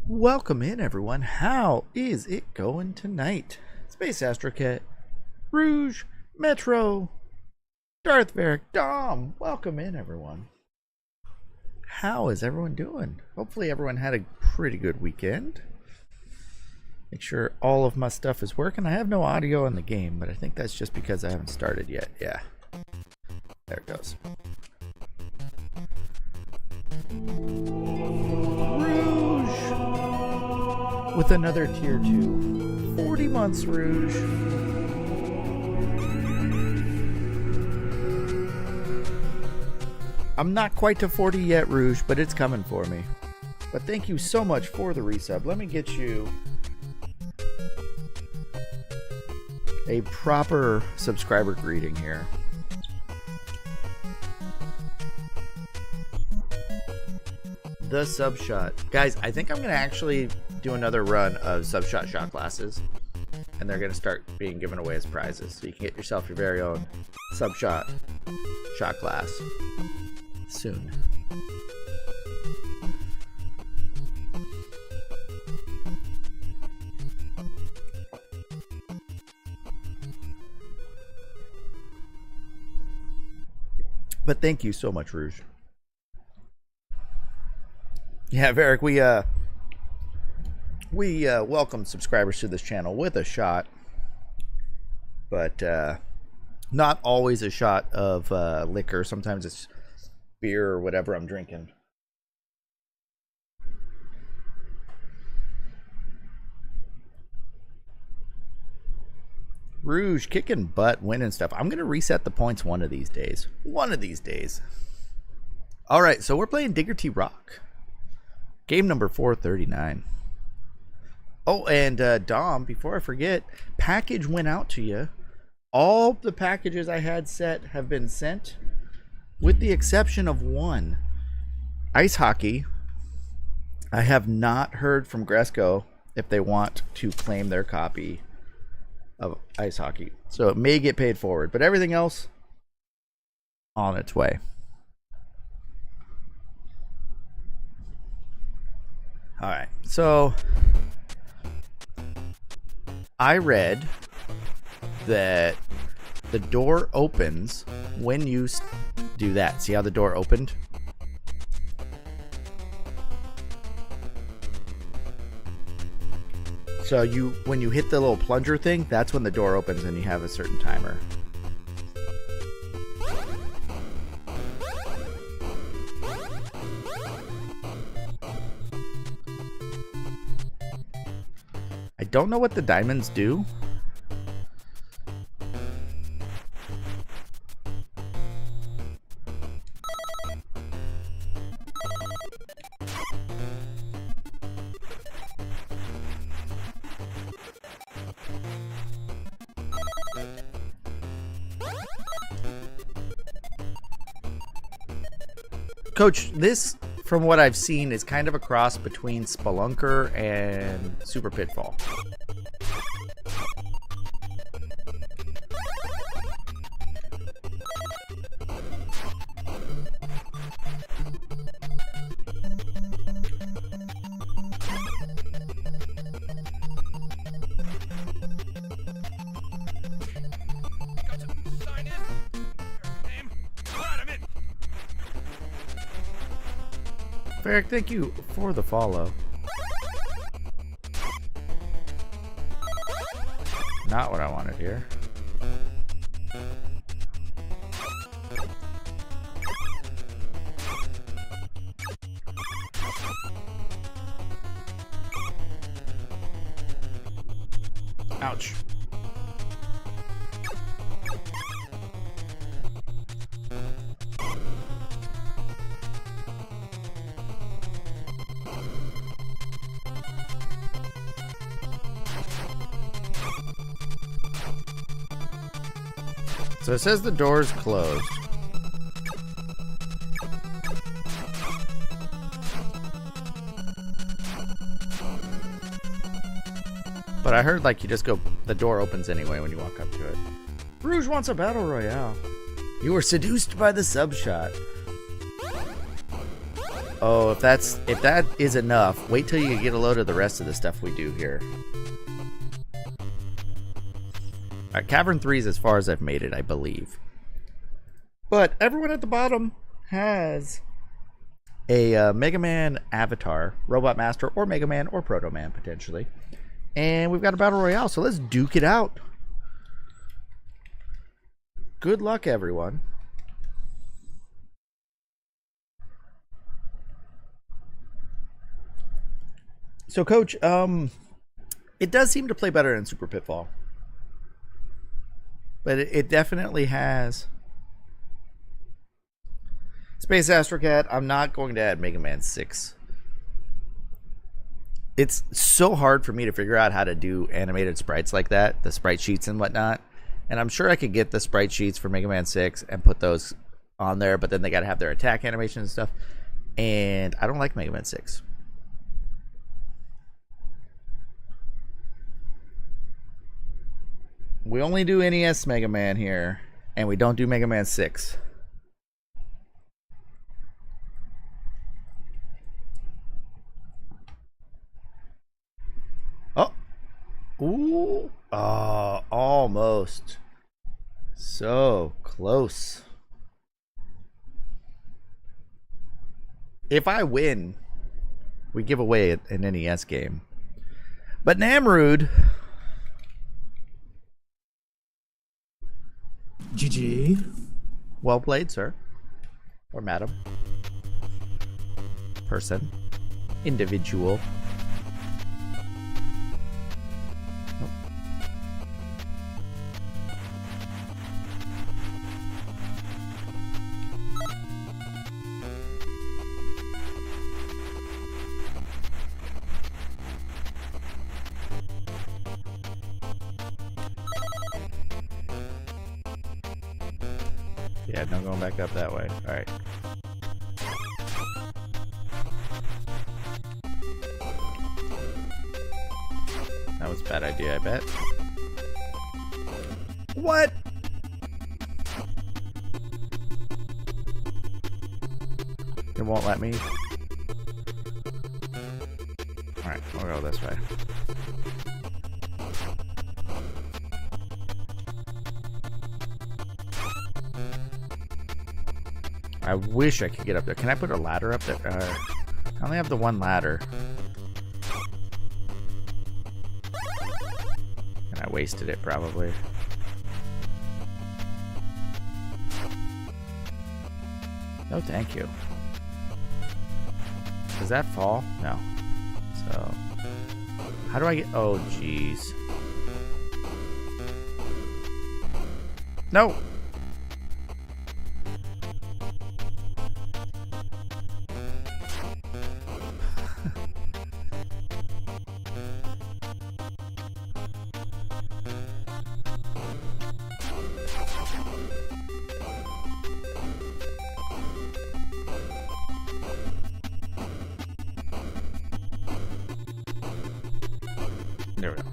Welcome in, everyone. How is it going tonight? Space Astrocat, Rouge, Metro, Darth Varric, Dom. Welcome in, everyone. How is everyone doing? Hopefully everyone had a pretty good weekend. Make sure all of my stuff is working. I have no audio in the game, but I think that's just because I haven't started yet. Yeah. There it goes. Rouge with another tier 2. 40 months, Rouge. I'm not quite to 40 yet, Rouge, but it's coming for me. But thank you so much for the resub. Let me get you a proper subscriber greeting here. The sub shot. Guys, I think I'm going to actually do another run of sub shot shot glasses. And they're going to start being given away as prizes. So you can get yourself your very own sub shot shot glass soon. But thank you so much, Rouge. Yeah, Varric, we welcome subscribers to this channel with a shot, but not always a shot of liquor. Sometimes it's beer or whatever I'm drinking. Rouge kicking butt, winning stuff. I'm gonna reset the points one of these days. One of these days. All right, so we're playing Digger T Rock. Game number 439. Oh, and Dom, before I forget, package went out to you. All the packages I had set have been sent, with the exception of one. Ice hockey. I have not heard from Gresco if they want to claim their copy of ice hockey. So it may get paid forward, but everything else on its way. All right, so I read that the door opens when you do that. See how the door opened? So when you hit the little plunger thing, that's when the door opens and you have a certain timer. I don't know what the diamonds do. Coach, this, from what I've seen, is kind of a cross between Spelunker and Super Pitfall. Varric, thank you for the follow. Not what I wanted here. Ouch. So it says the door's closed. But I heard like you just go, the door opens anyway when you walk up to it. Rouge wants a battle royale. You were seduced by the sub shot. Oh, if that is enough, wait till you get a load of the rest of the stuff we do here. Alright, Cavern 3 is as far as I've made it, I believe. But everyone at the bottom has a Mega Man avatar, Robot Master, or Mega Man, or Proto Man, potentially. And we've got a Battle Royale, so let's duke it out. Good luck, everyone. So, Coach, it does seem to play better in Super Pitfall. But it definitely has Space Astrocat. I'm not going to add Mega Man 6. It's so hard for me to figure out how to do animated sprites like that, the sprite sheets and whatnot. And I'm sure I could get the sprite sheets for Mega Man 6 and put those on there, but then they got to have their attack animation and stuff. And I don't like Mega Man 6. We only do NES Mega Man here, and we don't do Mega Man 6. Oh! Ooh! Oh, almost. So close. If I win, we give away an NES game. But Namrud... GG. Well played, sir. Or madam. Person. Individual. Nope. Yeah, no going back up that way. Alright. That was a bad idea, I bet. What? It won't let me. Alright, we'll go this way. I wish I could get up there. Can I put a ladder up there? I only have the one ladder. And I wasted it, probably. No, thank you. Does that fall? No. So, how do I get... Oh, jeez. No! There we go.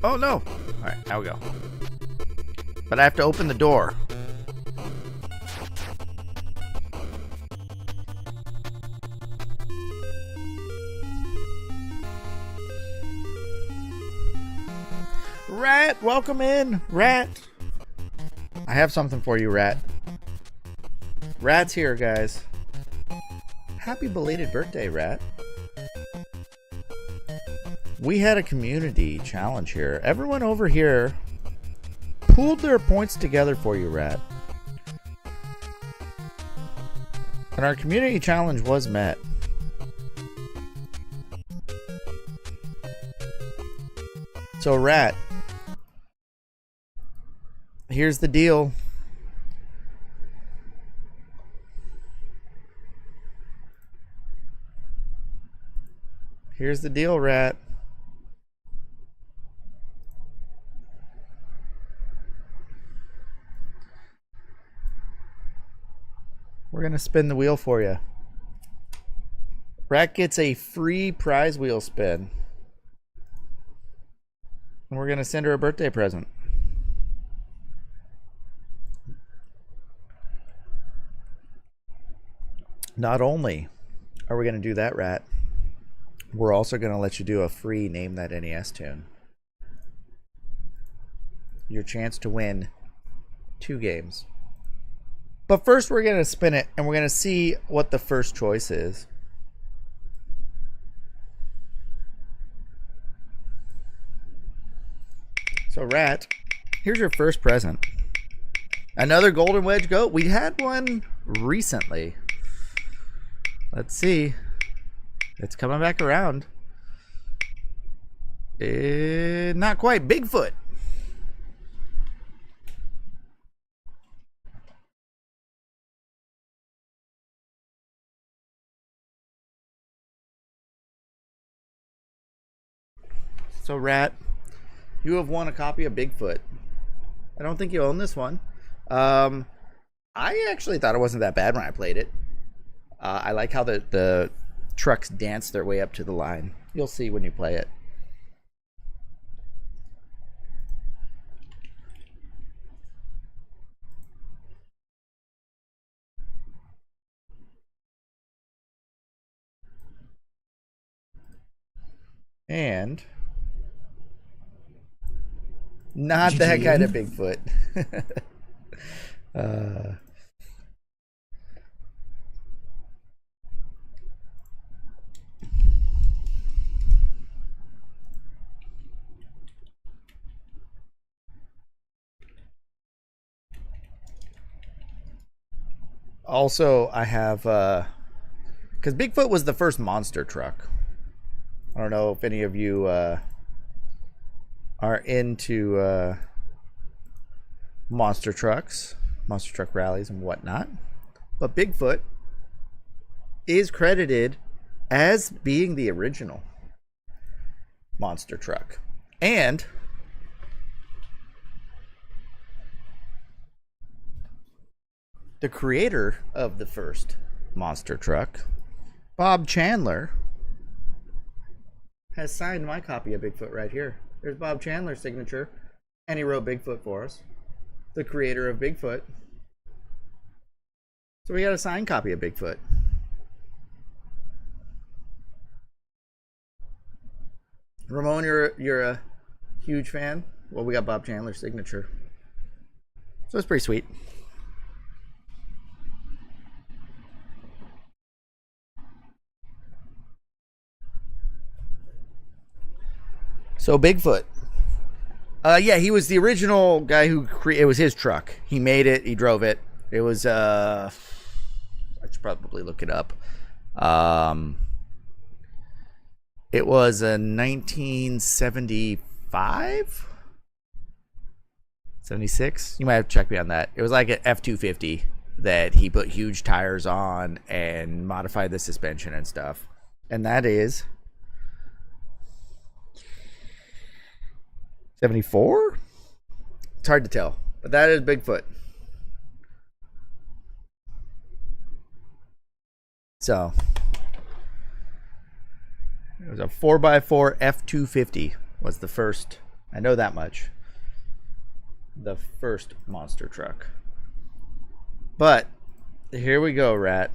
Oh no! Alright, now we go. But I have to open the door. Rat, welcome in! Rat! I have something for you, Rat. Rat's here, guys. Happy belated birthday, Rat. We had a community challenge here. Everyone over here pooled their points together for you, Rat. And our community challenge was met. So, Rat, here's the deal. Here's the deal, Rat. We're going to spin the wheel for you. Rat gets a free prize wheel spin. And we're going to send her a birthday present. Not only are we going to do that, Rat, we're also going to let you do a free Name That NES Tune. Your chance to win 2 games. But first we're going to spin it and we're going to see what the first choice is. So Rat, here's your first present. Another Golden Wedge Goat. We had one recently. Let's see. It's coming back around. Not quite. Bigfoot. So Rat, you have won a copy of Bigfoot. I don't think you own this one. I actually thought it wasn't that bad when I played it. I like how the trucks dance their way up to the line. You'll see when you play it. And not that kind of Bigfoot. Also, I have because Bigfoot was the first monster truck. I don't know if any of you are into monster trucks, monster truck rallies and whatnot, but Bigfoot is credited as being the original monster truck. And the creator of the first monster truck, Bob Chandler, has signed my copy of Bigfoot right here. There's Bob Chandler's signature, and he wrote Bigfoot for us, the creator of Bigfoot. So we got a signed copy of Bigfoot. Ramon, you're a huge fan? Well, we got Bob Chandler's signature. So it's pretty sweet. So Bigfoot. Yeah, he was the original guy who created. It was his truck. He made it. He drove it. It was. I should probably look it up. It was a 1975, 76. You might have to check me on that. It was like an F-250 that he put huge tires on and modified the suspension and stuff. And that is 74? It's hard to tell, but that is Bigfoot. So it was a 4x4 F-250 was the first. I know that much. The first monster truck. But here we go, Rat.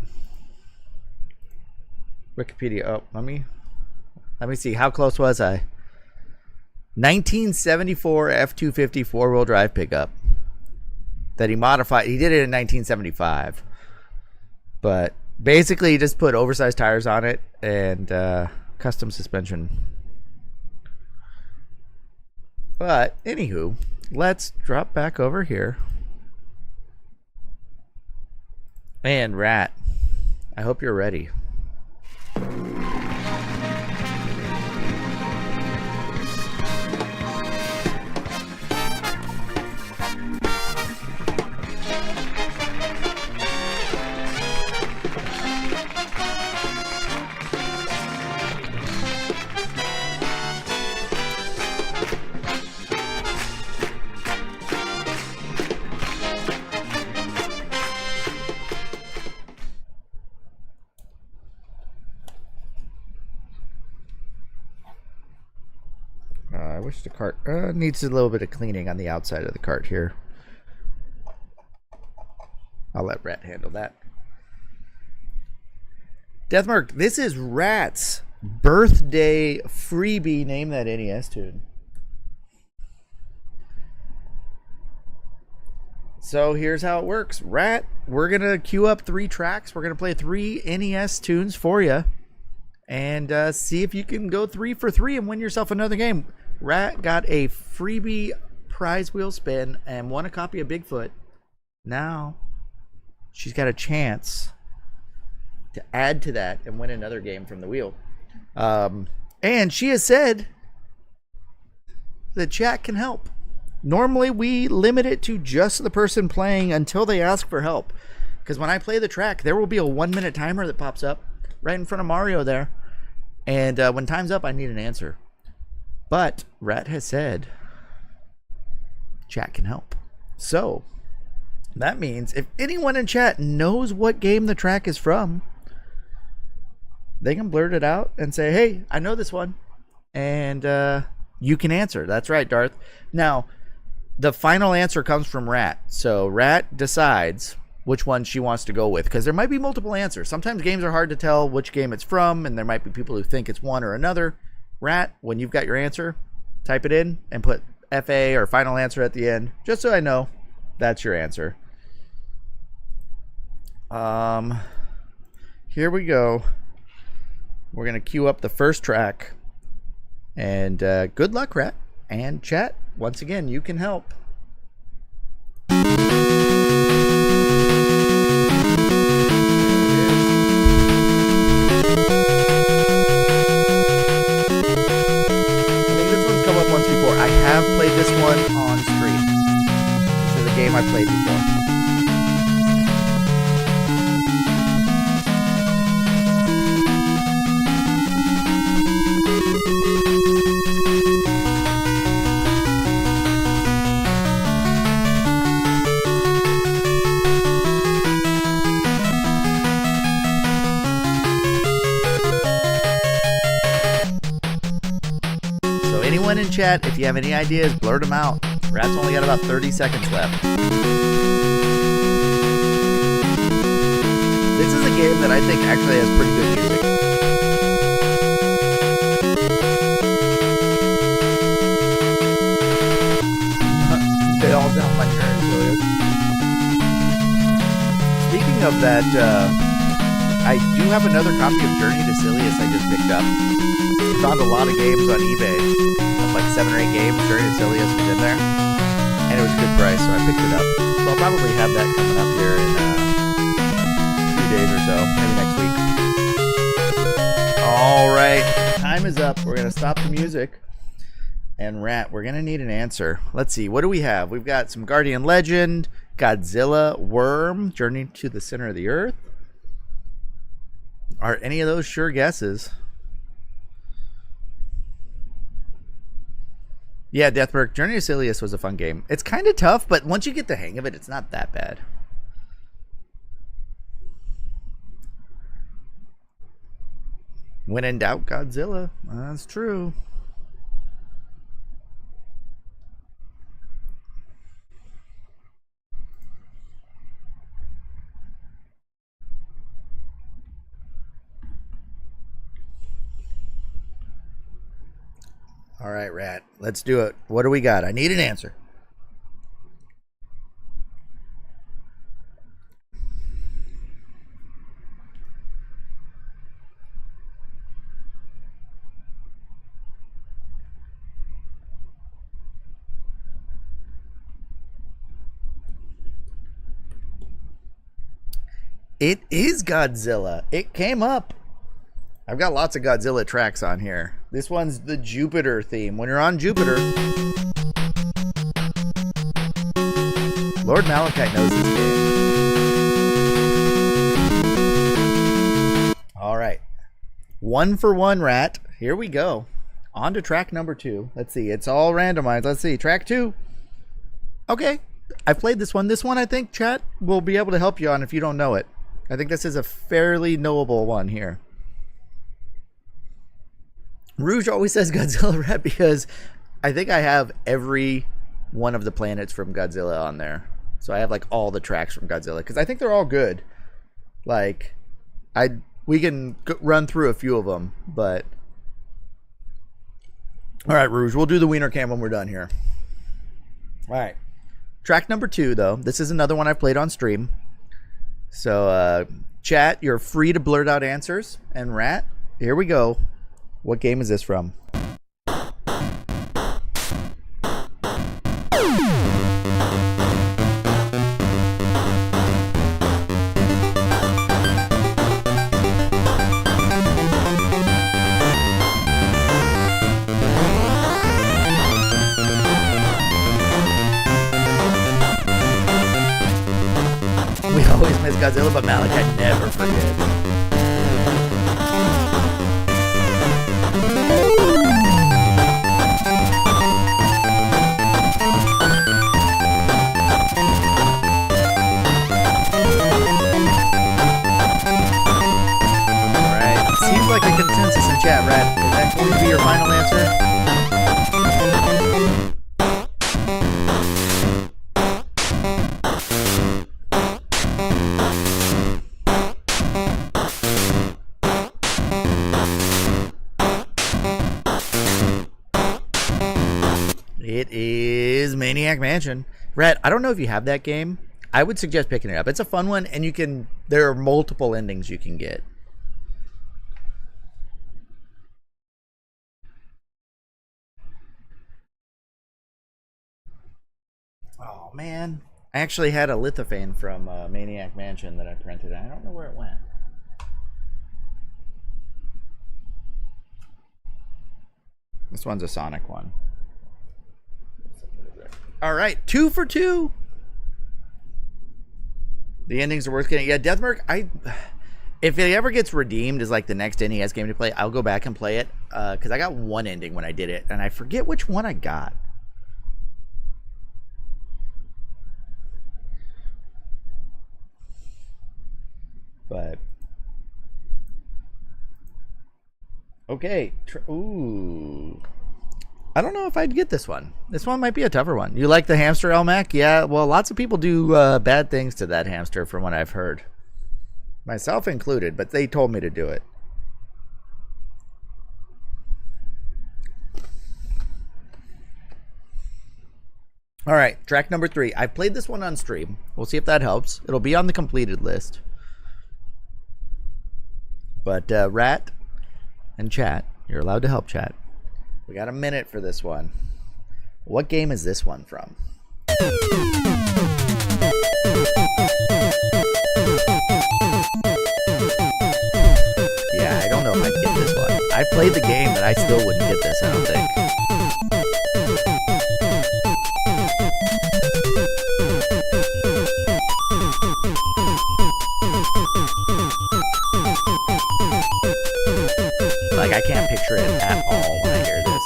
Wikipedia. Oh, let me see. How close was I? 1974 F-250 four-wheel drive pickup that he modified. He did it in 1975, but basically he just put oversized tires on it and custom suspension. But anywho, let's drop back over here. And Rat, I hope you're ready. I wish the cart needs a little bit of cleaning on the outside of the cart here. I'll let Rat handle that. Deathmark, this is Rat's birthday freebie. Name that NES tune. So here's how it works. Rat, we're going to queue up 3 tracks. We're going to play 3 NES tunes for you. And see if you can go 3 for 3 and win yourself another game. Rat got a freebie prize wheel spin and won a copy of Bigfoot. Now she's got a chance to add to that and win another game from the wheel. And she has said that chat can help. Normally we limit it to just the person playing until they ask for help. Because when I play the track, there will be a 1-minute timer that pops up right in front of Mario there. And when time's up, I need an answer. But Rat has said chat can help. So that means if anyone in chat knows what game the track is from, they can blurt it out and say, hey, I know this one. And you can answer. That's right, Darth. Now, the final answer comes from Rat. So Rat decides which one she wants to go with, because there might be multiple answers. Sometimes games are hard to tell which game it's from, and there might be people who think it's one or another. Rat, when you've got your answer, type it in and put FA or final answer at the end, just so I know that's your answer. Here we go. We're going to queue up the first track. And good luck, Rat. And chat, once again, you can help. I have played this one on stream. This is a game I played before. Anyone in chat, if you have any ideas, blurt them out. Rat's only got about 30 seconds left. This is a game that I think actually has pretty good music. They all sound like Aaron. Speaking of that, I do have another copy of Journey to Silius I just picked up. Found a lot of games on eBay, like 7 or 8 games. Journey to Silius was in there, and it was a good price, so I picked it up. So I'll probably have that coming up here in a few days or so, maybe next week. All right, time is up. We're gonna stop the music. And Rat, we're gonna need an answer. Let's see, what do we have? We've got some Guardian Legend, Godzilla, Worm, Journey to the Center of the Earth. Are any of those sure guesses? Yeah, Deathbird, Journey to Silius was a fun game. It's kind of tough, but once you get the hang of it, it's not that bad. When in doubt, Godzilla. That's true. All right, Rat, let's do it. What do we got? I need an answer. It is Godzilla. It came up. I've got lots of Godzilla tracks on here. This one's the Jupiter theme. When you're on Jupiter, Lord Malachite knows this game. All right. 1 for 1, Rat. Here we go. On to track number 2. Let's see. It's all randomized. Let's see. Track 2. Okay. I've played this one. This one, I think, chat will be able to help you on if you don't know it. I think this is a fairly knowable one here. Rouge always says Godzilla, Rat, because I think I have every one of the planets from Godzilla on there. So I have like all the tracks from Godzilla because I think they're all good. Like, I We can run through a few of them, but all right, Rouge, we'll do the Wiener Cam when we're done here. All right. Track number 2, though. This is another one I've played on stream. So, chat, you're free to blurt out answers. And Rat, here we go. What game is this from? Always miss Godzilla, but Malik, I never forget. Alright, seems like a consensus in chat, Rat. Is that going to be your final answer? It is Maniac Mansion. Rat, I don't know if you have that game. I would suggest picking it up. It's a fun one, and there are multiple endings you can get. Oh, man. I actually had a lithophane from Maniac Mansion that I printed. I don't know where it went. This one's a Sonic one. All right, 2 for 2. The endings are worth getting. Yeah, Deathmark, if it ever gets redeemed as like the next NES game to play, I'll go back and play it. Because I got one ending when I did it, and I forget which one I got. But okay. Ooh. I don't know if I'd get this one. This one might be a tougher one. You like the hamster, Elmac? Yeah, well, lots of people do bad things to that hamster from what I've heard. Myself included, but they told me to do it. All right, track number 3. I've played this one on stream. We'll see if that helps. It'll be on the completed list. But Rat and chat, you're allowed to help chat. We got a minute for this one. What game is this one from? Yeah, I don't know if I'd get this one. I played the game, but I still wouldn't get this, I don't think. Like, I can't picture it at all when I hear this.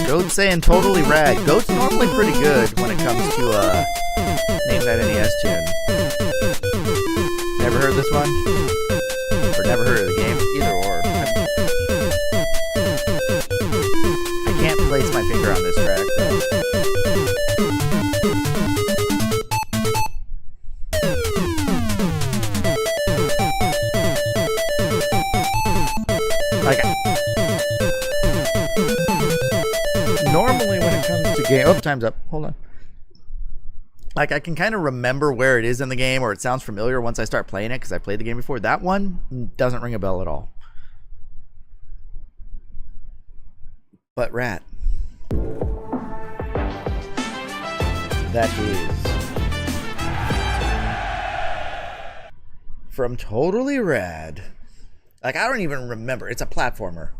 Goat's saying totally rad. Goat's normally pretty good when it comes to name that NES tune. Never heard this one? Or never heard of the game? Either or. I can't place my finger on this track though. Like, normally when it comes to game, oh, time's up. Hold on. Like, I can kind of remember where it is in the game, or it sounds familiar once I start playing it because I played the game before. That one doesn't ring a bell at all. But Rat, that is from Totally Rad. Like, I don't even remember. It's a platformer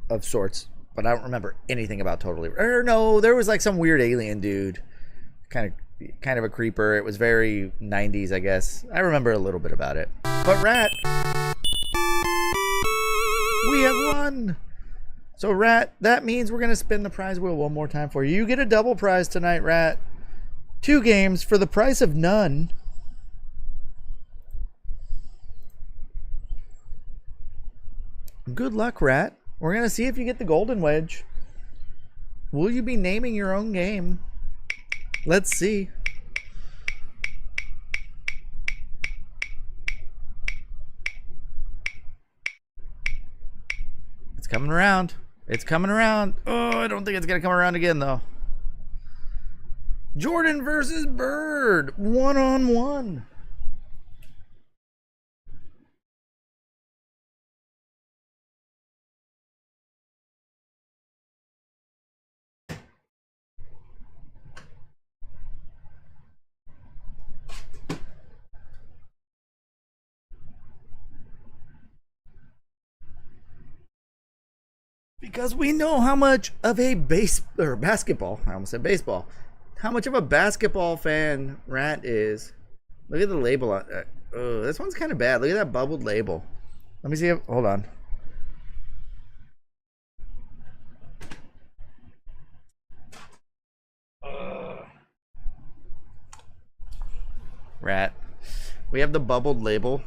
of sorts, but I don't remember anything about Totally Rad. Or no, there was like some weird alien dude, kind of a creeper. It was very 90s, I guess. I remember a little bit about it. But Rat, we have won. So Rat, that means we're going to spin the prize wheel one more time for you. You get a double prize tonight, Rat. 2 games for the price of none. Good luck, Rat. We're going to see if you get the golden wedge. Will you be naming your own game? Let's see. It's coming around. It's coming around. Oh, I don't think it's going to come around again, though. Jordan versus Bird. 1-on-1. Because we know how much of a basketball, I almost said baseball, how much of a basketball fan Rat is. Look at the label on it. Oh, this one's kind of bad. Look at that bubbled label. Let me see. Hold on. Rat. We have the bubbled label.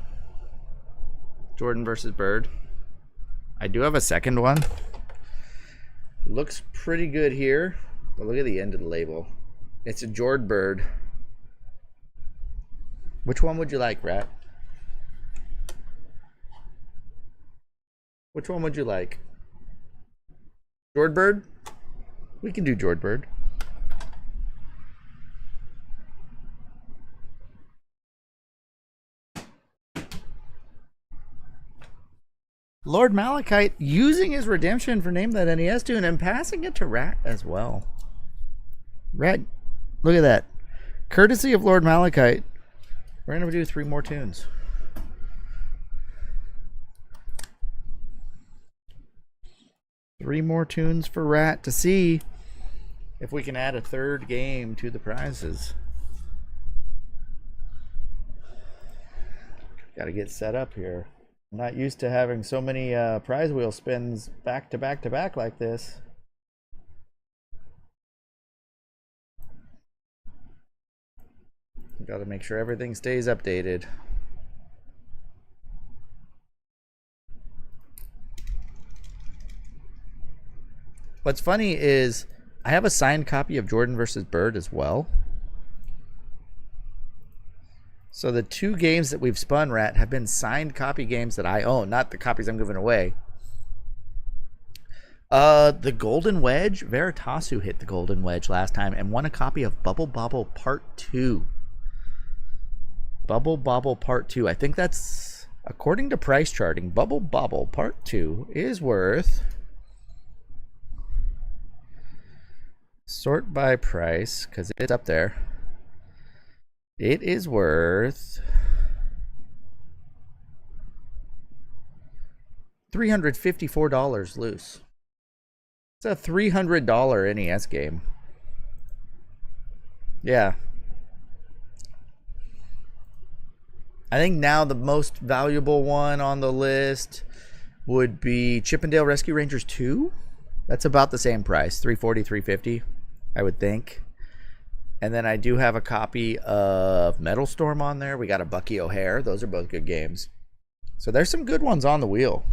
Jordan versus Bird. I do have a second one. Looks pretty good here, but look at the end of the label. It's a Jordan Bird. Which one would you like, Rat? Which one would you like? Jordan Bird? We can do Jordan Bird. Lord Malachite using his redemption for Name That NES Tune and passing it to Rat as well. Rat, look at that. Courtesy of Lord Malachite. We're going to do 3 more tunes. Three more tunes for Rat to see if we can add a third game to the prizes. Got to get set up here. I'm not used to having so many prize wheel spins back to back to back like this. Got to make sure everything stays updated. What's funny is I have a signed copy of Jordan versus Bird as well. So the 2 games that we've spun, Rat, have been signed copy games that I own, not the copies I'm giving away. The Golden Wedge, Veritasu hit the Golden Wedge last time and won a copy of Bubble Bobble Part 2. Bubble Bobble Part 2. I think that's, according to price charting, Bubble Bobble Part 2 is worth... Sort by price, because it's up there. It is worth $354 loose. It's a $300 NES game. Yeah. I think now the most valuable one on the list would be Chippendale Rescue Rangers 2. That's about the same price, $340, $350, I would think. And then I do have a copy of Metal Storm on there. We got a Bucky O'Hare. Those are both good games. So there's some good ones on the wheel.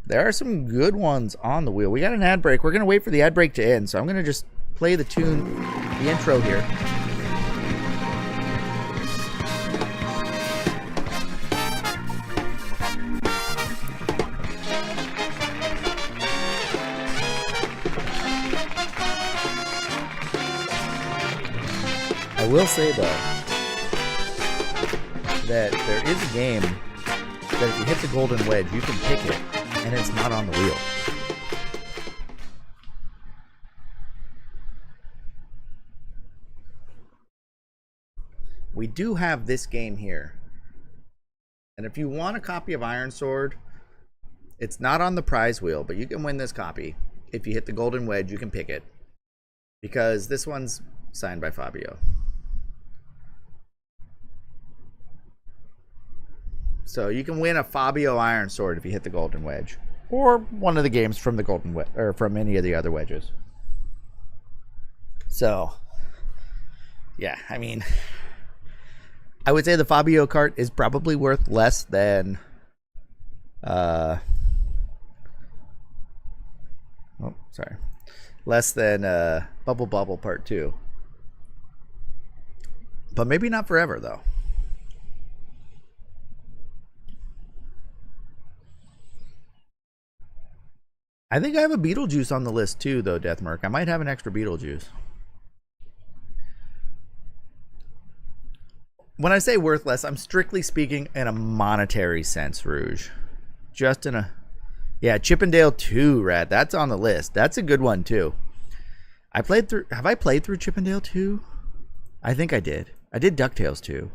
There are some good ones on the wheel. We got an ad break. We're going to wait for the ad break to end. So I'm going to just play the tune, the intro here. I will say, though, that there is a game that if you hit the Golden Wedge, you can pick it, and it's not on the wheel. We do have this game here. And if you want a copy of Iron Sword, it's not on the prize wheel, but you can win this copy. If you hit the Golden Wedge, you can pick it. Because this one's signed by Fabio. So you can win a Fabio Iron Sword if you hit the Golden Wedge, or one of the games from the Golden Wedge, or from any of the other wedges. So, yeah, I mean, I would say the Fabio cart is probably worth less than, Less than Bubble Bobble Part 2. But maybe not forever, though. I think I have a Beetlejuice on the list too, though, Deathmark. I might have an extra Beetlejuice. When I say worthless, I'm strictly speaking in a monetary sense, Rouge. Just in a... Yeah, Chippendale 2, Rat. That's on the list. That's a good one, too. I played through... Have I played through Chippendale 2? I think I did. I did DuckTales 2.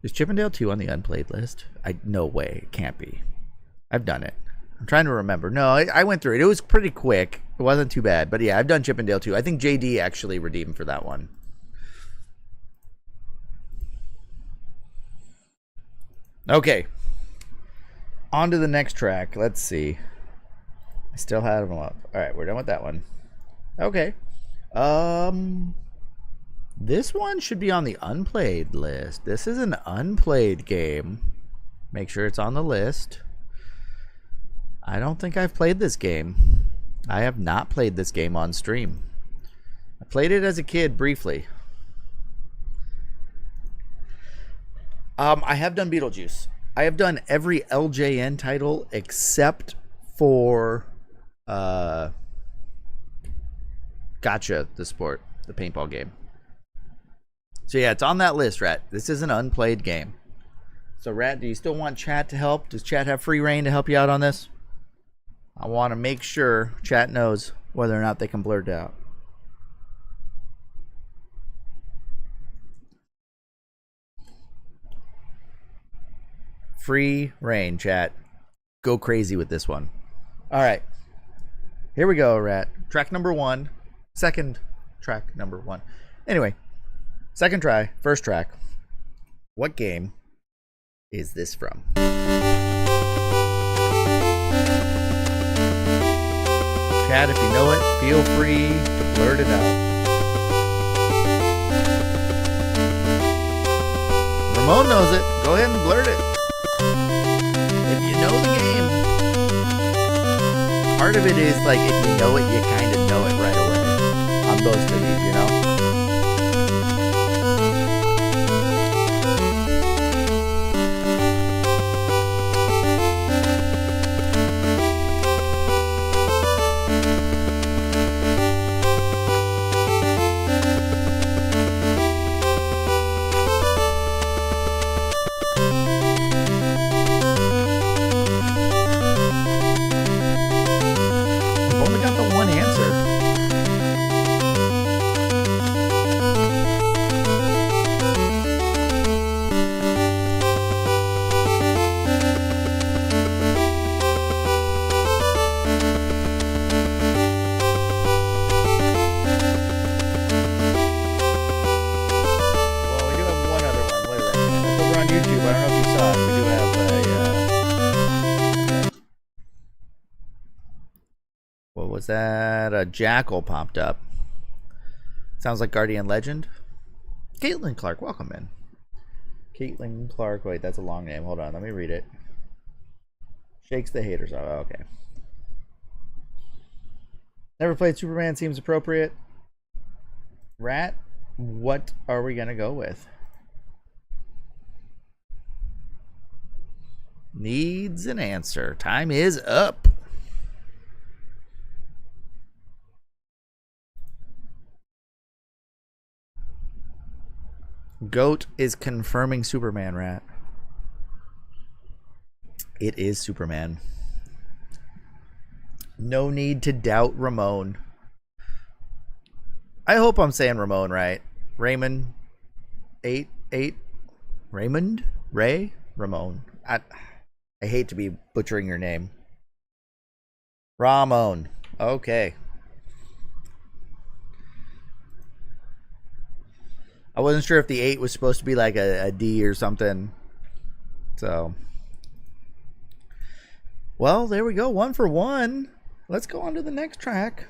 Is Chippendale 2 on the unplayed list? No way. It can't be. I've done it. I'm trying to remember. No, I went through it. It was pretty quick. It wasn't too bad. But yeah, I've done Chippendale 2. I think JD actually redeemed for that one. Okay. On to the next track. Let's see. I still have them up. All right, we're done with that one. Okay. This one should be on the unplayed list. This is an unplayed game. Make sure it's on the list. I don't think I've played this game. I have not played this game on stream. I played it as a kid briefly. I have done Beetlejuice. I have done every LJN title except for Gotcha, the sport, the paintball game. So yeah, it's on that list, Rat. This is an unplayed game. So Rat, do you still want chat to help? Does chat have free reign to help you out on this? I want to make sure chat knows whether or not they can blurt out. Free reign, chat. Go crazy with this one. All right. Here we go, Rat. Track number 1. Second track number 1. Anyway, second try, first track. What game is this from? Chat, if you know it, feel free to blurt it out. Ramon knows it. Go ahead and blurt it. If you know the game. Part of it is like if you know it, you kind of know it right away. On most of these, you know? Was that a jackal popped up? Sounds like Guardian Legend. Caitlin Clark, welcome in. Caitlin Clark, wait, that's a long name. Hold on, let me read it. Shakes the haters off. Oh, okay. Never played Superman, seems appropriate. Rat, what are we gonna go with? Needs an answer. Time is up. Goat is confirming Superman, Rat. It is Superman. No need to doubt Ramon. I hope I'm saying Ramon right. Raymond 8 Raymond Ray Ramon. I hate to be butchering your name. Ramon. Okay. I wasn't sure if the 8 was supposed to be like a D or something. So. Well, there we go. 1 for 1. Let's go on to the next track.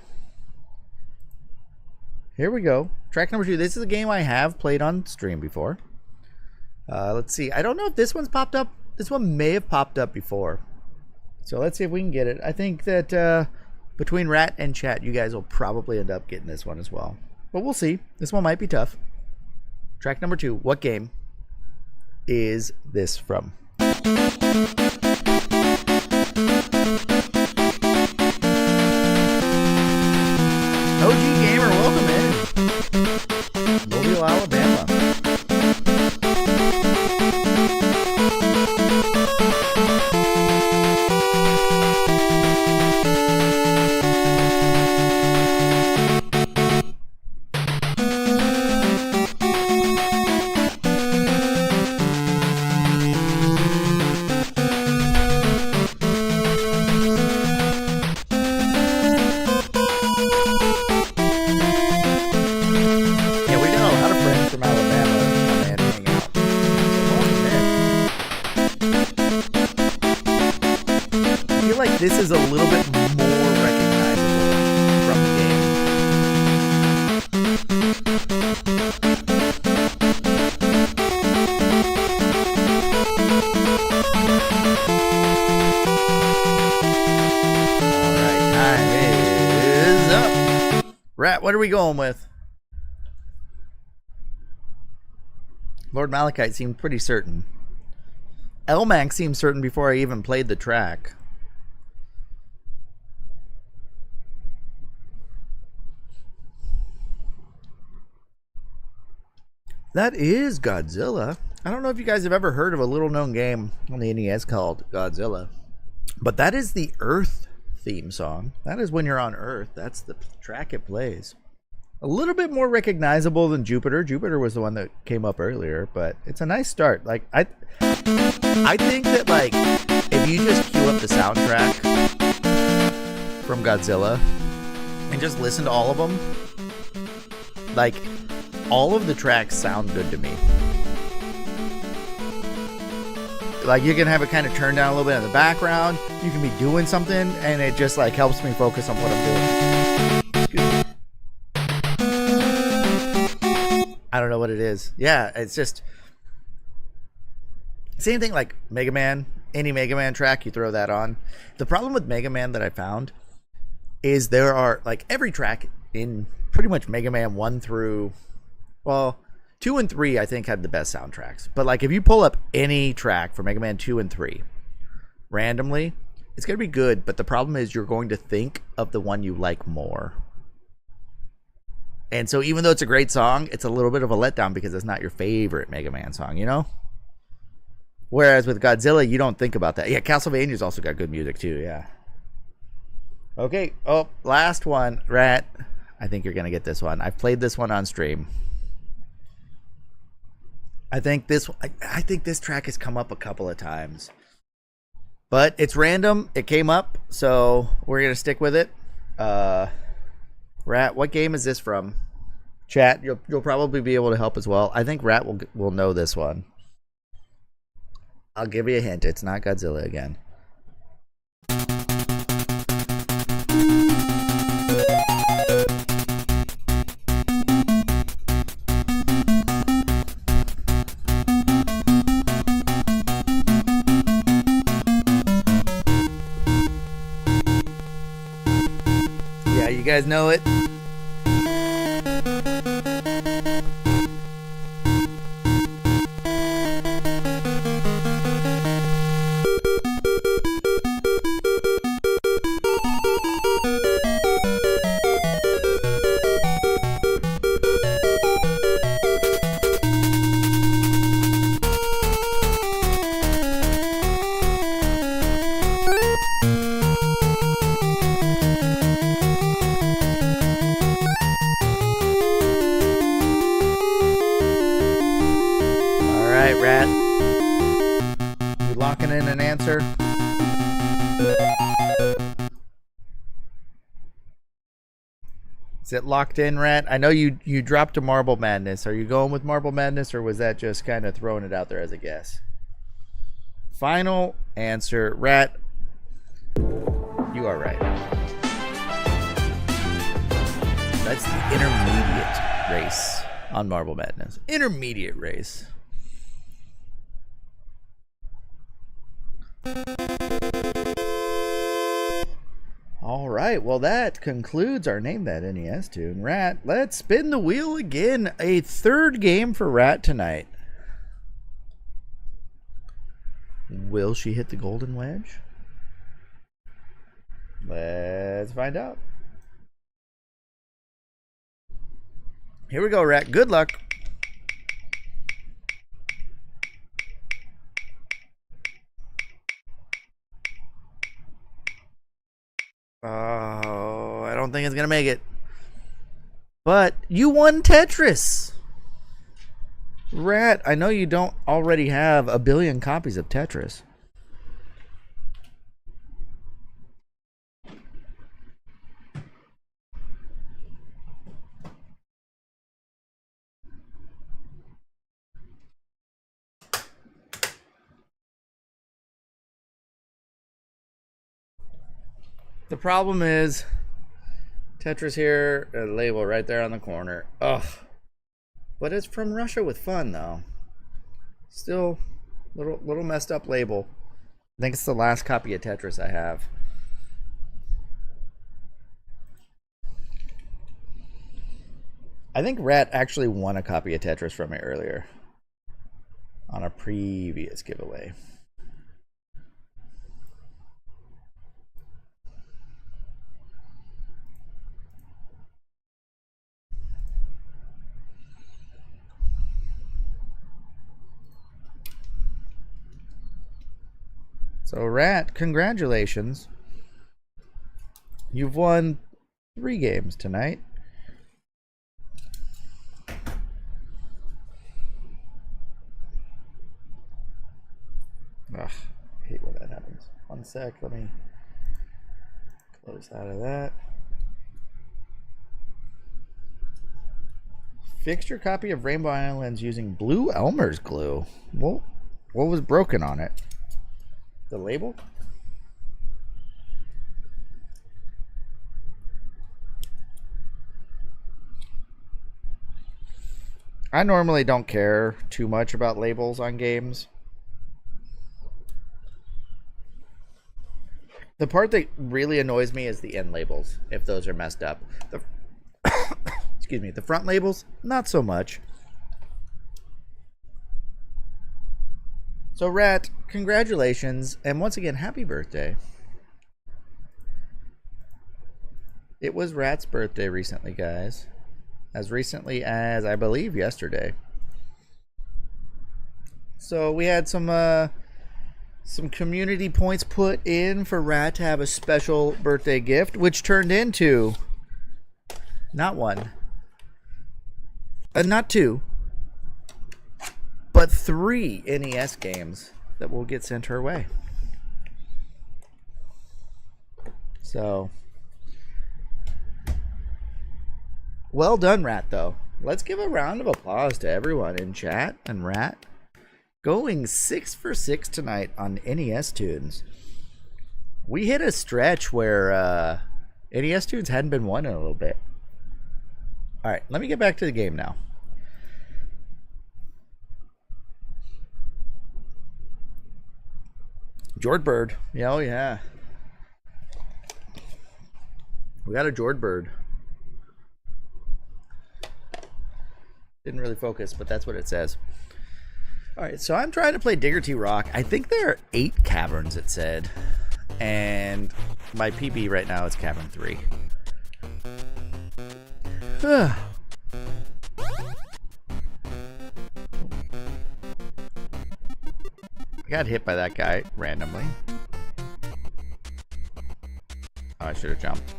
Here we go. Track number 2. This is a game I have played on stream before. Let's see. I don't know if this one's popped up. This one may have popped up before. So let's see if we can get it. I think that Between Rat and Chat, you guys will probably end up getting this one as well. But we'll see. This one might be tough. Track number 2. What game is this from? OG Gamer, welcome in. Mobile, Alabama. This is a little bit more recognizable from the game. Alright, time is up. Rat, what are we going with? Lord Malachite seemed pretty certain. Elmac seemed certain before I even played the track. That is Godzilla. I don't know if you guys have ever heard of a little known game on the NES called Godzilla, but that is the Earth theme song. That is when you're on Earth. That's the track it plays. A little bit more recognizable than Jupiter. Jupiter was the one that came up earlier, but it's a nice start. Like I think that like if you just cue up the soundtrack from Godzilla and just listen to all of them, like all of the tracks sound good to me. Like you can have it kind of turned down a little bit in the background. You can be doing something and it just like helps me focus on what I'm doing. I don't know what it is. Yeah, it's just same thing like Mega Man. Any Mega Man track, you throw that on. The problem with Mega Man that I found is there are like every track in pretty much Mega Man 1 through, well, 2 and 3 I think had the best soundtracks. But like if you pull up any track for Mega Man 2 and 3 randomly, it's going to be good, but the problem is you're going to think of the one you like more. And so even though it's a great song, it's a little bit of a letdown because it's not your favorite Mega Man song, you know? Whereas with Godzilla, you don't think about that. Yeah, Castlevania's also got good music too, yeah. Okay, oh, last one, Rat. I think you're going to get this one. I've played this one on stream. I think this track has come up a couple of times. But it's random. It came up, so we're going to stick with it. Rat, what game is this from? Chat, you'll probably be able to help as well. I think Rat will know this one. I'll give you a hint. It's not Godzilla again. Yeah, you guys know it. Rat, you locking in an answer? Is it locked in, Rat? I know you dropped a Marble Madness. Are you going with Marble Madness, or was that just kind of throwing it out there as a guess? Final answer, Rat. You are right. That's the intermediate race on Marble Madness. Intermediate race. All right, well, that concludes our Name That NES Tune. Rat, let's spin the wheel again. A third game for Rat tonight. Will she hit the golden wedge? Let's find out. Here we go, Rat. Good luck. Oh, I don't think it's going to make it. But you won Tetris. Rat, I know you don't already have a billion copies of Tetris. The problem is Tetris here, a label right there on the corner. Ugh. But it's from Russia with fun though. Still little messed up label. I think it's the last copy of Tetris I have. I think Rat actually won a copy of Tetris from me earlier on a previous giveaway. So Rat, congratulations. You've won 3 games tonight. Ugh, I hate when that happens. One sec, let me close out of that. Fixed your copy of Rainbow Islands using blue Elmer's glue. Well, what was broken on it? The label? I normally don't care too much about labels on games. The part that really annoys me is the end labels, if those are messed up. Excuse me, the front labels, not so much. So Rat, congratulations, and once again, happy birthday. It was Rat's birthday recently, guys. As recently as, I believe, yesterday. So we had some community points put in for Rat to have a special birthday gift, which turned into not 1, not 2, but 3 NES games that will get sent her way. So, well done, Rat, though. Let's give a round of applause to everyone in chat and Rat. Going 6 for 6 tonight on NES Tunes. We hit a stretch where NES Tunes hadn't been won in a little bit. Alright, let me get back to the game now. Jord Bird. Yeah, oh yeah. We got a Jord Bird. Didn't really focus, but that's what it says. Alright, so I'm trying to play Digger T Rock. I think there are 8 caverns, it said. And my PB right now is Cavern 3. I got hit by that guy randomly. Oh, I should have jumped.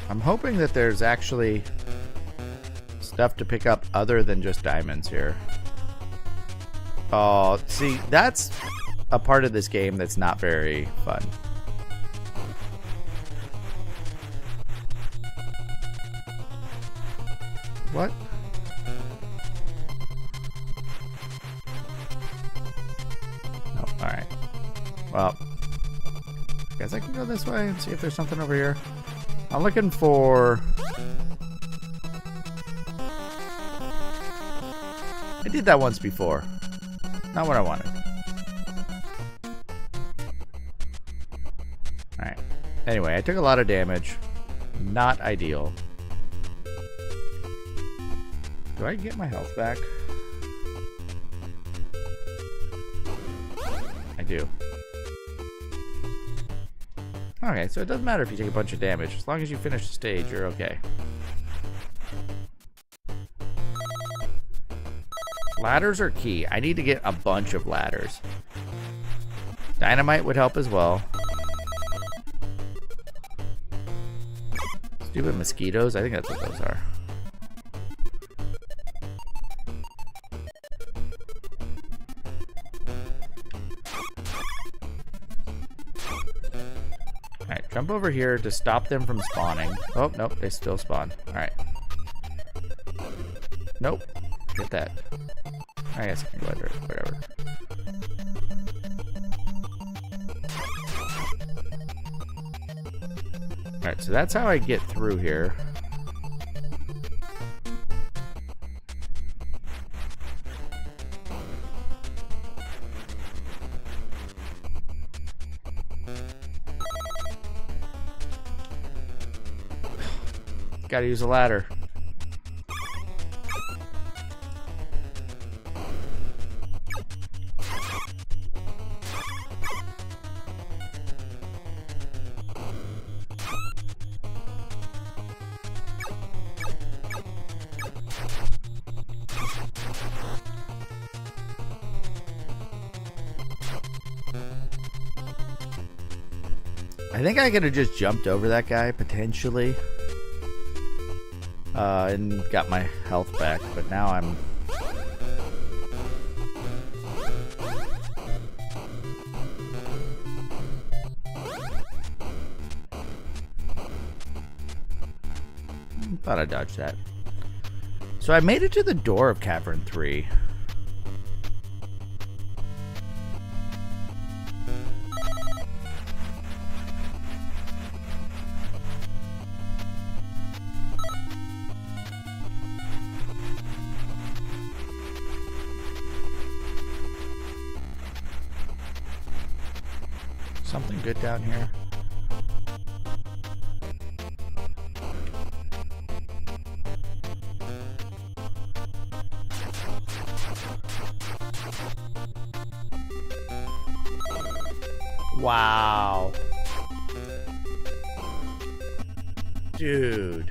I'm hoping that there's actually stuff to pick up other than just diamonds here. Oh, see, that's a part of this game that's not very fun. What? No, alright. Well, I guess I can go this way and see if there's something over here. I'm looking for I did that once before. Not what I wanted. Alright. Anyway, I took a lot of damage. Not ideal. Do I get my health back? I do. Okay, so it doesn't matter if you take a bunch of damage. As long as you finish the stage, you're okay. Ladders are key. I need to get a bunch of ladders. Dynamite would help as well. Stupid mosquitoes? I think that's what those are. Alright, jump over here to stop them from spawning. Oh, nope, they still spawn. Alright. Nope. Get that. I guess I can go under it. Whatever. Alright, so that's how I get through here. Gotta use a ladder. I think I could have just jumped over that guy, potentially. And got my health back, but now I'm... Thought I dodged that. So I made it to the door of Cavern 3. Something good down here. Wow. Dude.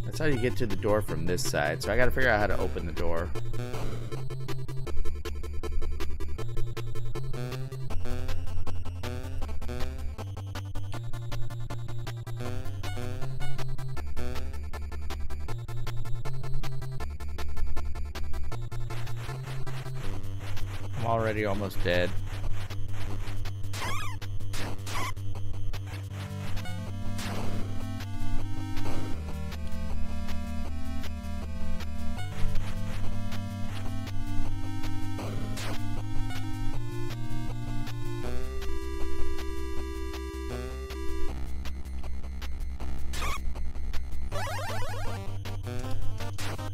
That's how you get to the door from this side. So I gotta figure out how to open the door. Already almost dead.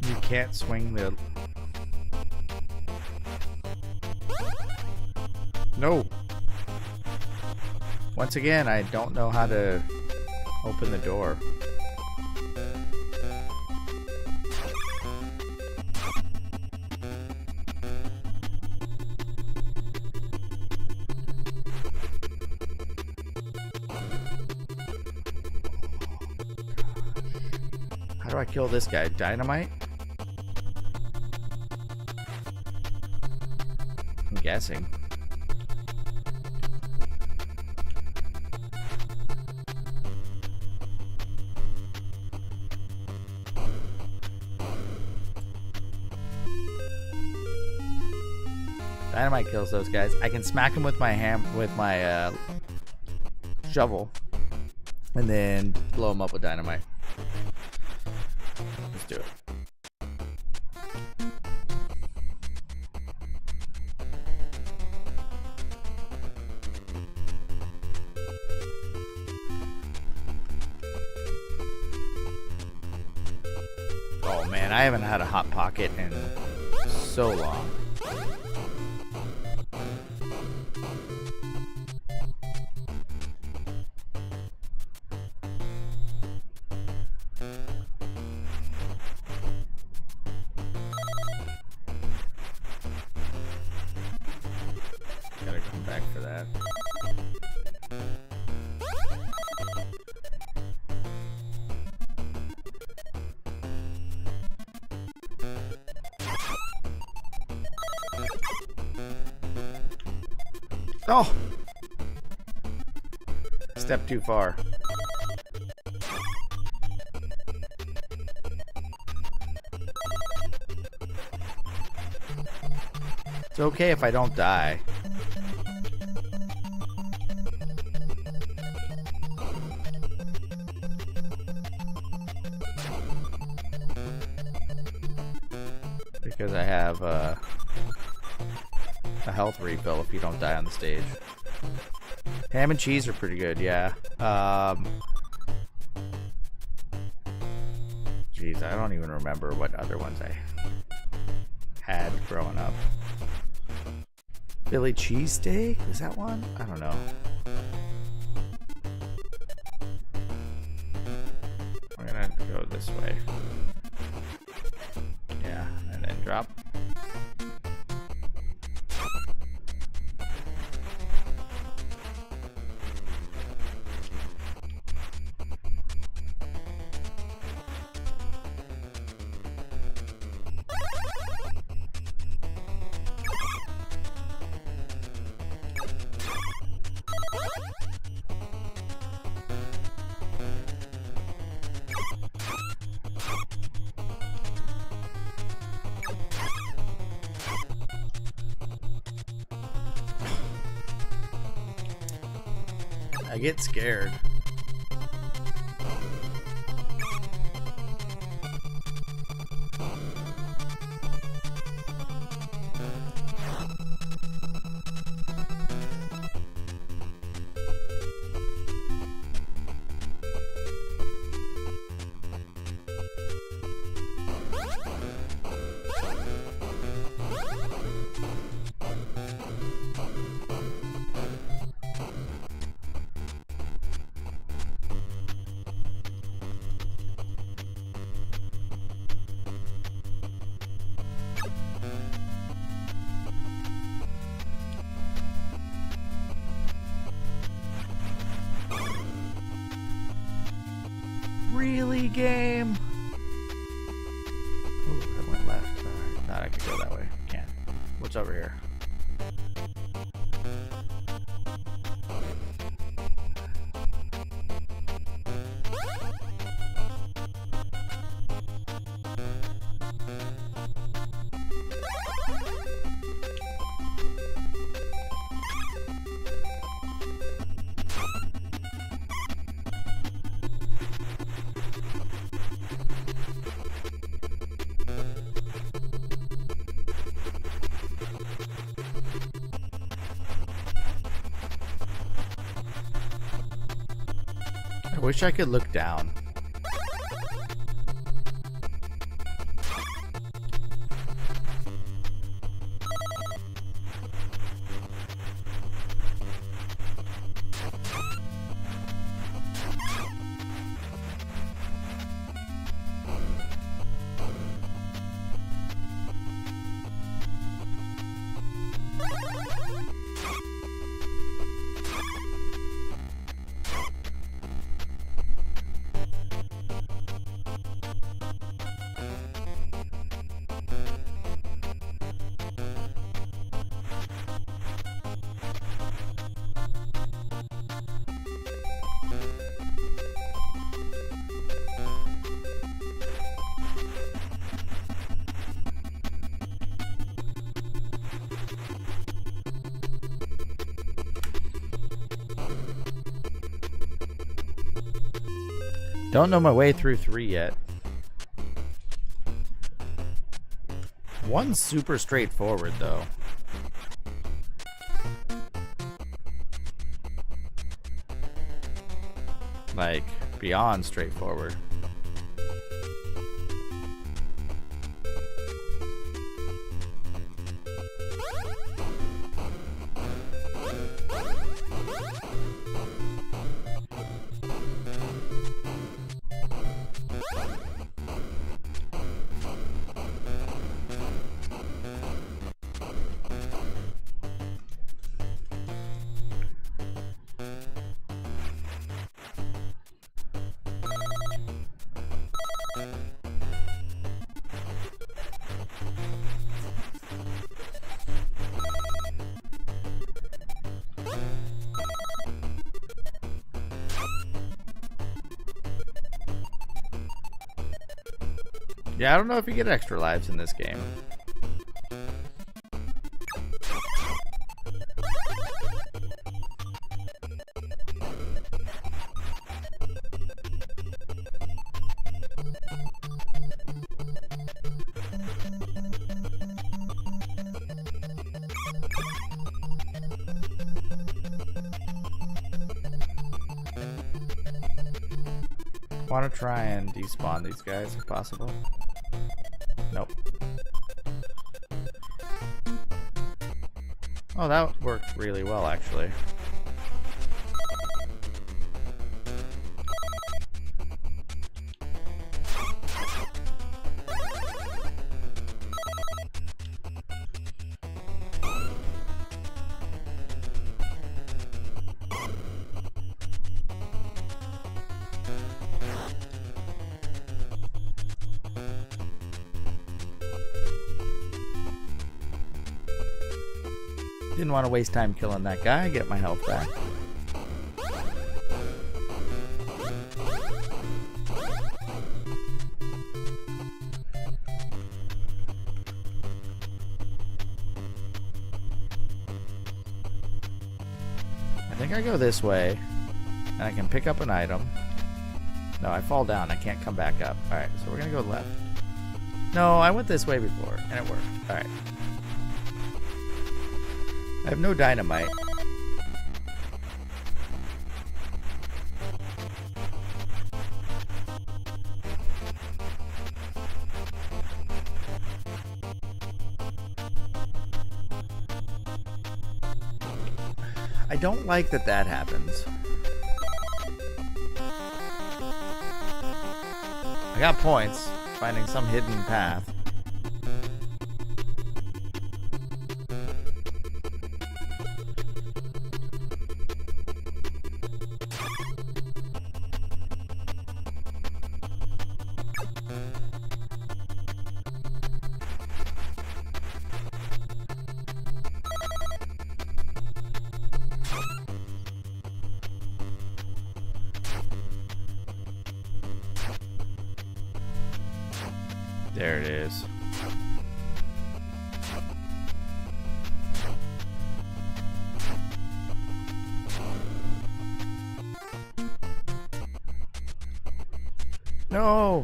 You can't swing the... No. Once again, I don't know how to open the door. How do I kill this guy? Dynamite? I'm guessing. Dynamite kills those guys. I can smack them with my shovel, and then blow them up with dynamite. Let's do it. Oh man, I haven't had a Hot Pocket in so long. Gotta come back for that. Oh! Step too far. It's okay if I don't die. Because I have a health refill if you don't die on the stage. Ham and cheese are pretty good, yeah. Geez, I don't even remember what other ones I had growing up. Philly cheesesteak? Is that one? I don't know. I'm gonna go this way. Yeah, and then drop. I get scared. Really, game? Oh, I went left. Alright, thought I could go that way. Can't. What's over here? I wish I could look down. Don't know my way through 3 yet. One's super straightforward, though. Like, beyond straightforward. Yeah, I don't know if you get extra lives in this game. I want to try and despawn these guys if possible. Nope. Oh, that worked really well, actually. Didn't want to waste time killing that guy. Get my health back. I think I go this way, and I can pick up an item. No, I fall down. I can't come back up. Alright, so we're going to go left. No, I went this way before, and it worked. Alright. I have no dynamite. I don't like that that happens. I got points finding some hidden path. There it is. No!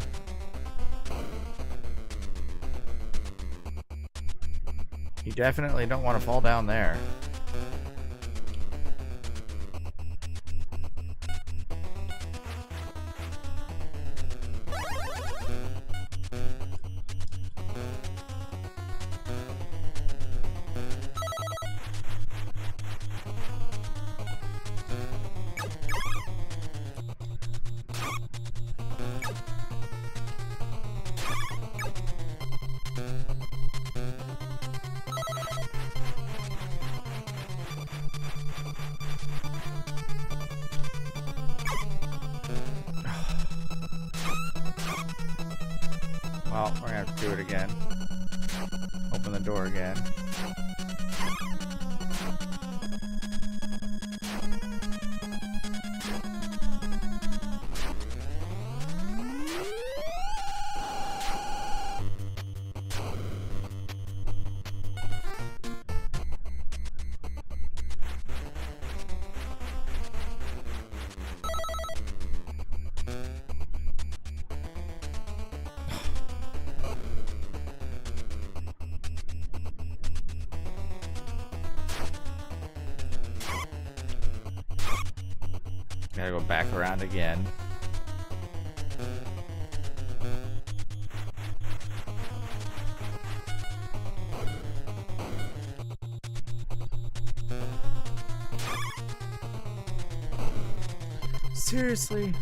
You definitely don't want to fall down there. Well, we're gonna have to do it again. Open the door again. Gotta go back around again. Seriously?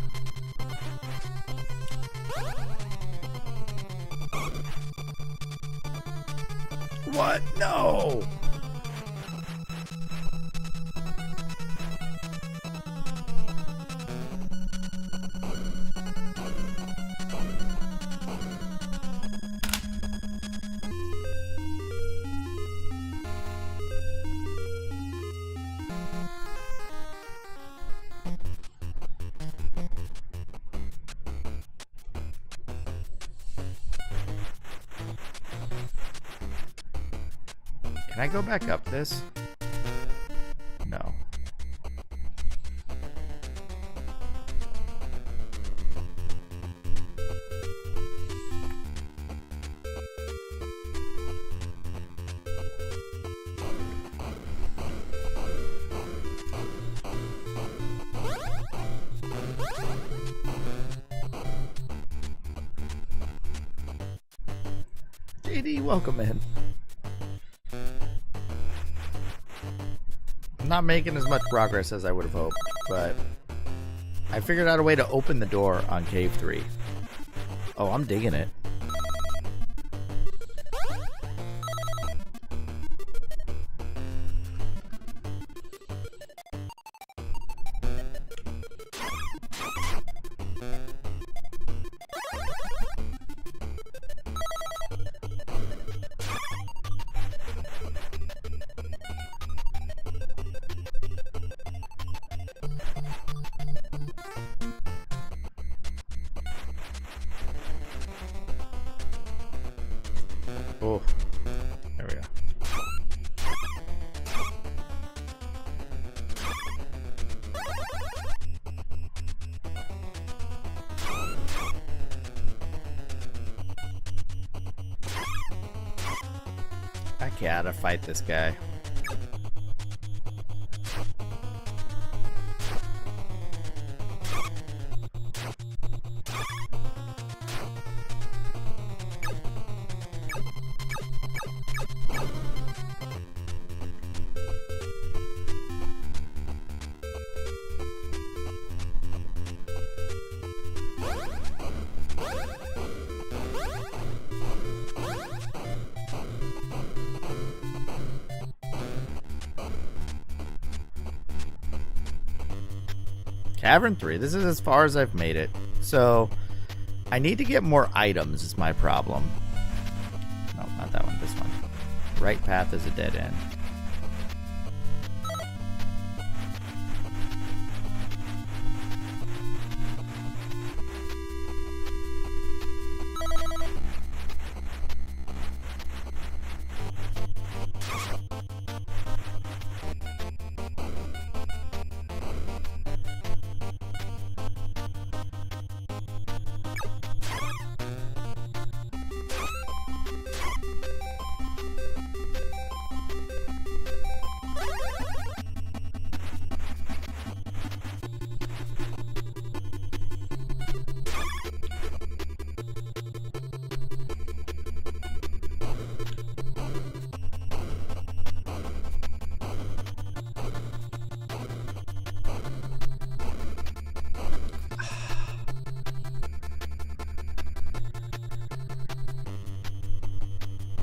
What? No! Can I go back up this? No. JD, welcome in. I'm not making as much progress as I would have hoped, but I figured out a way to open the door on Cave 3. Oh, I'm digging it. Oh, there we go. I gotta fight this guy. Cavern 3. This is as far as I've made it. So, I need to get more items is my problem. No, not that one. This one. Right path is a dead end.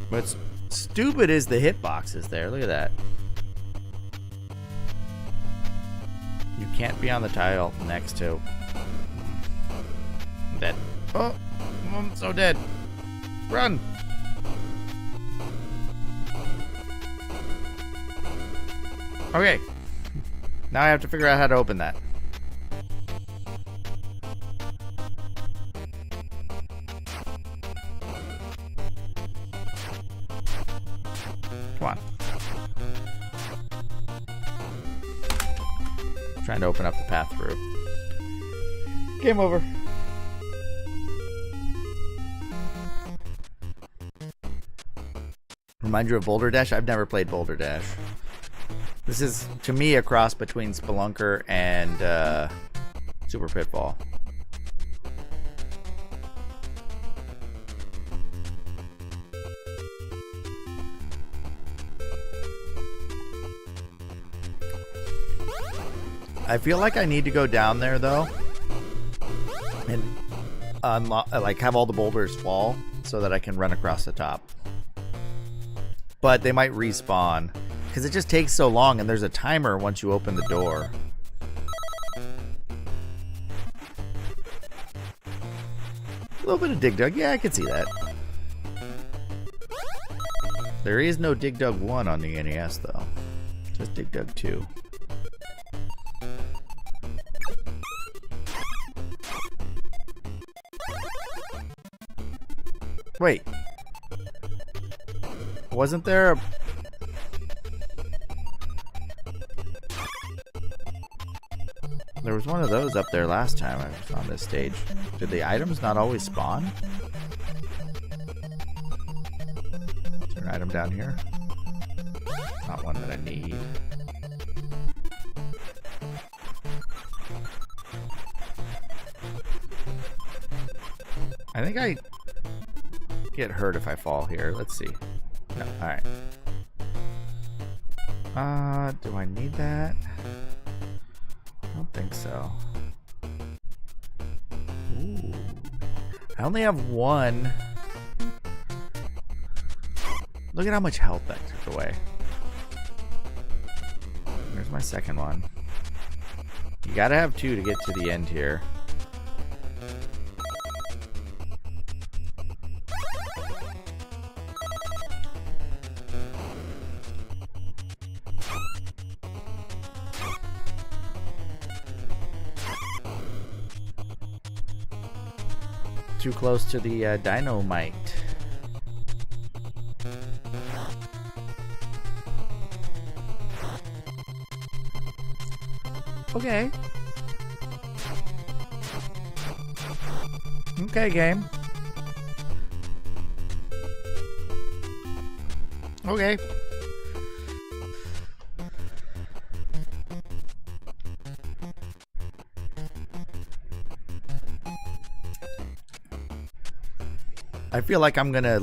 What's stupid is the hitboxes there. Look at that. You can't be on the tile next to. I'm dead. Oh, I'm so dead. Run. Okay. Now I have to figure out how to open that. Come on. Trying to open up the path through. Game over. Remind you of Boulder Dash? I've never played Boulder Dash. This is, to me, a cross between Spelunker and Super Pitfall. I feel like I need to go down there though, and unlock, like have all the boulders fall so that I can run across the top. But they might respawn because it just takes so long, and there's a timer once you open the door. A little bit of Dig Dug, yeah, I can see that. There is no Dig Dug 1 on the NES though, just Dig Dug 2. Wait. Wasn't there a... There was one of those up there last time I was on this stage. Did the items not always spawn? Is there an item down here? Not one that I need. I think I get hurt if I fall here. Let's see. No, alright. Do I need that? I don't think so. Ooh. I only have one. Look at how much health that took away. There's my second one. You gotta have two to get to the end here. Too close to the dynamite. Okay. Okay, game. Okay. I feel like I'm gonna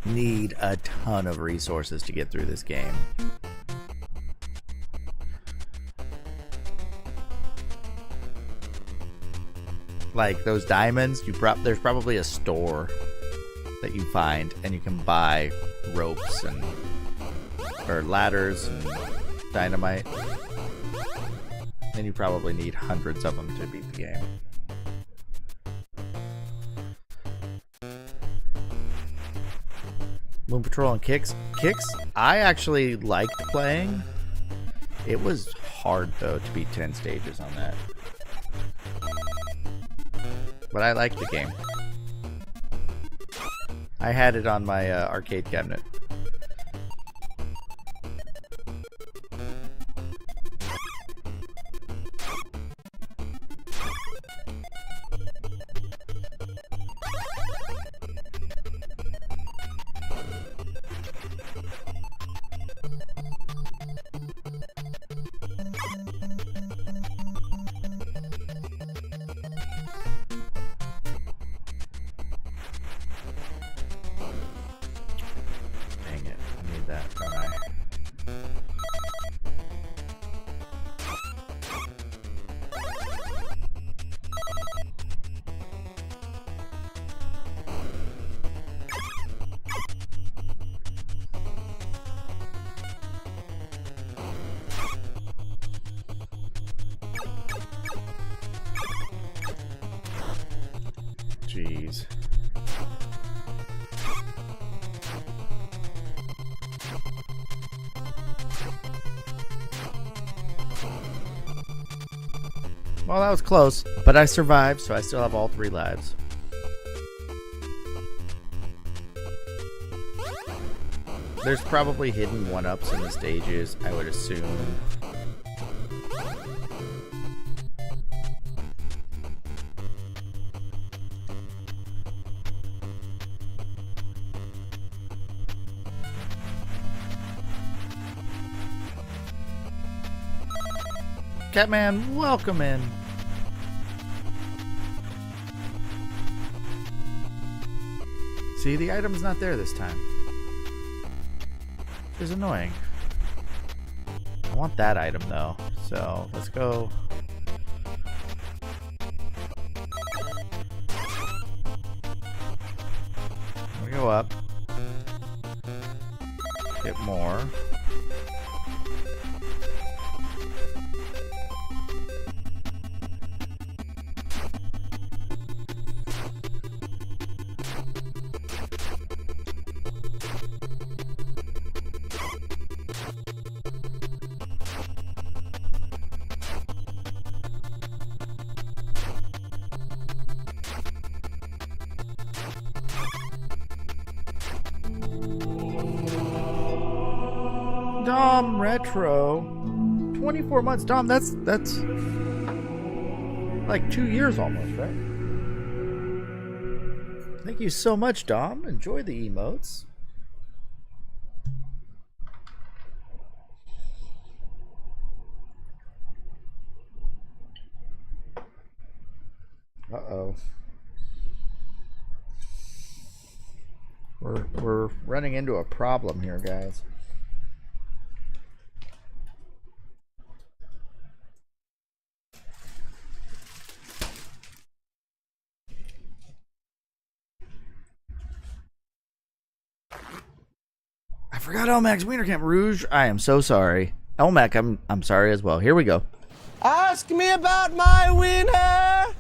need a ton of resources to get through this game. Like those diamonds, there's probably a store that you find and you can buy ropes or ladders and dynamite. And you probably need hundreds of them to beat the game. Moon Patrol and Kicks. Kicks, I actually liked playing. It was hard, though, to beat 10 stages on that. But I liked the game. I had it on my arcade cabinet. Jeez. Well, that was close, but I survived, so I still have all 3 lives. There's probably hidden 1-ups in the stages, I would assume. Catman, welcome in. See, the item's not there this time. Which is annoying. I want that item though, so let's go. We go up. Get more. Retro. 24 months, Dom. That's like 2 years almost, right? Thank you so much, Dom. Enjoy the emotes. Uh-oh. We're running into a problem here, guys. I forgot Elmac's Wiener Camp Rouge. I am so sorry. Elmac, I'm sorry as well. Here we go. Ask me about my wiener.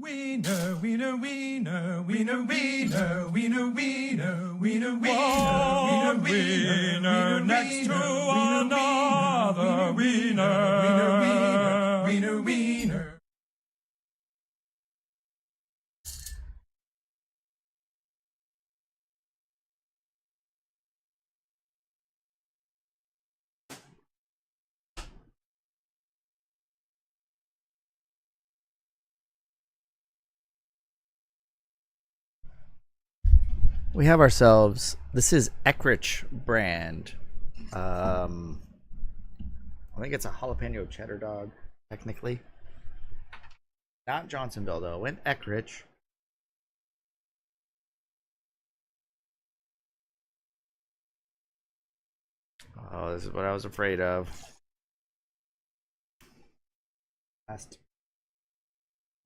Wiener, wiener, wiener, wiener, wiener, wiener, wiener, wiener, wiener, wiener, next to another wiener, wiener, wiener. We have ourselves, this is Eckrich brand. I think it's a jalapeno cheddar dog, technically. Not Johnsonville, though. Went Eckrich. Oh, this is what I was afraid of.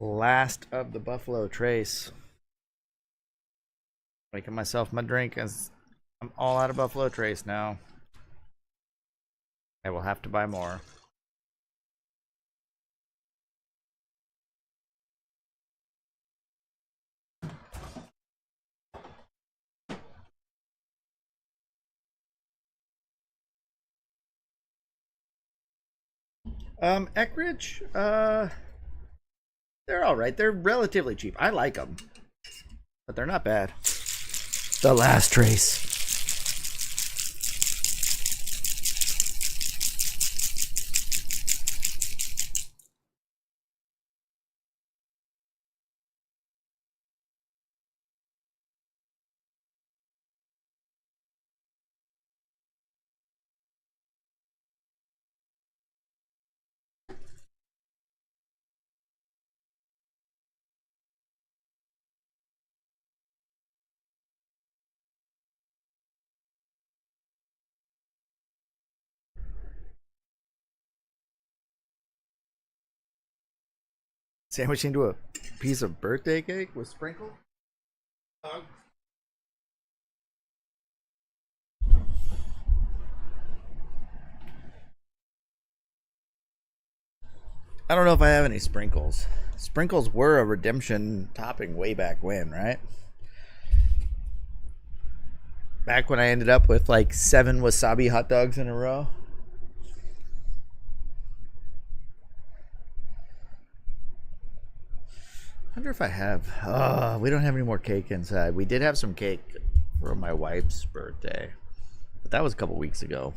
Last of the Buffalo Trace. Making myself my drink as I'm all out of Buffalo Trace now. I will have to buy more. Eckrich, they're all right. They're relatively cheap. I like them, but they're not bad. The last trace. Sandwich into a piece of birthday cake with sprinkle? I don't know if I have any sprinkles. Sprinkles were a redemption topping way back when, right? Back when I ended up with like 7 wasabi hot dogs in a row. I wonder if I have. Oh, we don't have any more cake inside. We did have some cake for my wife's birthday, but that was a couple weeks ago.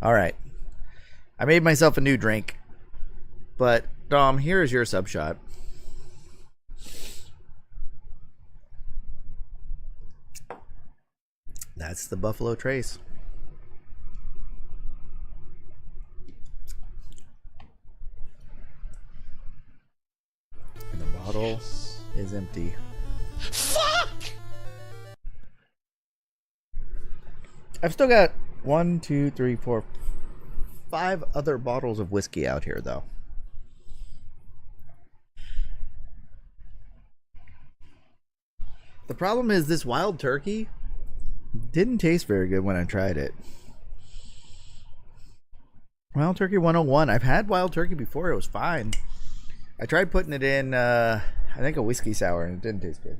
All right. I made myself a new drink, but Dom, here is your sub shot. That's the Buffalo Trace. And the bottle is empty. Fuck! I've still got 1, 2, 3, 4, 5 other bottles of whiskey out here, though. The problem is this wild turkey didn't taste very good when I tried it. Wild Turkey 101. I've had Wild Turkey before. It was fine. I tried putting it in, I think, a whiskey sour, and it didn't taste good.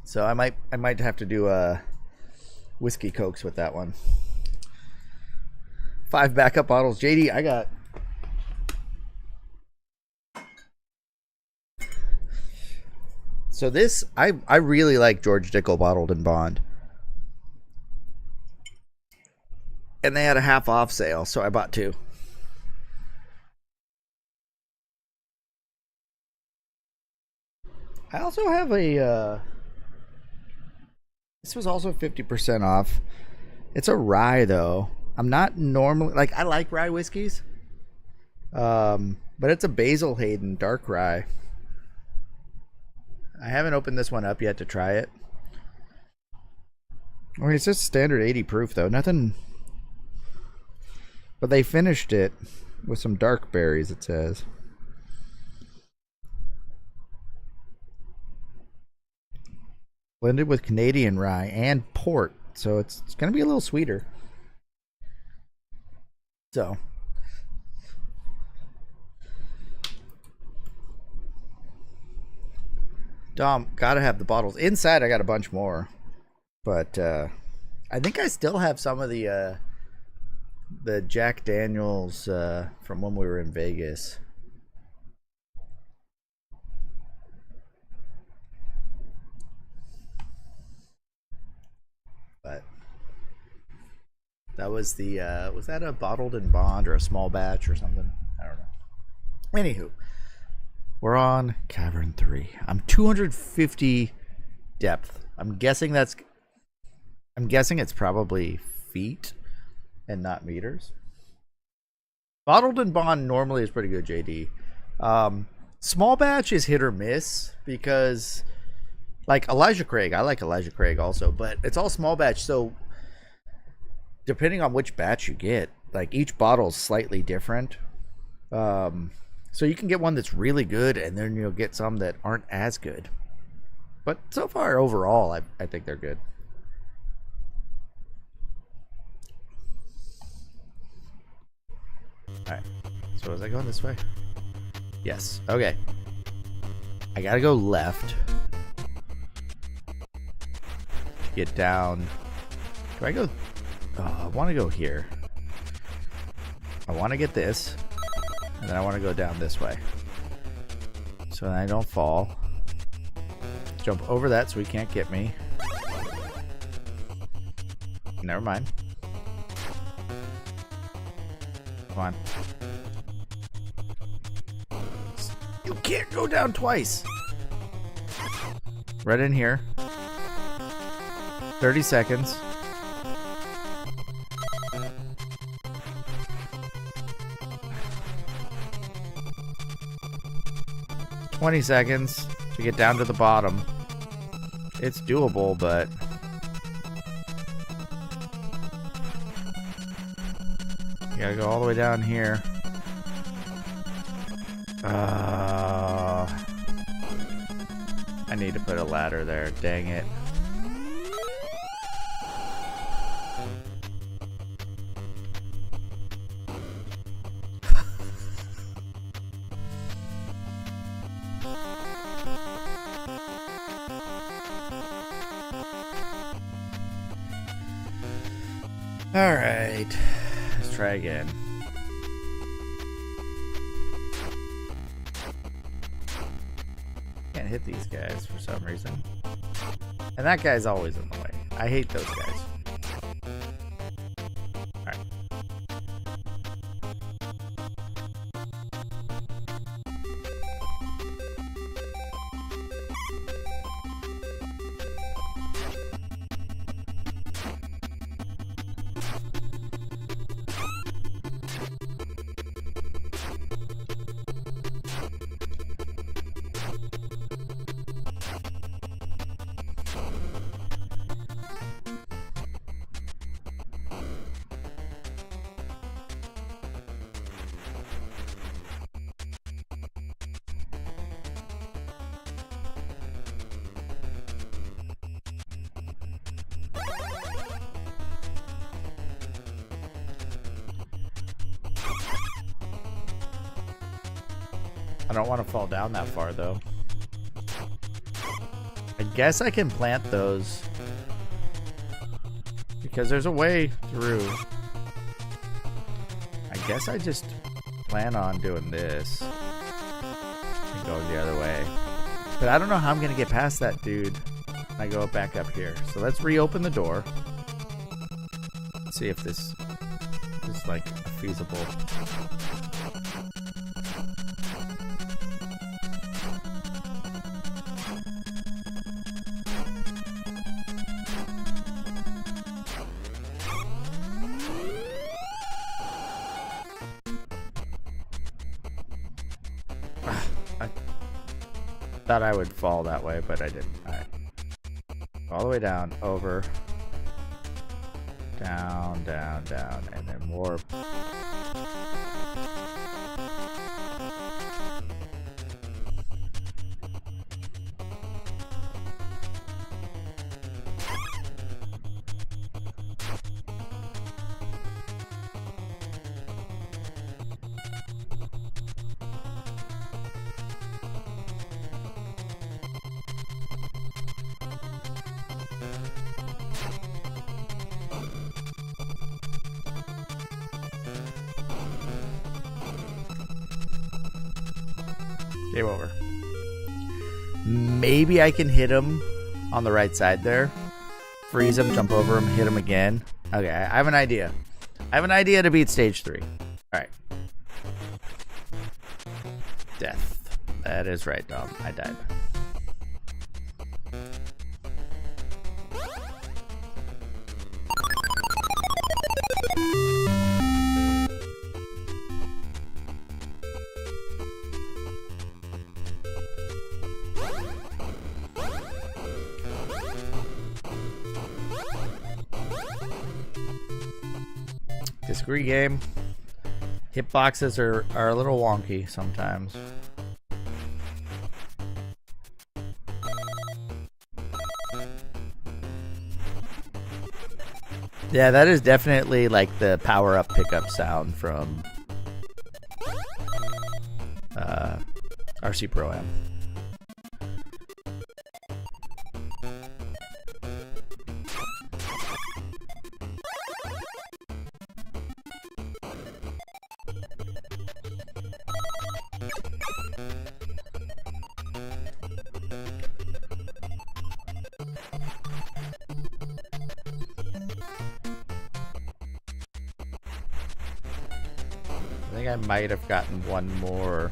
So I might have to do a whiskey cokes with that one. 5 backup bottles. JD, I got So this, I really like George Dickel Bottled in Bond. And they had a half off sale, so I bought 2. I also have a, this was also 50% off. It's a rye, though. I'm not normally, like, I like rye whiskeys. But it's a Basil Hayden dark rye. I haven't opened this one up yet to try it. I mean, it's just standard 80 proof, though. Nothing. But they finished it with some dark berries, it says. Blended with Canadian rye and port. So it's going to be a little sweeter. So. Dom, gotta have the bottles. Inside, I got a bunch more. But I think I still have some of the Jack Daniels from when we were in Vegas. But that was the was that a bottled in bond or a small batch or something? I don't know. Anywho, we're on Cavern 3. I'm 250 depth. I'm guessing it's probably feet and not meters. Bottled in bond normally is pretty good, JD. Small batch is hit or miss because, like Elijah Craig, I like Elijah Craig also, but it's all small batch. So depending on which batch you get, like each bottle is slightly different. So you can get one that's really good, and then you'll get some that aren't as good. But so far, overall, I think they're good. Alright, so was I going this way? Yes, okay. I gotta go left. Get down. Do I go? Oh, I want to go here. I want to get this. And then I want to go down this way. So then I don't fall. Jump over that so he can't get me. Never mind. Come on. You can't go down twice. Right in here. 30 seconds. $20 seconds to get down to the bottom. It's doable, but you gotta go all the way down here. I need to put a ladder there. Dang it. Alright, let's try again. Can't hit these guys for some reason. And that guy's always in the way. I hate those guys. Alright. I don't want to fall down that far, though. I guess I can plant those because there's a way through. I guess I just plan on doing this and going the other way. But I don't know how I'm going to get past that dude. I go back up here. So let's reopen the door. Let's see if this is like feasible. I thought I would fall that way, but I didn't. Alright. All the way down, over. Down, down, down, and then warp. Game over. Maybe I can hit him on the right side there. Freeze him, jump over him, hit him again. Okay, I have an idea. I have an idea to beat stage 3. Alright. Death. That is right, dog. I died. Disagree game. Hitboxes are a little wonky sometimes. Yeah, that is definitely like the power-up pickup sound from RC Pro-Am. I think I might have gotten one more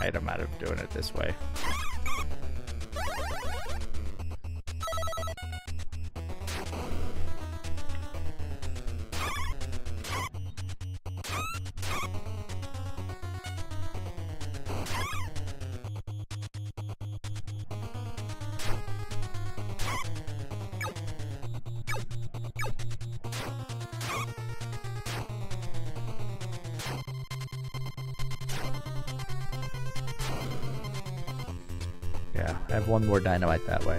item out of doing it this way. Yeah, I have one more dynamite that way.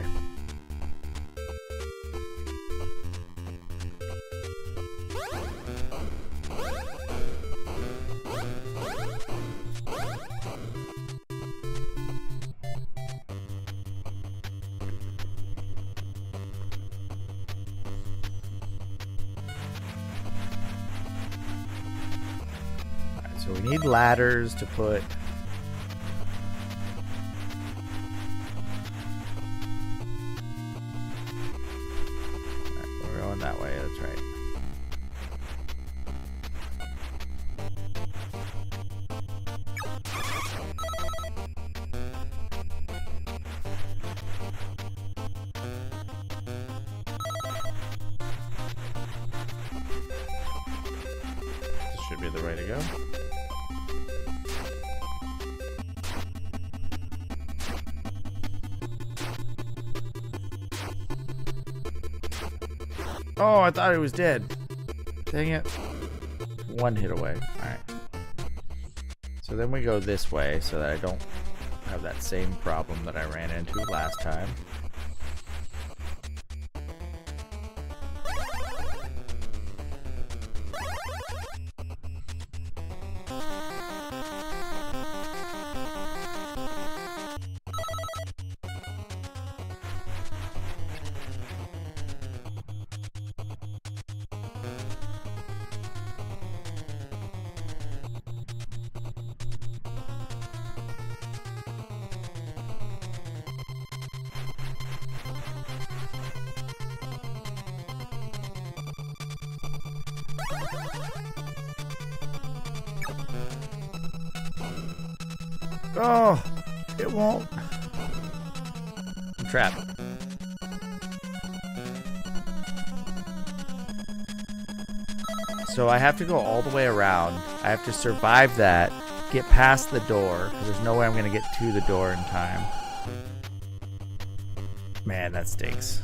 Alright, so we need ladders to put. That way, that's right. This should be the way to go. Oh, I thought he was dead. Dang it. One hit away. Alright. So then we go this way so that I don't have that same problem that I ran into last time. Oh, it won't. I'm trapped. So I have to go all the way around. I have to survive that, get past the door, because there's no way I'm going to get to the door in time. Man, that stinks.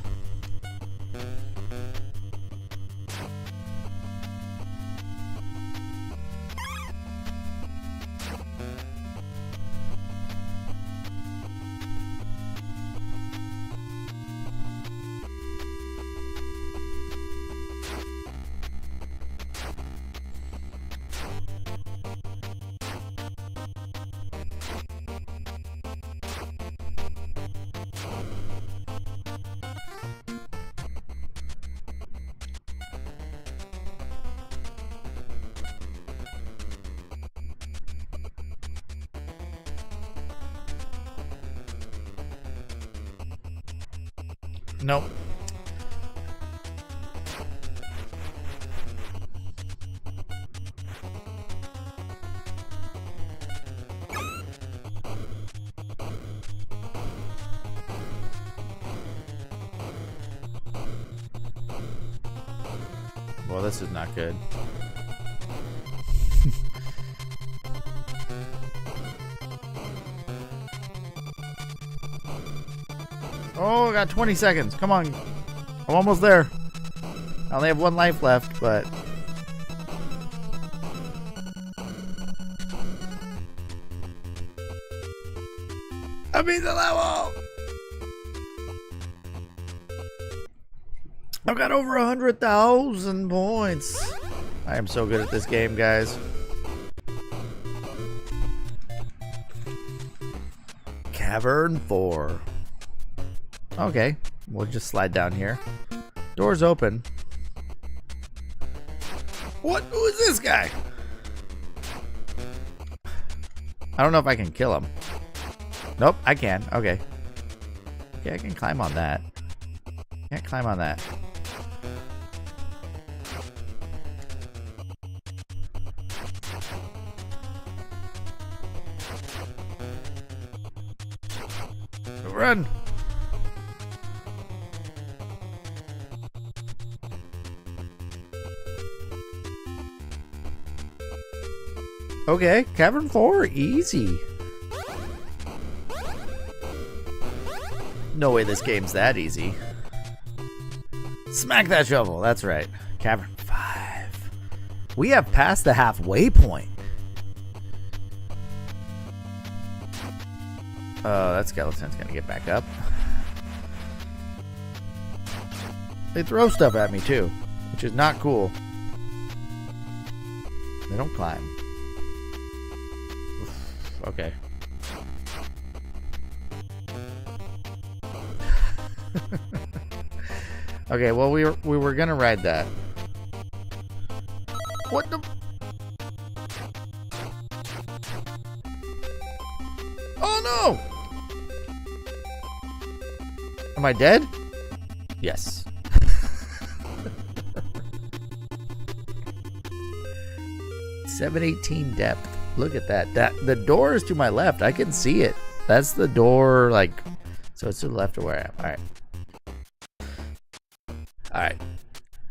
Nope. Well, this is not good. Oh, I got 20 seconds. Come on. I'm almost there. I only have 1 life left, but... I beat the level! I've got over 100,000 points. I am so good at this game, guys. Cavern 4. Okay, we'll just slide down here. Door's open. What? Who is this guy? I don't know if I can kill him. Nope, I can. Okay. Okay, I can climb on that. Can't climb on that. Run! Okay, Cavern 4, easy. No way this game's that easy. Smack that shovel, that's right. Cavern 5. We have passed the halfway point. Oh, that skeleton's gonna get back up. They throw stuff at me too, which is not cool. They don't climb. Okay. Okay, well we were gonna ride that. What the? Oh no! Am I dead? Yes. 718 depth. Look at that. The door is to my left. I can see it. That's the door, like, so it's to the left of where I am. Alright.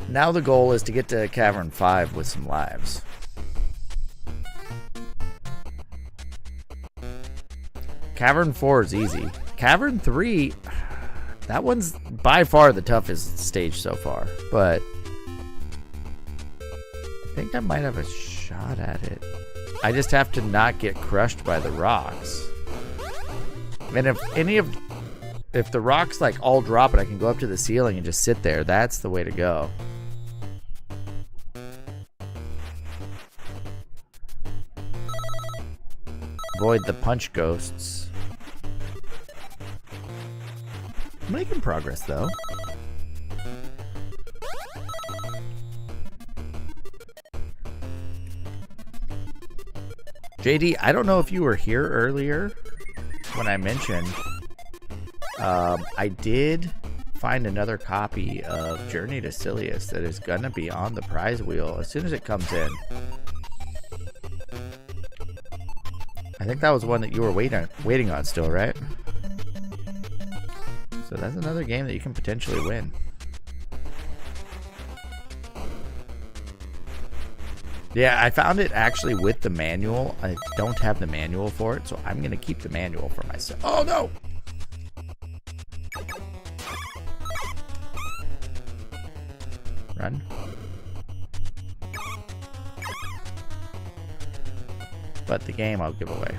Now the goal is to get to Cavern 5 with some lives. Cavern 4 is easy. Cavern 3, that one's by far the toughest stage so far, but I think I might have a shot at it. I just have to not get crushed by the rocks. And if the rocks like all drop and I can go up to the ceiling and just sit there, that's the way to go. Avoid the punch ghosts. I'm making progress though. JD, I don't know if you were here earlier when I mentioned I did find another copy of Journey to Silius that is gonna be on the prize wheel as soon as it comes in. I think that was one that you were waiting on still, right? So that's another game that you can potentially win. Yeah, I found it actually with the manual. I don't have the manual for it, so I'm going to keep the manual for myself. Oh, no! Run. But the game I'll give away.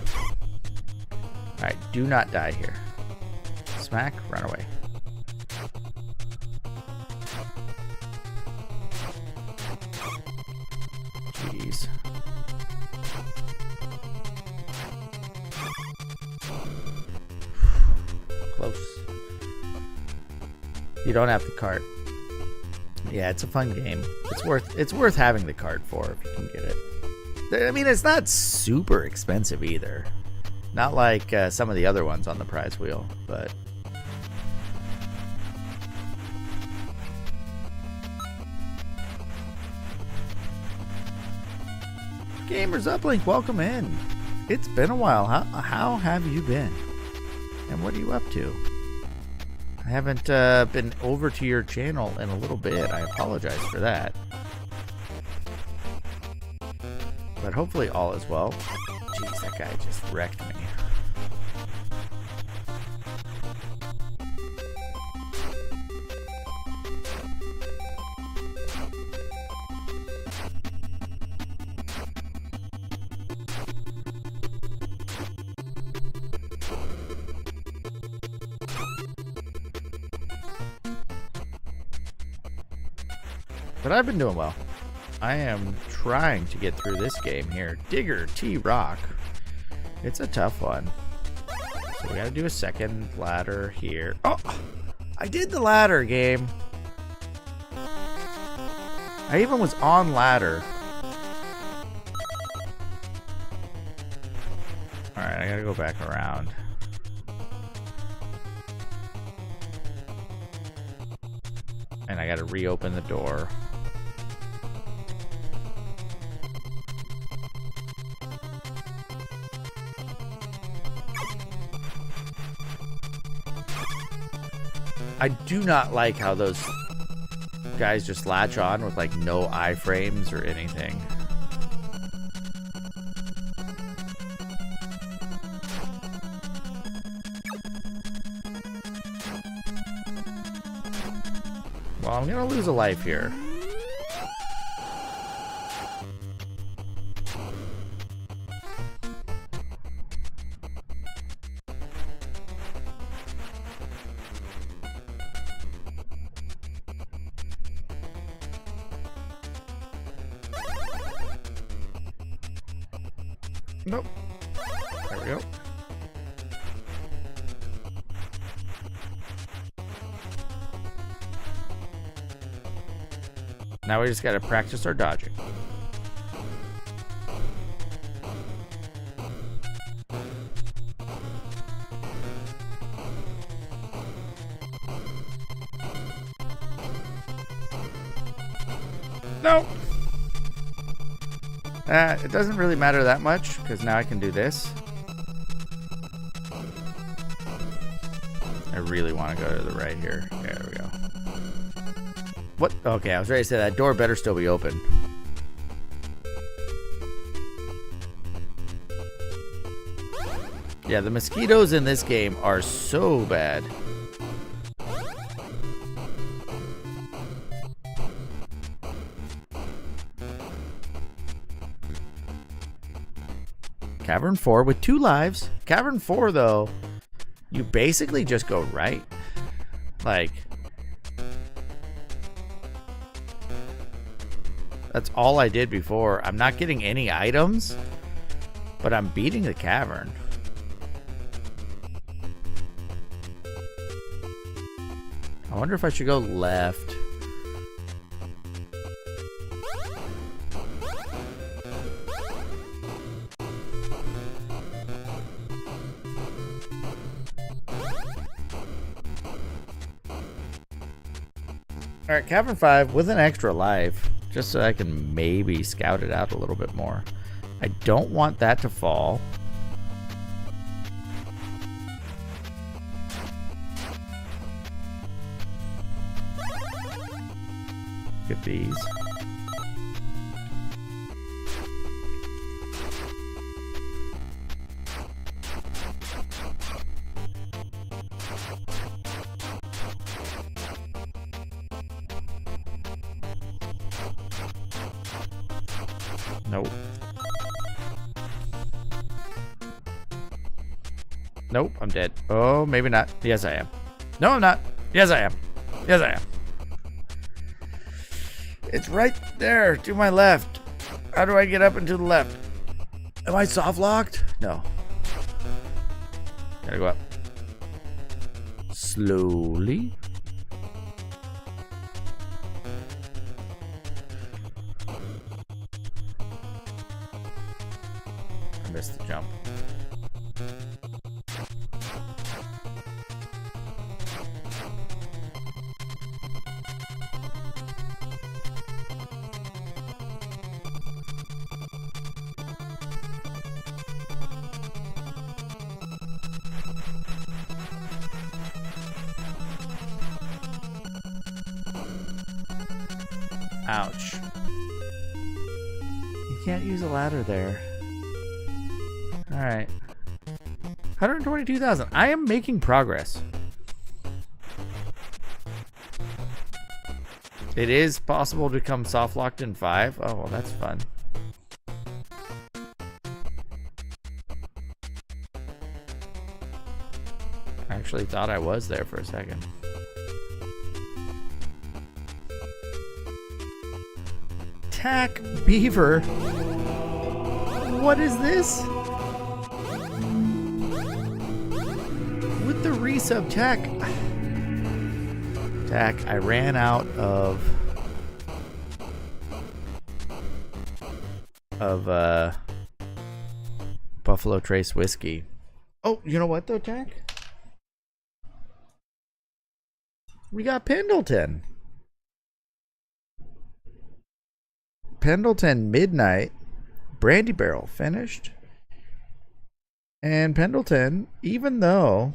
Alright, do not die here. Smack, run away. Jeez. Close. You don't have the cart. Yeah, it's a fun game. It's worth having the cart for if you can get it. I mean, it's not super expensive either. Not like some of the other ones on the prize wheel, but... Gamers Uplink, welcome in. It's been a while. How have you been? And what are you up to? I haven't been over to your channel in a little bit. I apologize for that. But hopefully all is well. Jeez, that guy just wrecked me. But I've been doing well. I am trying to get through this game here. Digger T Rock. It's a tough one. So we gotta do a second ladder here. Oh! I did the ladder game. I even was on ladder. Alright, I gotta go back around. And I gotta reopen the door. I do not like how those guys just latch on with like no iframes or anything. Well, I'm gonna lose a life here. Nope. There we go. Now we just gotta practice our dodging. No! It doesn't really matter that much, because now I can do this. I really want to go to the right here. There we go. What? Okay, I was ready to say that door better still be open. Yeah, the mosquitoes in this game are so bad. Cavern 4 with 2 lives. Cavern 4, though, you basically just go right. Like, that's all I did before. I'm not getting any items, but I'm beating the cavern. I wonder if I should go left. Alright, Cavern 5 with an extra life, just so I can maybe scout it out a little bit more. I don't want that to fall. skip these. Nope. Nope, I'm dead. Oh, maybe not. Yes, I am. No, I'm not. Yes, I am. Yes, I am. It's right there to my left. How do I get up and to the left? Am I soft locked? No. Gotta go up. Slowly. I missed the jump. Ouch. You can't use a ladder there. Alright. 122,000. I am making progress. It is possible to become soft locked in 5. Oh, well, that's fun. I actually thought I was there for a second. Tack beaver. What is this? With the resub tack. Tack, I ran out of Buffalo Trace whiskey. Oh, you know what though, Tack? We got Pendleton. Pendleton Midnight Brandy Barrel finished. And Pendleton, even though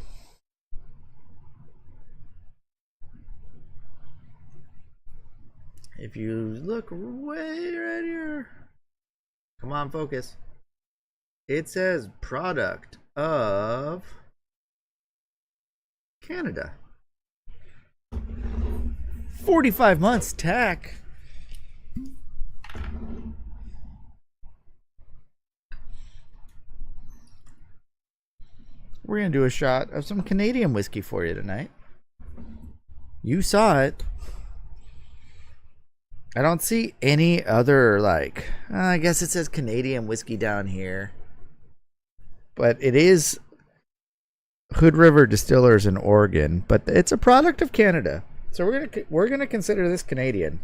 if you look way right here, come on, focus. It says product of Canada. 45 months tack. We're going to do a shot of some Canadian whiskey for you tonight. You saw it. I don't see any other, like, I guess it says Canadian whiskey down here. But it is Hood River Distillers in Oregon, but it's a product of Canada. So we're going to consider this Canadian.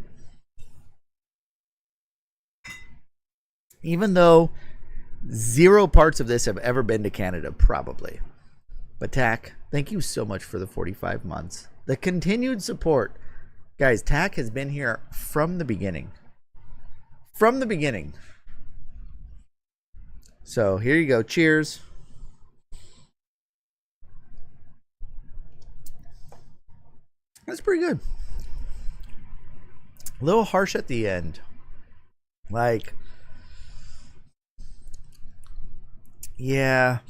Even though 0 parts of this have ever been to Canada, probably. But Tack, thank you so much for the 45 months. The continued support. Guys, Tack has been here from the beginning. From the beginning. So here you go. Cheers. That's pretty good. A little harsh at the end. Like, yeah.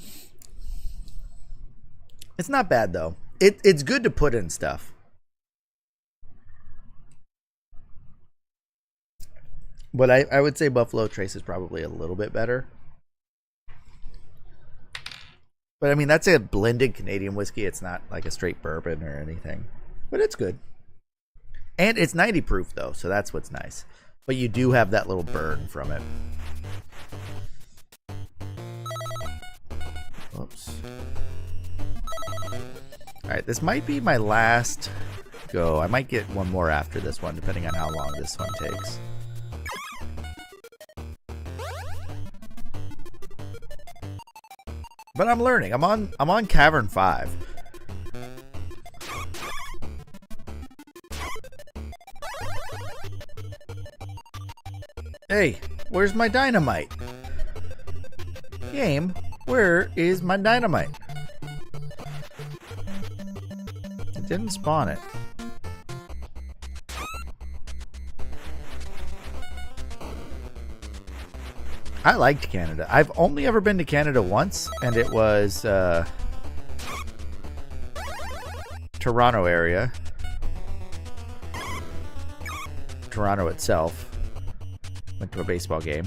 It's not bad though. It's good to put in stuff. But I would say Buffalo Trace is probably a little bit better. But I mean, that's a blended Canadian whiskey. It's not like a straight bourbon or anything. But it's good. And it's 90 proof though, so that's what's nice. But you do have that little burn from it. Oops. Alright, this might be my last go. I might get one more after this one, depending on how long this one takes. But I'm learning. I'm on Cavern 5. Hey, where's my dynamite? Game, where is my dynamite? It didn't spawn it. I liked Canada. I've only ever been to Canada once, and it was Toronto area. Toronto itself. Went to a baseball game.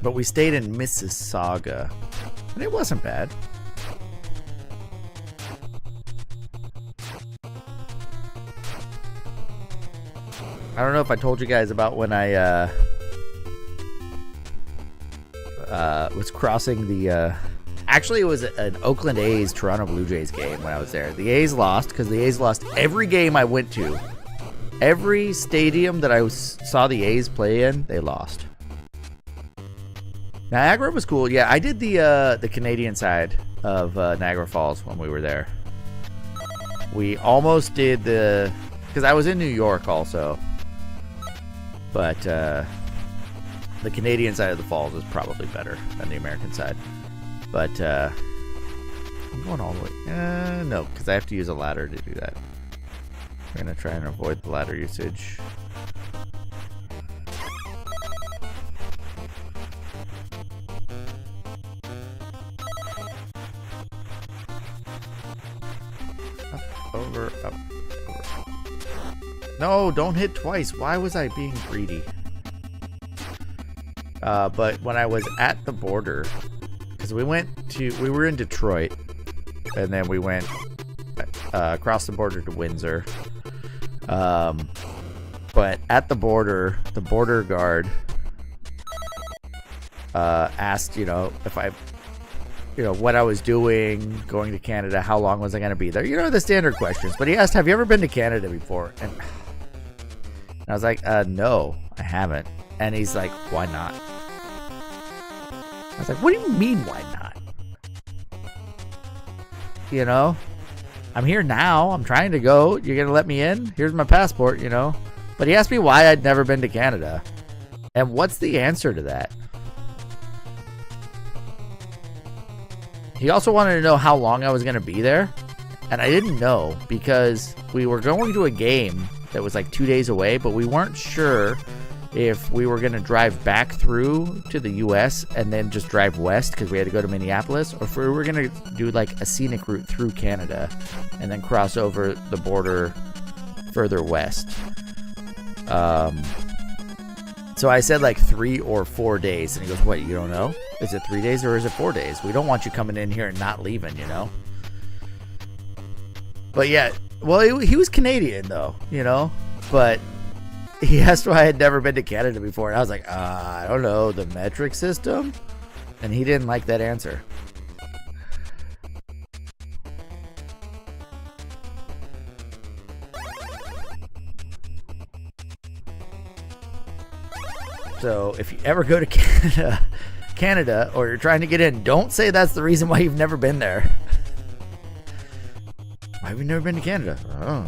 But we stayed in Mississauga, and it wasn't bad. I don't know if I told you guys about when I was crossing the... actually, it was an Oakland A's Toronto Blue Jays game when I was there. The A's lost because the A's lost every game I went to. Every stadium that I saw the A's play in, they lost. Niagara was cool. Yeah, I did the Canadian side of Niagara Falls when we were there. We almost did the... because I was in New York also. But the Canadian side of the falls is probably better than the American side. But I'm going all the way. No, because I have to use a ladder to do that. I'm going to try and avoid the ladder usage. Up, over, up. No, don't hit twice. Why was I being greedy? But when I was at the border, because we were in Detroit, and then we went across the border to Windsor. But at the border guard asked, if I, what I was doing, going to Canada, how long was I going to be there? The standard questions. But he asked, have you ever been to Canada before? And I was like, no, I haven't. And he's like, why not? I was like, what do you mean, why not? I'm here now. I'm trying to go. You're going to let me in? Here's my passport, But he asked me why I'd never been to Canada. And what's the answer to that? He also wanted to know how long I was going to be there. And I didn't know because we were going to a game that was like 2 days away, but we weren't sure if we were going to drive back through to the U.S. and then just drive west because we had to go to Minneapolis, or if we were going to do like a scenic route through Canada and then cross over the border further west. So I said like 3 or 4 days, and he goes, "What? You don't know? Is it 3 days or is it 4 days? We don't want you coming in here and not leaving, But yeah, well, he was Canadian though, but he asked why I had never been to Canada before, and I was like, I don't know, the metric system? And he didn't like that answer. So if you ever go to Canada, or you're trying to get in, don't say that's the reason why you've never been there. Why have you never been to Canada? Oh.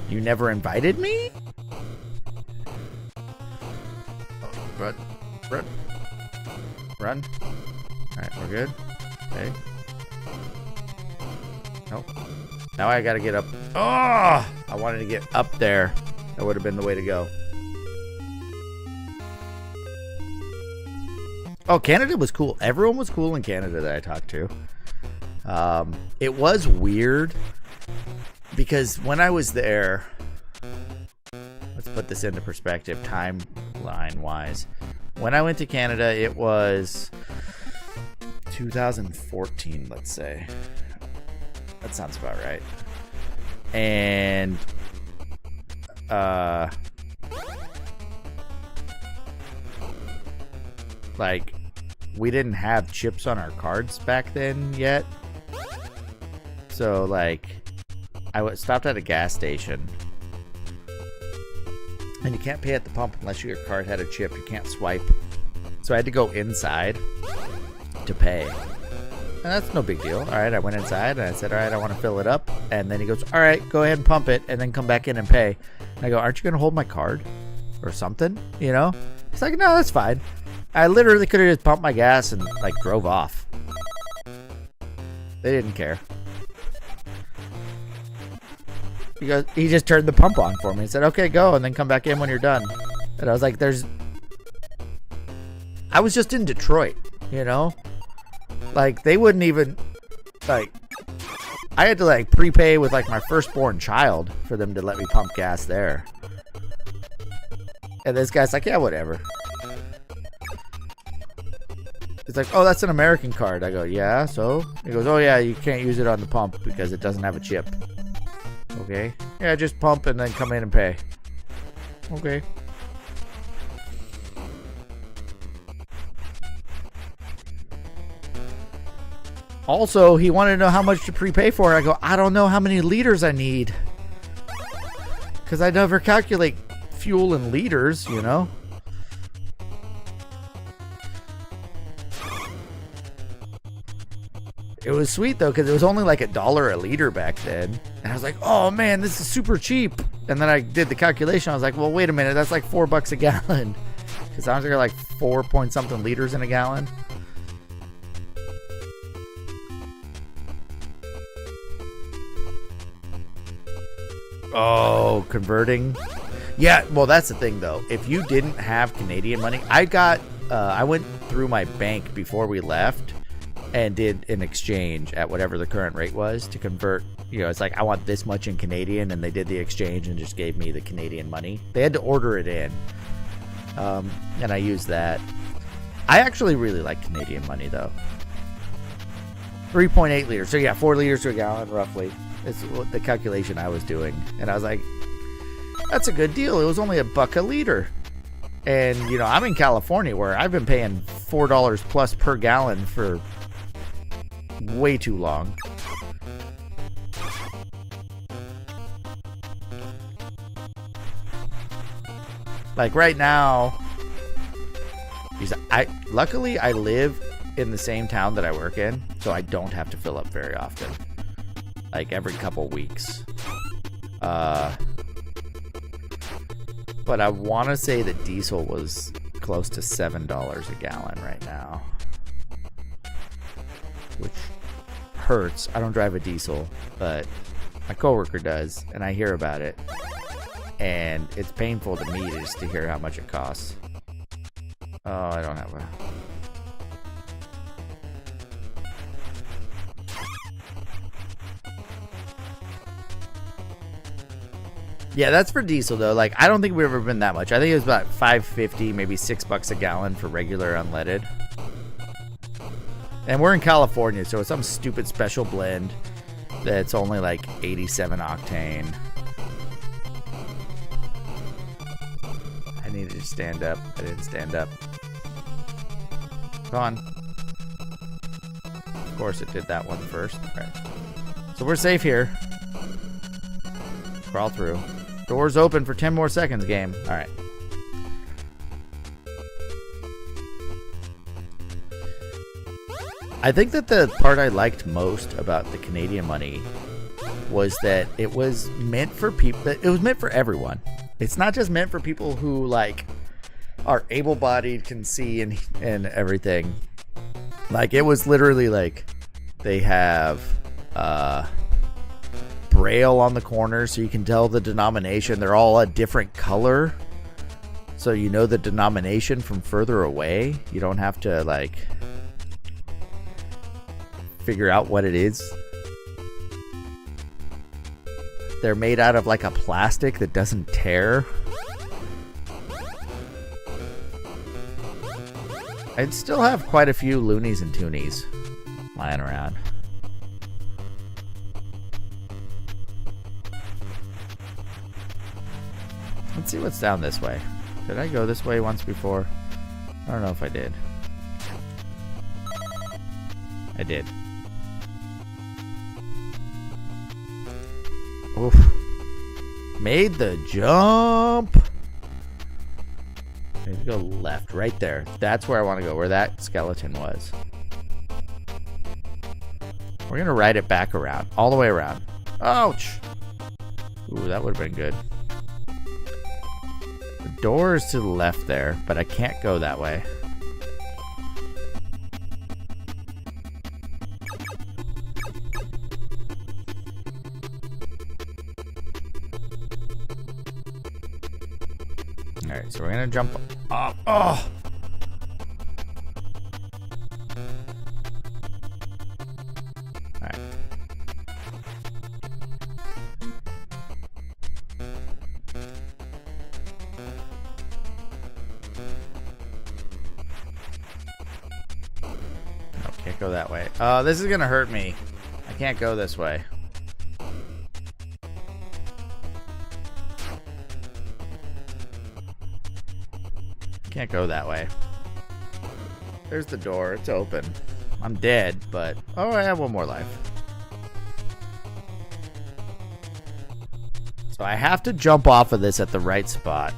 You never invited me? Oh, run. Alright, we're good. Okay. Nope. Now I gotta get up. Oh! I wanted to get up there. That would have been the way to go. Oh, Canada was cool. Everyone was cool in Canada that I talked to. It was weird because when I was there, let's put this into perspective timeline wise. When I went to Canada, it was 2014, let's say. That sounds about right. And like, we didn't have chips on our cards back then yet. So like, I stopped at a gas station, and you can't pay at the pump unless your card had a chip. You can't swipe. So I had to go inside to pay. And that's no big deal. All right, I went inside and I said, all right, I want to fill it up. And then he goes, all right, go ahead and pump it and then come back in and pay. And I go, aren't you going to hold my card or something? He's like, no, that's fine. I literally could have just pumped my gas and like drove off. They didn't care. he just turned the pump on for me and said, okay, go, and then come back in when you're done. And I was like, I was just in Detroit, you know? Like, they wouldn't even, like, I had to, like, prepay with, like, my firstborn child for them to let me pump gas there. And this guy's like, yeah, whatever. It's like, oh, that's an American card. I go, yeah, so? He goes, oh, yeah, you can't use it on the pump because it doesn't have a chip. Okay. Yeah, just pump and then come in and pay. Okay. Also, he wanted to know how much to prepay for. I go, I don't know how many liters I need. Because I never calculate fuel in liters, you know? It was sweet, though, because it was only like $1 a liter back then. And I was like, oh, man, this is super cheap. And then I did the calculation. I was like, well, wait a minute. That's like $4 a gallon. Because I was like 4 point something liters in a gallon. Oh, converting. Yeah, well, that's the thing, though. If you didn't have Canadian money, I went through my bank before we left and did an exchange at whatever the current rate was to convert. You know, it's like, I want this much in Canadian, and they did the exchange and just gave me the Canadian money. They had to order it in, and I used that. I actually really like Canadian money, though. 3.8 liters. So, yeah, 4 liters to a gallon, roughly. It's the calculation I was doing. And I was like, that's a good deal. It was only $1 a liter. And, you know, I'm in California where I've been paying $4 plus per gallon for way too long. Like right now, luckily I live in the same town that I work in, so I don't have to fill up very often. Like every couple weeks. But I want to say that diesel was close to $7 a gallon right now. Which hurts. I don't drive a diesel, but my coworker does, and I hear about it. And it's painful to me just to hear how much it costs. Oh, I don't have a... Yeah, that's for diesel, though. Like, I don't think we've ever been that much. I think it was about $5.50, maybe $6 a gallon for regular unleaded. And we're in California, so it's some stupid special blend that's only like 87 octane. I needed to stand up. I didn't stand up. Come on. Of course, it did that one first. All right. So we're safe here. Crawl through. Doors open for 10 more seconds, game. All right. I think that the part I liked most about the Canadian money was that it was meant for people. It was meant for everyone. It's not just meant for people who like are able-bodied, can see and everything. Like it was literally like they have Braille on the corner so you can tell the denomination. They're all a different color, so you know the denomination from further away. You don't have to like figure out what it is. They're made out of like a plastic that doesn't tear. I'd still have quite a few loonies and toonies lying around. Let's see what's down this way. Did I go this way once before? I don't know if I did. I did. Oof. Made the jump. Okay, go left, right there. That's where I want to go, where that skeleton was. We're gonna ride it back around, all the way around. Ouch! Ooh, that would have been good. The door is to the left there, but I can't go that way. Alright, so we're gonna jump off. Oh! Alright. No, can't go that way. Oh, this is gonna hurt me. I can't go this way. Can't go that way. There's the door. It's open. I'm dead, but... Oh, I have one more life. So I have to jump off of this at the right spot.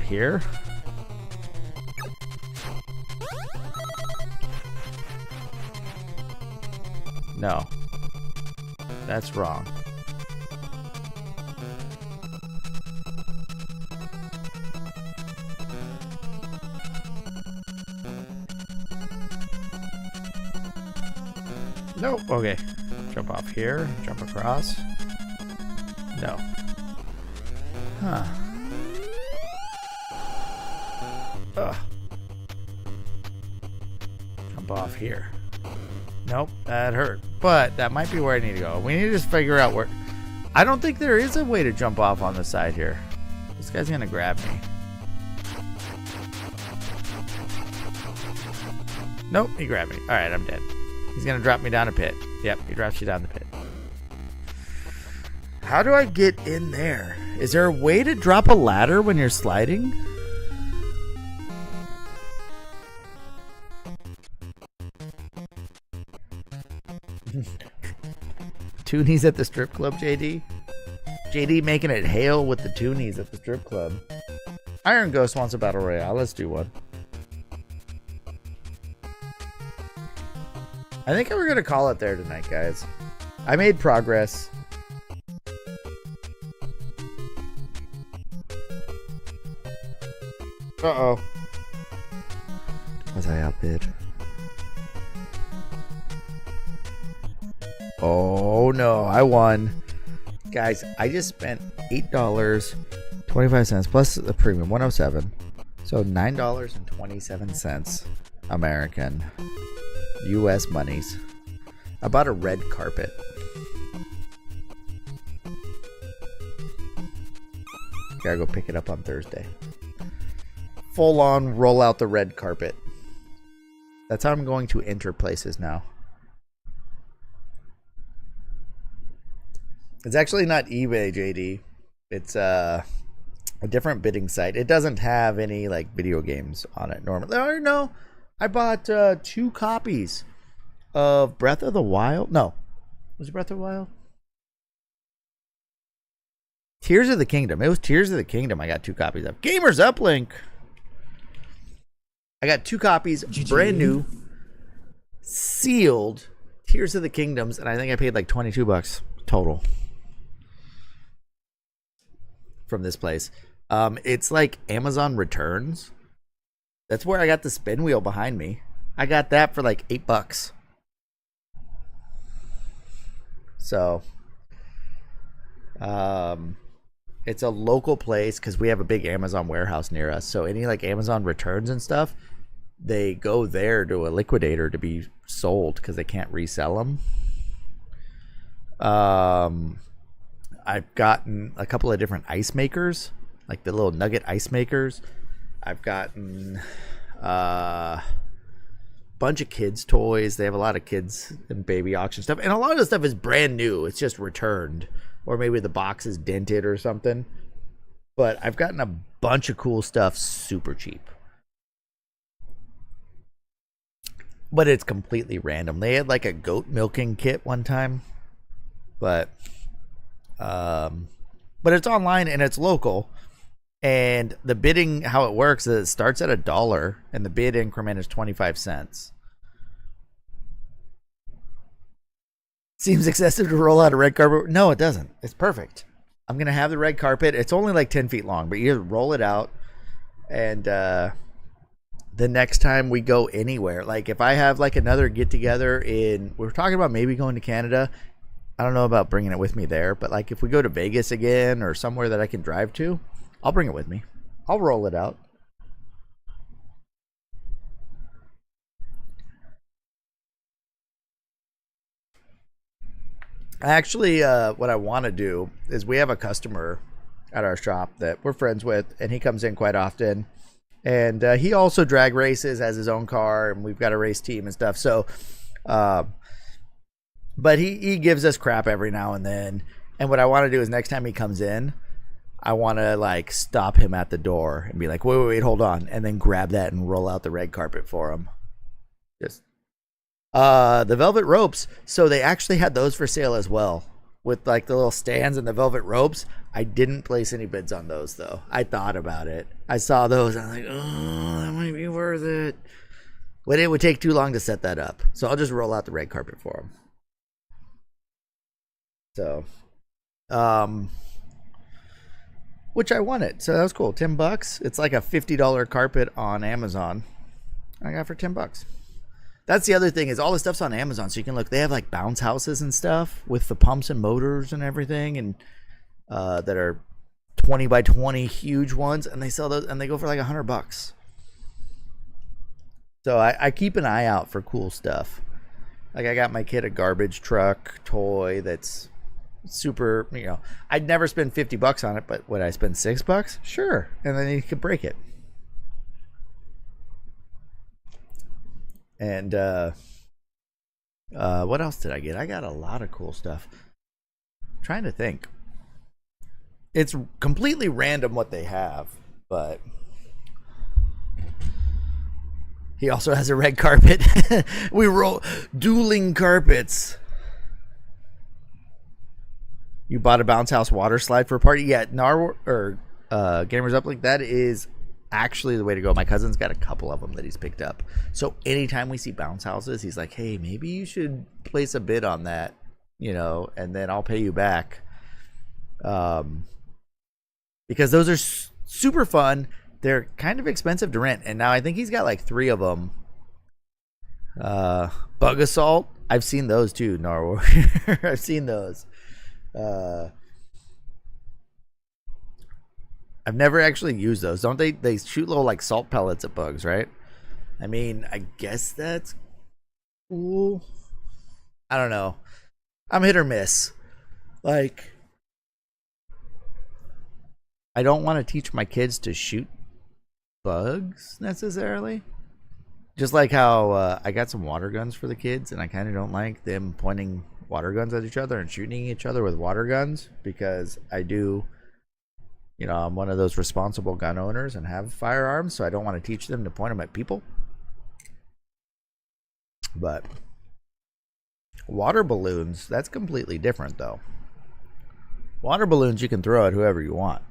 Here? No. That's wrong. Nope. Okay. Jump off here. Jump across. No. Huh. Ugh. Jump off here. Nope. That hurt. But that might be where I need to go. We need to just figure out where... I don't think there is a way to jump off on the side here. This guy's gonna grab me. Nope. He grabbed me. Alright, I'm dead. He's gonna drop me down a pit. Yep, he drops you down the pit. How do I get in there? Is there a way to drop a ladder when you're sliding? Toonies at the strip club, JD? JD making it hail with the toonies at the strip club. Iron Ghost wants a battle royale. Let's do one. I think we're gonna call it there tonight, guys. I made progress. Uh-oh. Was I outbid? Oh no, I won. Guys, I just spent $8.25 plus the premium, 107. So $9.27 American. US monies. I bought a red carpet. Gotta go pick it up on Thursday. Full on roll out the red carpet. That's how I'm going to enter places now. It's actually not eBay, JD. It's a different bidding site. It doesn't have any like video games on it normally. Oh, no. I bought 2 copies of Breath of the Wild. No. Was it Breath of the Wild? Tears of the Kingdom. It was Tears of the Kingdom I got 2 copies of. Gamers Uplink. I got 2 copies, brand new, sealed, Tears of the Kingdoms, and I think I paid like $22 total from this place. It's like Amazon Returns. That's where I got the spin wheel behind me. I got that for like $8. So, it's a local place because we have a big Amazon warehouse near us. So any like Amazon Returns and stuff, they go there to a liquidator to be sold because they can't resell them. I've gotten a couple of different ice makers, like the little nugget ice makers. I've gotten a bunch of kids' toys. They have a lot of kids and baby auction stuff. And a lot of the stuff is brand new. It's just returned. Or maybe the box is dented or something. But I've gotten a bunch of cool stuff super cheap. But it's completely random. They had like a goat milking kit one time. But it's online and it's local. And the bidding, how it works is it starts at $1 and the bid increment is 25 cents. Seems excessive to roll out a red carpet. No, it doesn't. It's perfect. I'm going to have the red carpet. It's only like 10 feet long, but you just roll it out. And the next time we go anywhere, like if I have like another get together we're talking about maybe going to Canada. I don't know about bringing it with me there, but like if we go to Vegas again or somewhere that I can drive to, I'll bring it with me. I'll roll it out. Actually, what I want to do is we have a customer at our shop that we're friends with, and he comes in quite often. And he also drag races, has his own car, and we've got a race team and stuff. So, but he gives us crap every now and then. And what I want to do is next time he comes in, I want to like stop him at the door and be like, wait, hold on. And then grab that and roll out the red carpet for him. Just the velvet ropes. So they actually had those for sale as well, with like the little stands and the velvet ropes. I didn't place any bids on those though. I thought about it. I saw those. I'm like, oh, that might be worth it. But it would take too long to set that up. So I'll just roll out the red carpet for them. So, which I wanted. So that was cool. $10. It's like a $50 carpet on Amazon. I got for $10. That's the other thing is all the stuff's on Amazon. So you can look, they have like bounce houses and stuff with the pumps and motors and everything. And, that are 20 by 20 huge ones. And they sell those and they go for like $100. So I keep an eye out for cool stuff. Like I got my kid a garbage truck toy that's super, you know, I'd never spend $50 on it, but would I spend $6? Sure. And then he could break it. And what else did I get? I got a lot of cool stuff. I'm trying to think. It's completely random what they have, but he also has a red carpet. We roll dueling carpets. You bought a bounce house water slide for a party? Yeah, Gamers Uplink, that is actually the way to go. My cousin's got a couple of them that he's picked up. So anytime we see bounce houses, he's like, hey, maybe you should place a bid on that, you know, and then I'll pay you back. Because those are super fun. They're kind of expensive to rent. And now I think he's got like 3 of them. Bug Assault. I've seen those too, Narwhal. I've seen those. I've never actually used those. Don't they? They shoot little like salt pellets at bugs, right? I mean, I guess that's cool. I don't know. I'm hit or miss. Like, I don't want to teach my kids to shoot bugs necessarily. Just like how I got some water guns for the kids, and I kind of don't like them pointing water guns at each other and shooting each other with water guns, because I do, you know, I'm one of those responsible gun owners and have firearms, so I don't want to teach them to point them at people. But water balloons, that's completely different though. Water balloons you can throw at whoever you want.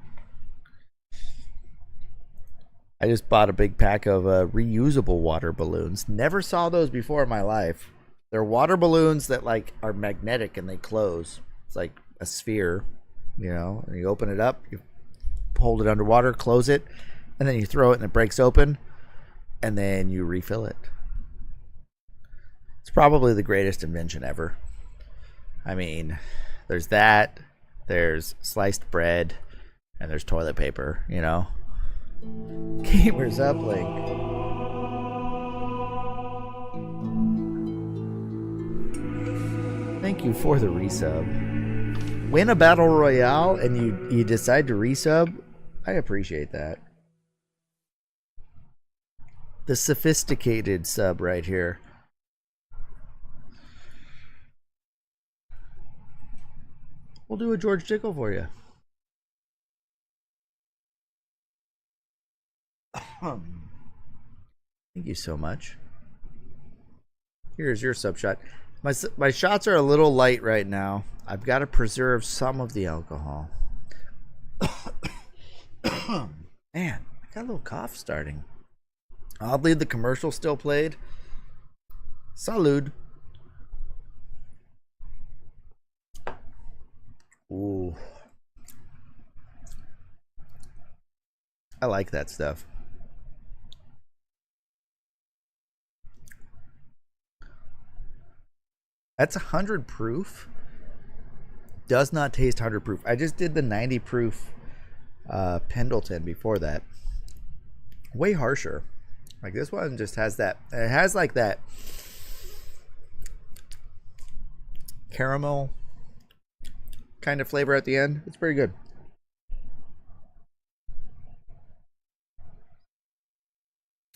I just bought a big pack of reusable water balloons. Never saw those before in my life. They're water balloons that like are magnetic and they close. It's like a sphere, you know, and you open it up, you hold it underwater, close it, and then you throw it and it breaks open, and then you refill it. It's probably the greatest invention ever. I mean, there's that, there's sliced bread, and there's toilet paper, you know. Gamers Uplink. Thank you for the resub. Win a battle royale and you decide to resub? I appreciate that. The sophisticated sub right here. We'll do a George Dickel for you. Thank you so much. Here's your sub shot. My shots are a little light right now. I've got to preserve some of the alcohol. Man, I got a little cough starting. Oddly, the commercial still played. Salud. Ooh. I like that stuff. That's 100 proof. Does not taste 100 proof. I just did the 90 proof Pendleton before that. way harsher. Like this one just has that. It has like that caramel kind of flavor at the end. It's pretty good.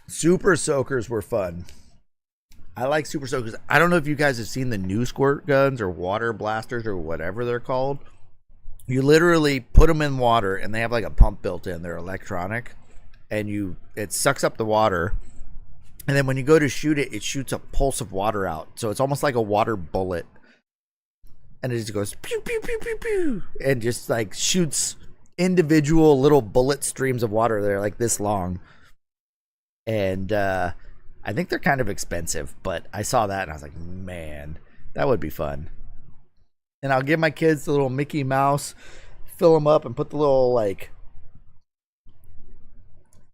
Super soakers were fun. I like super soakers. I don't know if you guys have seen the new squirt guns or water blasters or whatever they're called. You literally put them in water and they have like a pump built in. They're electronic, and it sucks up the water. And then when you go to shoot it, it shoots a pulse of water out. So it's almost like a water bullet. And it just goes pew, pew, pew, pew, pew. And just like shoots individual little bullet streams of water. They're like this long. And I think they're kind of expensive. But I saw that and I was like, man, that would be fun. And I'll give my kids the little Mickey Mouse, fill them up and put the little like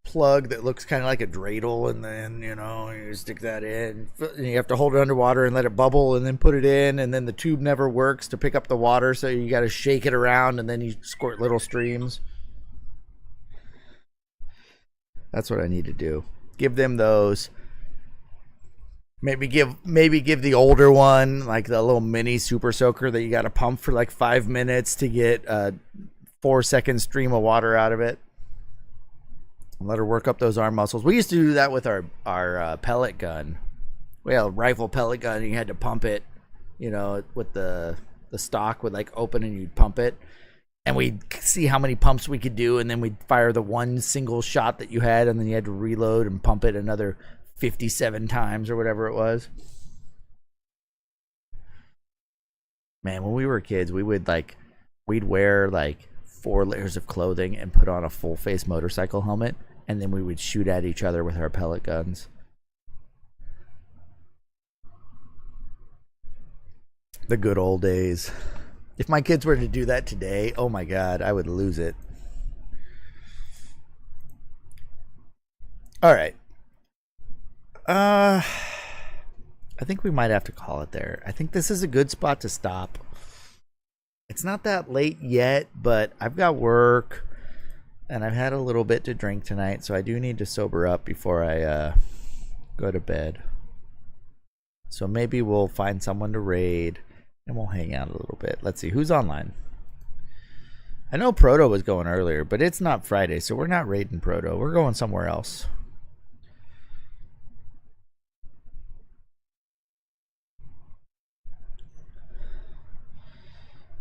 plug that looks kind of like a dreidel, and then you stick that in and you have to hold it underwater and let it bubble and then put it in, and then the tube never works to pick up the water, so you got to shake it around and then you squirt little streams. That's what I need to do. Give them those. Maybe give the older one like the little mini super soaker that you got to pump for like 5 minutes to get a 4-second stream of water out of it. Let her work up those arm muscles. We used to do that with our pellet gun. We had a rifle pellet gun, and you had to pump it, with the stock would like open and you'd pump it. And we'd see how many pumps we could do, and then we'd fire the one single shot that you had, and then you had to reload and pump it another 57 times or whatever it was. Man, when we were kids, we'd wear like 4 layers of clothing and put on a full face motorcycle helmet, and then we would shoot at each other with our pellet guns. The good old days. If my kids were to do that today, oh my God, I would lose it. All right. I think we might have to call it there. I think this is a good spot to stop. It's not that late yet, but I've got work and I've had a little bit to drink tonight, so I do need to sober up before I go to bed. So maybe we'll find someone to raid and we'll hang out a little bit. Let's see who's online. I know Proto was going earlier, but it's not Friday, so we're not raiding Proto. We're going somewhere else.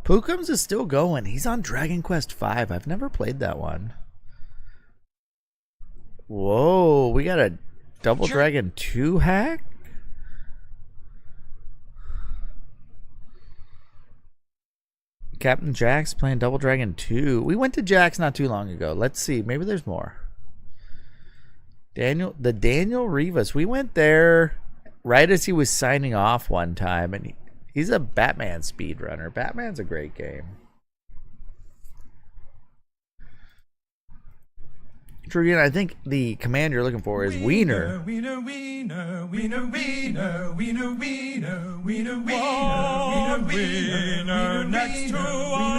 Pookums is still going. He's on Dragon Quest V. I've never played that one. Whoa, we got a Double Dragon 2 hack? Captain Jack's playing Double Dragon 2. We went to Jack's not too long ago. Let's see. Maybe there's more. Daniel Rivas. We went there right as he was signing off one time, and he's a Batman speedrunner. Batman's a great game. Trugan, I think the command you're looking for is Wiener. Wiener, wiener, wiener, wiener, wiener, wiener, wiener, wiener, wiener, next to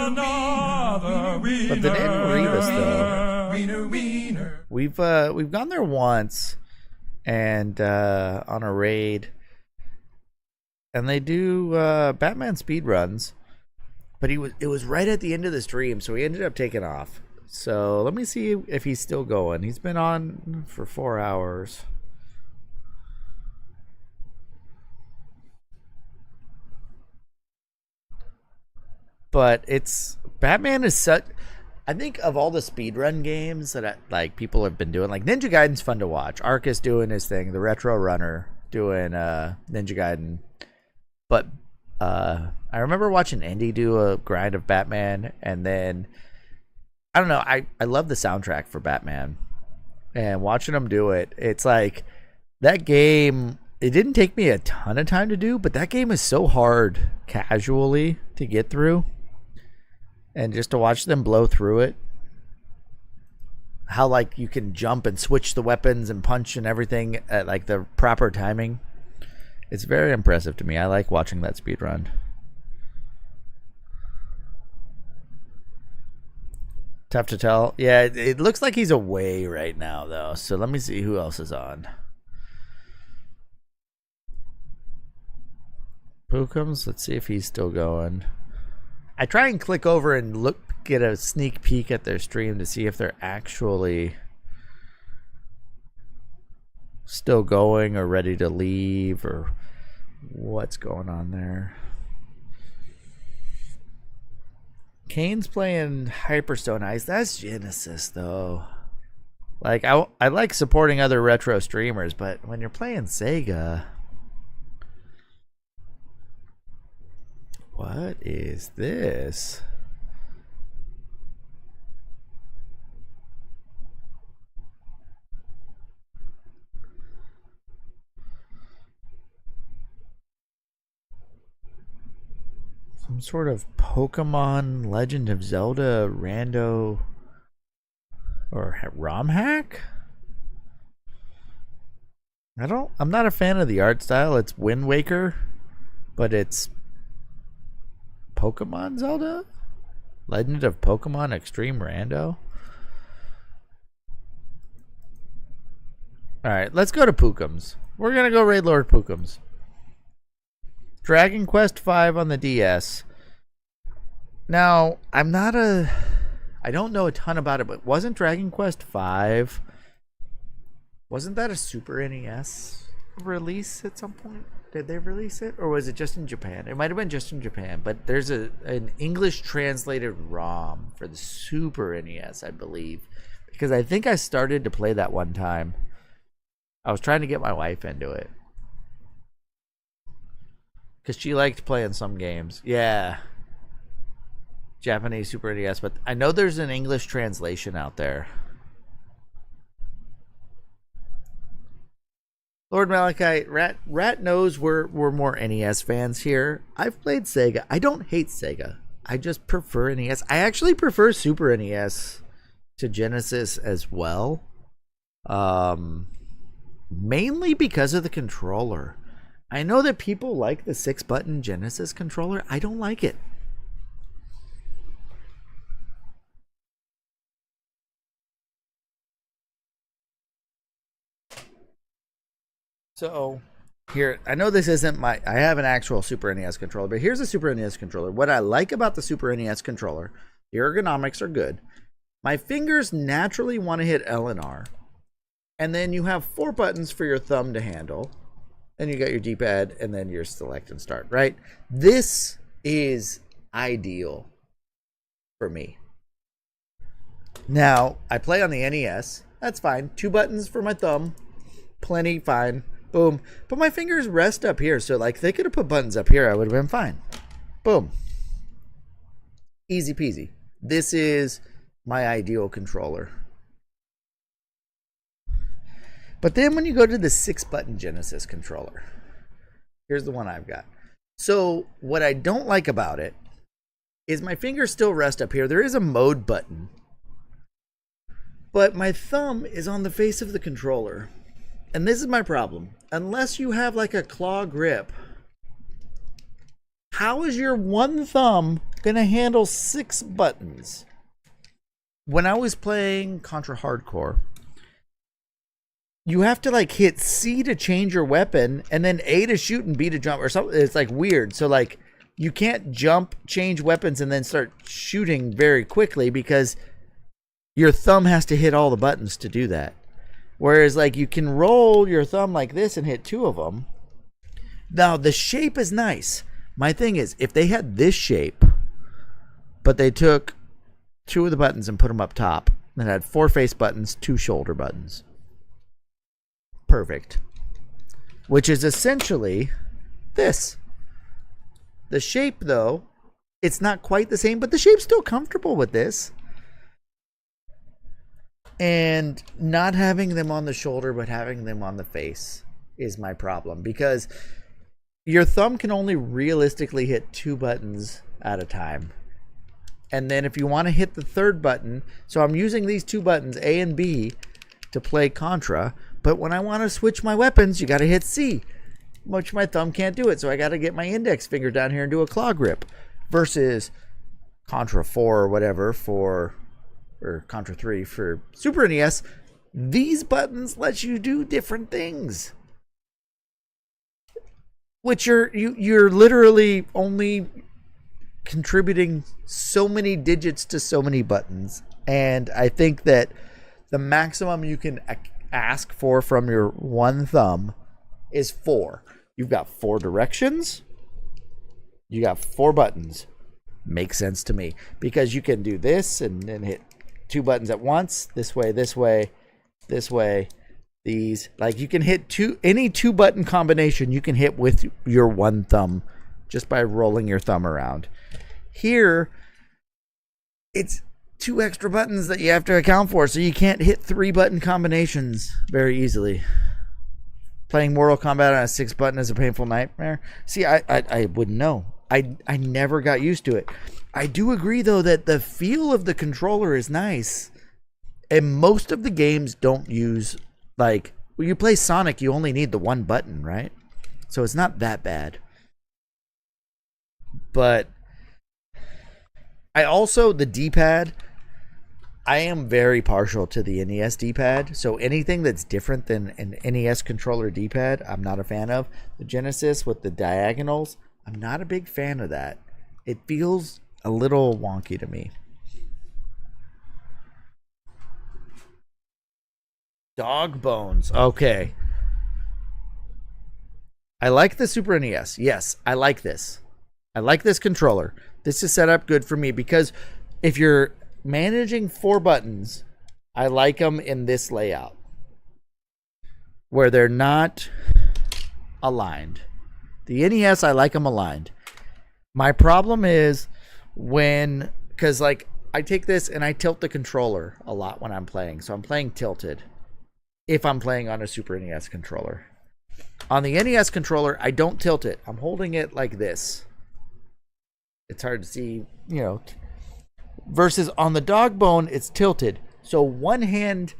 another wiener. But the Daniel Rivas, though, Wiener, wiener. we've gone there once, and on a raid, and they do Batman speed runs, but it was right at the end of the stream, so he ended up taking off. So let me see if he's still going. He's been on for 4 hours. But Batman is such. I think of all the speedrun games that people have been doing, like Ninja Gaiden's fun to watch. Arcus doing his thing, the Retro Runner doing Ninja Gaiden. But I remember watching Indy do a grind of Batman, and then I don't know. I love the soundtrack for Batman, and watching him do it, it's like that game. It didn't take me a ton of time to do, but that game is so hard casually to get through, and just to watch them blow through it. How you can jump and switch the weapons and punch and everything at the proper timing. It's very impressive to me. I like watching that speed run. Tough to tell. Yeah, it looks like he's away right now, though. So let me see who else is on. Pookums, let's see if he's still going. I try and click over and get a sneak peek at their stream to see if they're actually still going or ready to leave or what's going on there. Kane's playing Hyperstone Ice. That's Genesis, though. Like, I like supporting other retro streamers, but when you're playing Sega... What is this? Some sort of Pokemon Legend of Zelda rando or ROM hack? I'm not a fan of the art style. It's Wind Waker, but it's Pokemon Zelda? Legend of Pokemon Extreme Rando? Alright, let's go to Pookums. We're gonna go raid Lord Pookums. Dragon Quest V on the DS. Now, I don't know a ton about it, but wasn't Dragon Quest V, wasn't that a Super NES release at some point? Did they release it? Or was it just in Japan? It might have been just in Japan, but there's an English translated ROM for the Super NES, I believe. Because I think I started to play that one time. I was trying to get my wife into it. Because she liked playing some games. Yeah. Japanese Super NES, but I know there's an English translation out there. Lord Malachite, Rat knows we're more NES fans here. I've played Sega. I don't hate Sega. I just prefer NES. I actually prefer Super NES to Genesis as well. Mainly because of the controller. I know that people like the 6-button Genesis controller. I don't like it. So, here, I know this isn't I have an actual Super NES controller, but here's a Super NES controller. What I like about the Super NES controller, the ergonomics are good. My fingers naturally want to hit L and R. And then you have 4 buttons for your thumb to handle. Then you got your D-pad, and then your select and start, right? This is ideal for me. Now, I play on the NES. That's fine. 2 buttons for my thumb. Plenty, fine. Boom. But my fingers rest up here. So, like, they could have put buttons up here. I would have been fine. Boom. Easy peasy. This is my ideal controller. But then when you go to the 6-button Genesis controller, here's the one I've got. So, what I don't like about it is my fingers still rest up here. There is a mode button. But my thumb is on the face of the controller. And this is my problem. Unless you have like a claw grip, how is your one thumb going to handle 6 buttons? When I was playing Contra Hardcore, you have to like hit C to change your weapon and then A to shoot and B to jump or something. It's like weird. So like you can't jump, change weapons, and then start shooting very quickly because your thumb has to hit all the buttons to do that. Whereas, like, you can roll your thumb like this and hit 2 of them. Now, the shape is nice. My thing is, if they had this shape, but they took 2 of the buttons and put them up top, and had 4 face buttons, 2 shoulder buttons. Perfect. Which is essentially this. The shape, though, it's not quite the same, but the shape's still comfortable with this. And not having them on the shoulder, but having them on the face is my problem. Because your thumb can only realistically hit 2 buttons at a time. And then if you want to hit the 3rd button, so I'm using these 2 buttons, A and B, to play Contra. But when I want to switch my weapons, you got to hit C. Which my thumb can't do it. So I got to get my index finger down here and do a claw grip. Versus Contra 4 or whatever for or Contra 3 for Super NES, these buttons let you do different things. Which you're literally only contributing so many digits to so many buttons. And I think that the maximum you can ask for from your one thumb is 4. You've got 4 directions. You got 4 buttons. Makes sense to me. Because you can do this and then hit 2 buttons at once. This way, this way, this way. These. Like you can hit any 2 button combination you can hit with your one thumb just by rolling your thumb around. Here, it's 2 extra buttons that you have to account for, so you can't hit 3 button combinations very easily. Playing Mortal Kombat on a 6 button is a painful nightmare. See, I wouldn't know. I never got used to it. I do agree though that the feel of the controller is nice, and most of the games don't use, like when you play Sonic, you only need the 1 button, right? So it's not that bad. But I also, the D-pad, I am very partial to the NES D-pad. So anything that's different than an NES controller D-pad, I'm not a fan of. The Genesis with the diagonals, I'm not a big fan of that. It feels a little wonky to me. Dog bones. Okay. I like the Super NES. Yes, I like this. I like this controller. This is set up good for me because if you're managing 4 buttons, I like them in this layout where they're not aligned. The NES, I like them aligned. My problem is because like I take this and I tilt the controller a lot when I'm playing. So I'm playing tilted if I'm playing on a Super NES controller. On the NES controller, I don't tilt it. I'm holding it like this. It's hard to see, versus on the dog bone, it's tilted. So one hand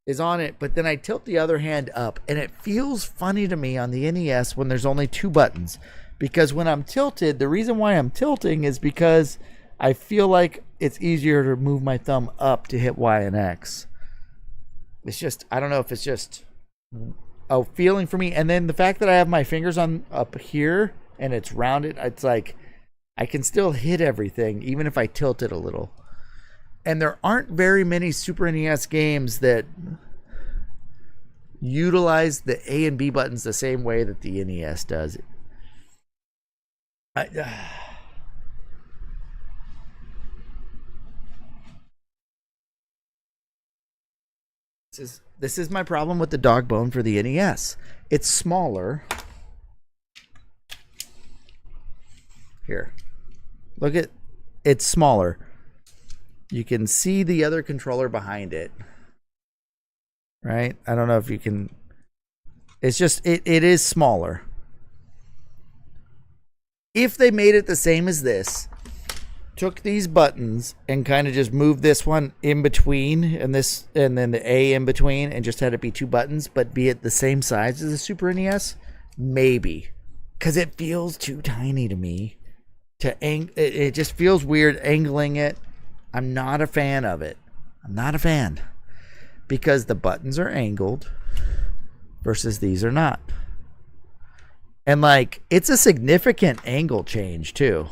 is on it, but then I tilt the other hand up, and it feels funny to me on the NES when there's only 2 buttons. Because when I'm tilted, the reason why I'm tilting is because I feel like it's easier to move my thumb up to hit Y and X. It's just, I don't know if it's just a feeling for me. And then the fact that I have my fingers on up here and it's rounded, it's like I can still hit everything even if I tilt it a little. And there aren't very many Super NES games that utilize the A and B buttons the same way that the NES does. This is my problem with the dog bone for the NES. It's smaller. Here. Look at it's smaller. You can see the other controller behind it. Right? I don't know if you can. It's just it is smaller. If they made it the same as this, took these buttons and kind of just moved this one in between and this and then the A in between and just had it be 2 buttons, but be it the same size as the Super NES, maybe. Because it feels too tiny to me. It just feels weird angling it. I'm not a fan of it. I'm not a fan. Because the buttons are angled versus these are not. And like, it's a significant angle change too.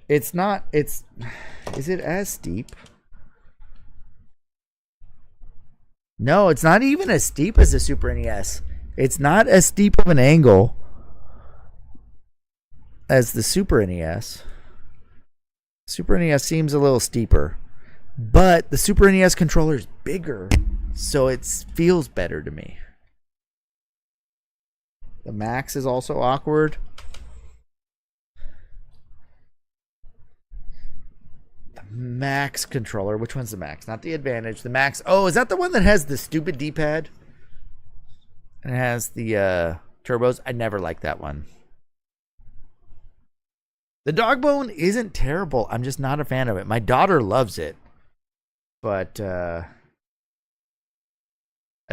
Is it as steep? No, it's not even as steep as the Super NES. It's not as steep of an angle as the Super NES. Super NES seems a little steeper. But the Super NES controller is bigger, so it feels better to me. The Max is also awkward. The Max controller. Which one's the Max? Not the Advantage. The Max. Oh, is that the one that has the stupid D-pad? And it has the turbos? I never liked that one. The dog bone isn't terrible. I'm just not a fan of it. My daughter loves it. But I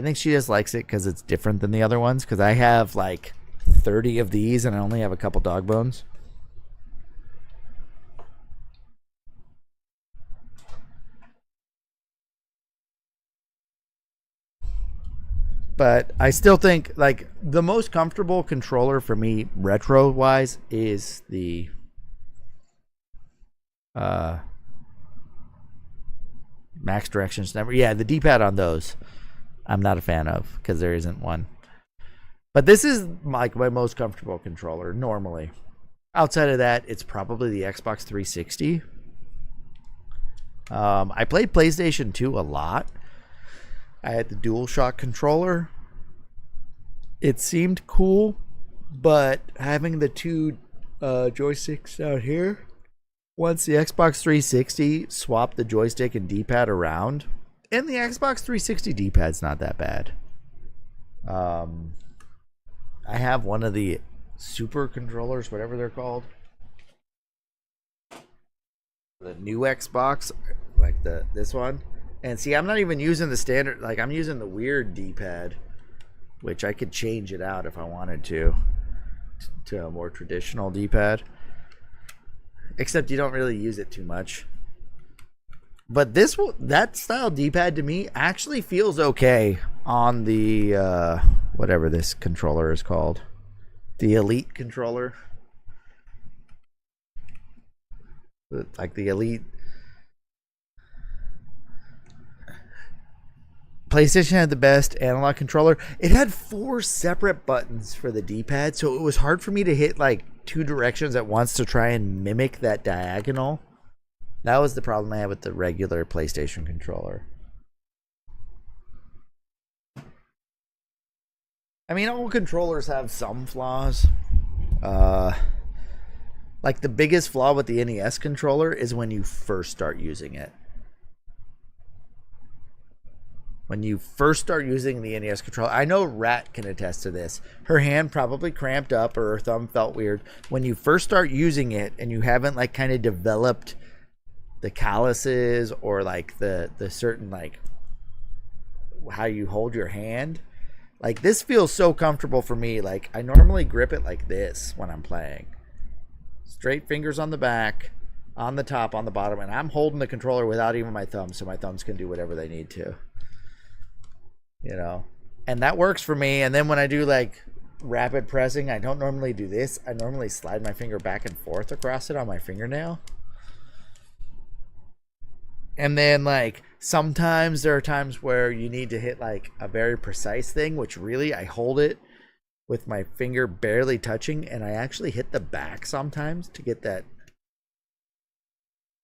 think she just likes it because it's different than the other ones. Because I have like 30 of these and I only have a couple dog bones. But I still think like the most comfortable controller for me retro wise is the max directions never. Yeah, the D-pad on those I'm not a fan of because there isn't one. But this is like my most comfortable controller normally. Outside of that, it's probably the Xbox 360. I played PlayStation 2 a lot. I had the DualShock controller. It seemed cool, but having the two joysticks out here, once the Xbox 360 swapped the joystick and D-pad around, and the Xbox 360 D-pad's not that bad. I have one of the super controllers, whatever they're called. The new Xbox, like this one. And see, I'm not even using the standard, like I'm using the weird D-pad, which I could change it out if I wanted to a more traditional D-pad. Except you don't really use it too much. But that style D-pad to me actually feels okay on the whatever this controller is called, the Elite controller, like the Elite. PlayStation had the best analog controller. It had 4 separate buttons for the D-pad, so it was hard for me to hit like 2 directions at once to try and mimic that diagonal. That was the problem I had with the regular PlayStation controller. I mean, all controllers have some flaws. Like the biggest flaw with the NES controller is when you first start using it. When you first start using the NES controller, I know Rat can attest to this. Her hand probably cramped up or her thumb felt weird. When you first start using it and you haven't like kind of developed the calluses or like the certain like how you hold your hand, like this feels so comfortable for me. Like I normally grip it like this when I'm playing. Straight fingers on the back, on the top, on the bottom, and I'm holding the controller without even my thumbs, so my thumbs can do whatever they need to. You know, and that works for me. And then when I do like rapid pressing, I don't normally do this. I normally slide my finger back and forth across it on my fingernail. And then like sometimes there are times where you need to hit like a very precise thing, which really I hold it with my finger barely touching, and I actually hit the back sometimes to get that.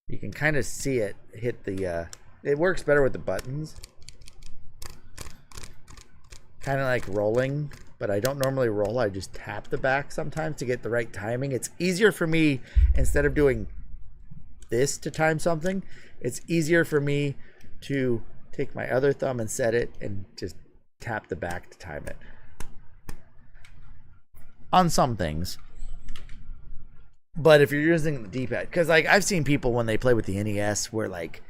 You can kind of see it hit the it works better with the buttons. Kind of like rolling, but I don't normally roll. I just tap the back sometimes to get the right timing. It's easier for me, instead of doing this to time something, it's easier for me to take my other thumb and set it and just tap the back to time it. On some things. But if you're using the D-pad, because like I've seen people when they play with the NES where like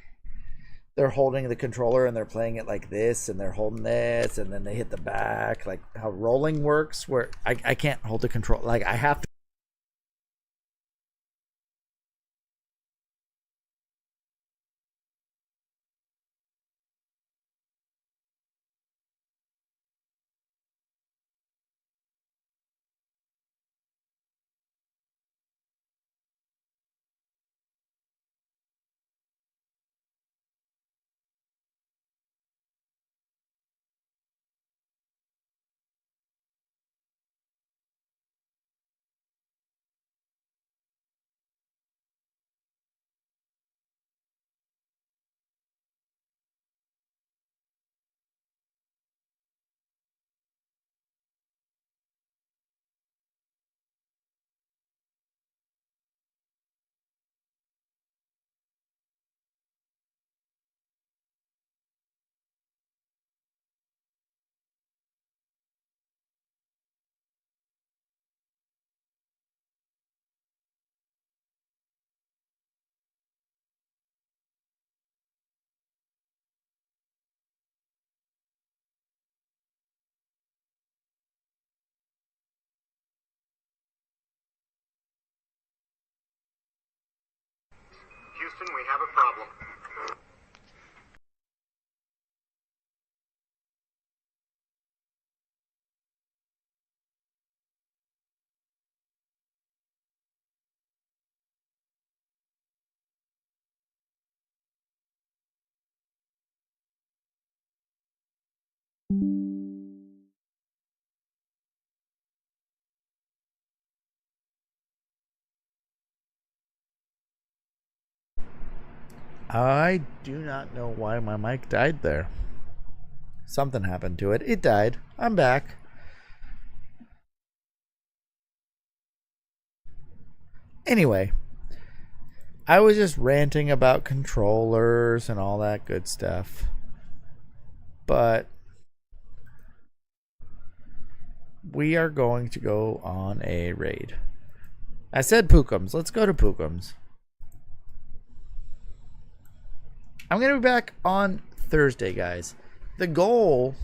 they're holding the controller and they're playing it like this and they're holding this and then they hit the back, like how rolling works, where I can't hold the control, like I have to. Houston, we have a problem. I do not know why my mic died there. Something happened to it. It died. I'm back. Anyway, I was just ranting about controllers and all that good stuff. But we are going to go on a raid. I said Pookums. Let's go to Pookums. I'm going to be back on Thursday, guys. The goal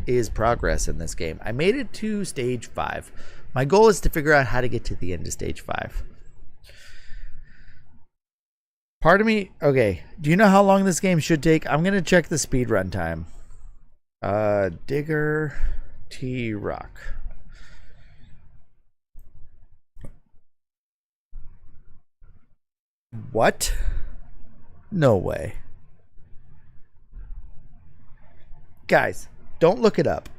is progress in this game. I made it to stage 5. My goal is to figure out how to get to the end of stage 5. Part of me, okay, do you know how long this game should take? I'm going to check the speedrun time. Digger T Rock. What? No way. Guys, don't look it up.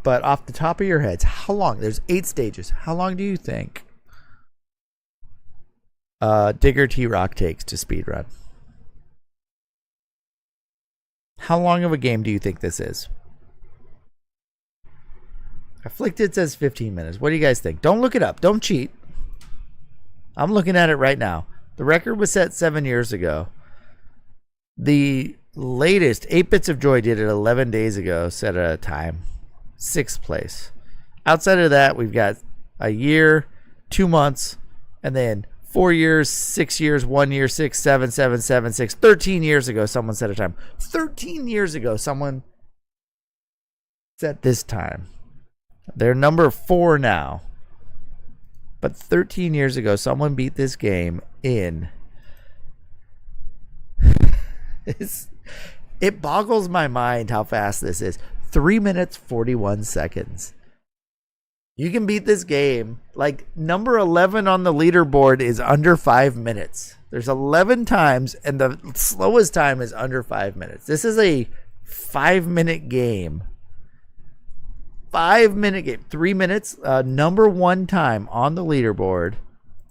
But off the top of your heads, how long? There's 8 stages. How long do you think Digger T Rock takes to speedrun? How long of a game do you think this is? Afflicted says 15 minutes. What do you guys think? Don't look it up. Don't cheat. I'm looking at it right now. The record was set 7 years ago. The latest 8 Bits of Joy did it 11 days ago, set at a time. 6th place. Outside of that, we've got a year, 2 months, and then 4 years, 6 years, 1 year, 6, 7, 7, 7, 6. 13 years ago, someone set a time. 13 years ago, someone set this time. They're number 4 now. But 13 years ago, someone beat this game in... It boggles my mind how fast this is. 3 minutes, 41 seconds. You can beat this game. Like, number 11 on the leaderboard is under 5 minutes. There's 11 times, and the slowest time is under 5 minutes. This is a 5-minute game. 5-minute game. 3 minutes. Number 1 time on the leaderboard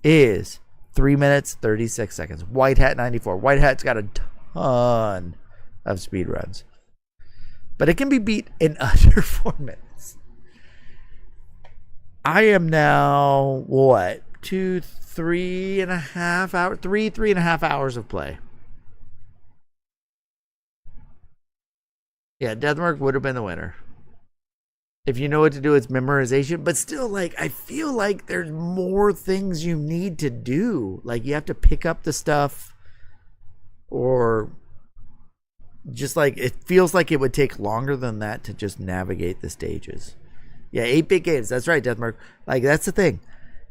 is 3 minutes, 36 seconds. White Hat 94. White Hat's got a ton of speed runs. But it can be beat in under 4 minutes. I am now, what? 3.5 hours? 3.5 hours of play. Yeah, Deathmark would have been the winner. If you know what to do, it's memorization. But still, like, I feel like there's more things you need to do. Like, you have to pick up the stuff. Or just like, it feels like it would take longer than that to just navigate the stages. Yeah, 8-bit games. That's right, Deathmark. Like, that's the thing.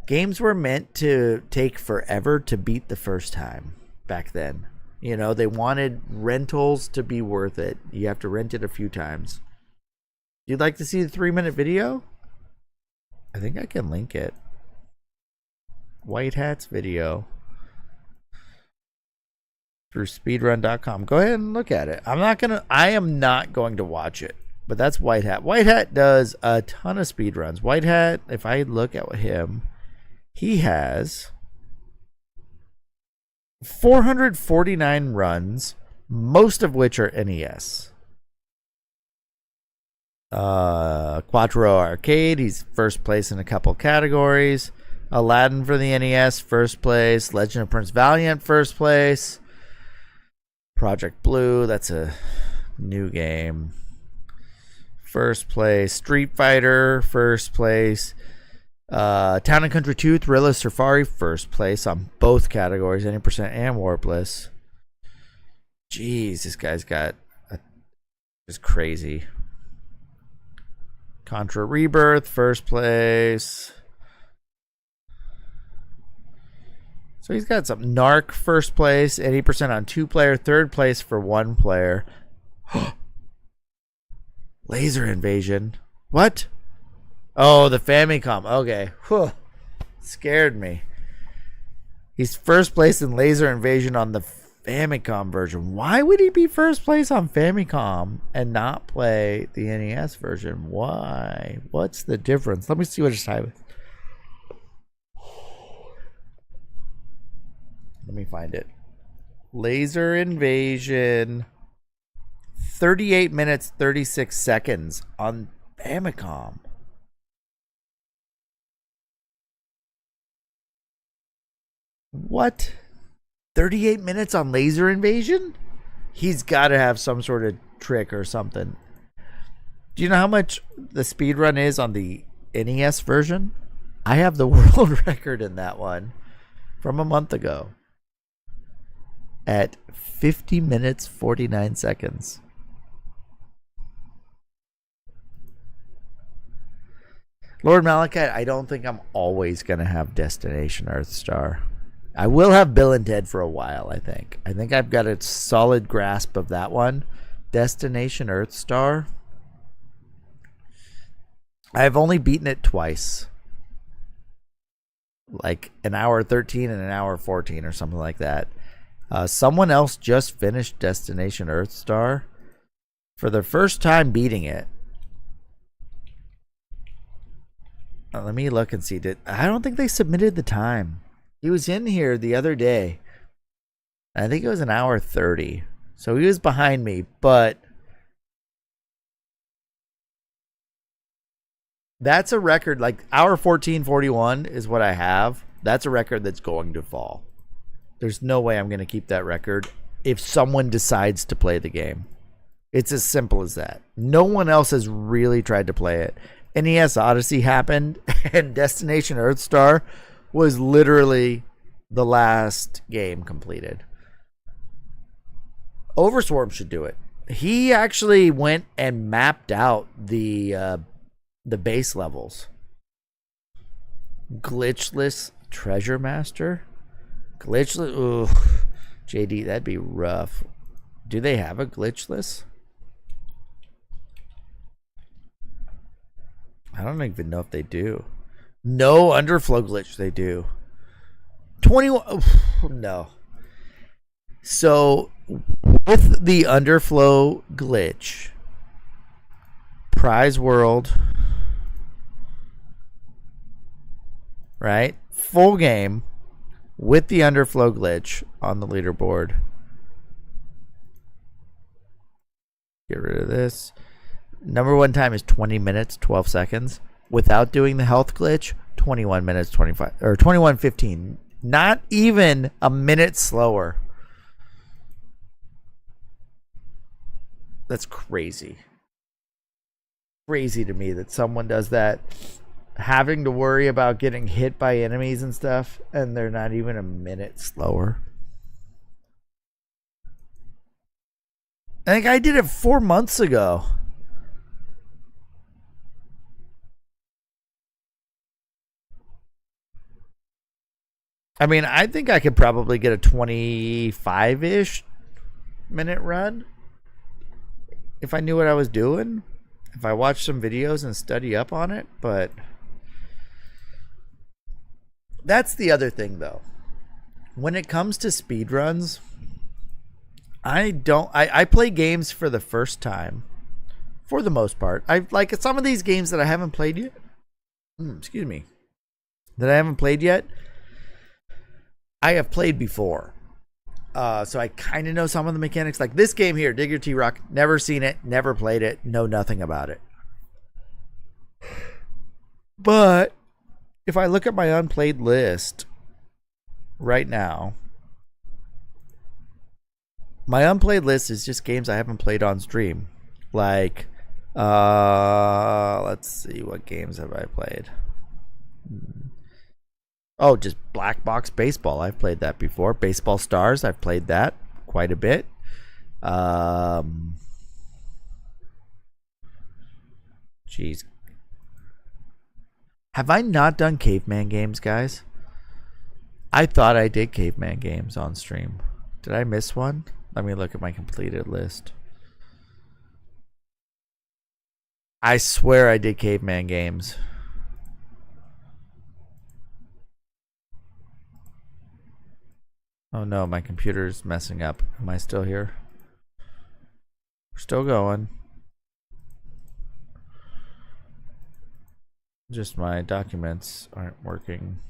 Games were meant to take forever to beat the first time back then. You know, they wanted rentals to be worth it. You have to rent it a few times. You'd like to see the 3-minute video? I think I can link it. White Hat's video. Through speedrun.com. Go ahead and look at it. I am not going to watch it. But that's White Hat. White Hat does a ton of speedruns. White Hat, if I look at him, he has 449 runs, most of which are NES. Quattro Arcade, he's first place in a couple categories. Aladdin for the NES, first place. Legend of Prince Valiant, first place. Project Blue, that's a new game. First place. Street Fighter, first place. Town and Country 2, Thriller Safari, first place on both categories, 80% and Warpless. Jeez, this guy's got just crazy. Contra Rebirth, first place. So he's got some. Narc, first place, 80% on 2-player, third place for 1-player. Laser Invasion. What? Oh, the Famicom. Okay. Whew. Scared me. He's first place in Laser Invasion on the Famicom version. Why would he be first place on Famicom and not play the NES version? Why? What's the difference? Let me see what his time is. Let me find it. Laser Invasion. 38 minutes, 36 seconds on Famicom. What? 38 minutes on Laser Invasion? He's got to have some sort of trick or something. Do you know how much the speedrun is on the NES version? I have the world record in that one from a month ago at 50 minutes, 49 seconds. Lord Malachite, I don't think I'm always going to have Destination Earthstar. I will have Bill and Ted for a while, I think. I think I've got a solid grasp of that one. Destination Earthstar. I've only beaten it twice. Like an hour 13 and an hour 14 or something like that. Someone else just finished Destination Earthstar for their first time beating it. Let me look and see. I don't think they submitted the time. He was in here the other day. I think it was an hour 30. So he was behind me, but that's a record. Like hour 14:41 is what I have. That's a record that's going to fall. There's no way I'm going to keep that record if someone decides to play the game. It's as simple as that. No one else has really tried to play it. NES Odyssey happened, and Destination Earthstar was literally the last game completed. Overswarm should do it. He actually went and mapped out the base levels. Glitchless Treasure Master? Glitchless? Ooh, JD, that'd be rough. Do they have a glitchless? I don't even know if they do. No underflow glitch, they do. 21. No. So, with the underflow glitch, prize world, right? Full game with the underflow glitch on the leaderboard. Get rid of this. Number one time is 20 minutes, 12 seconds. Without doing the health glitch, 21 minutes, 25 or 21:15. Not even a minute slower. That's crazy. Crazy to me that someone does that, having to worry about getting hit by enemies and stuff, and they're not even a minute slower. I think I did it 4 months ago. I mean, I think I could probably get a 25-ish minute run if I knew what I was doing, if I watched some videos and study up on it, but that's the other thing though. When it comes to speedruns, I play games for the first time for the most part. I like some of these games that I haven't played yet. Excuse me. That I haven't played yet. I have played before. So I kind of know some of the mechanics. Like this game here, Digger T-Rock, never seen it, never played it, know nothing about it. But if I look at my unplayed list right now, my unplayed list is just games I haven't played on stream. Like, let's see, what games have I played? Oh, just Black Box Baseball. I've played that before. Baseball Stars. I've played that quite a bit. Jeez. Have I not done Caveman games, guys? I thought I did Caveman games on stream. Did I miss one? Let me look at my completed list. I swear I did Caveman games. Oh no, my computer's messing up. Am I still here? We're still going. Just my documents aren't working.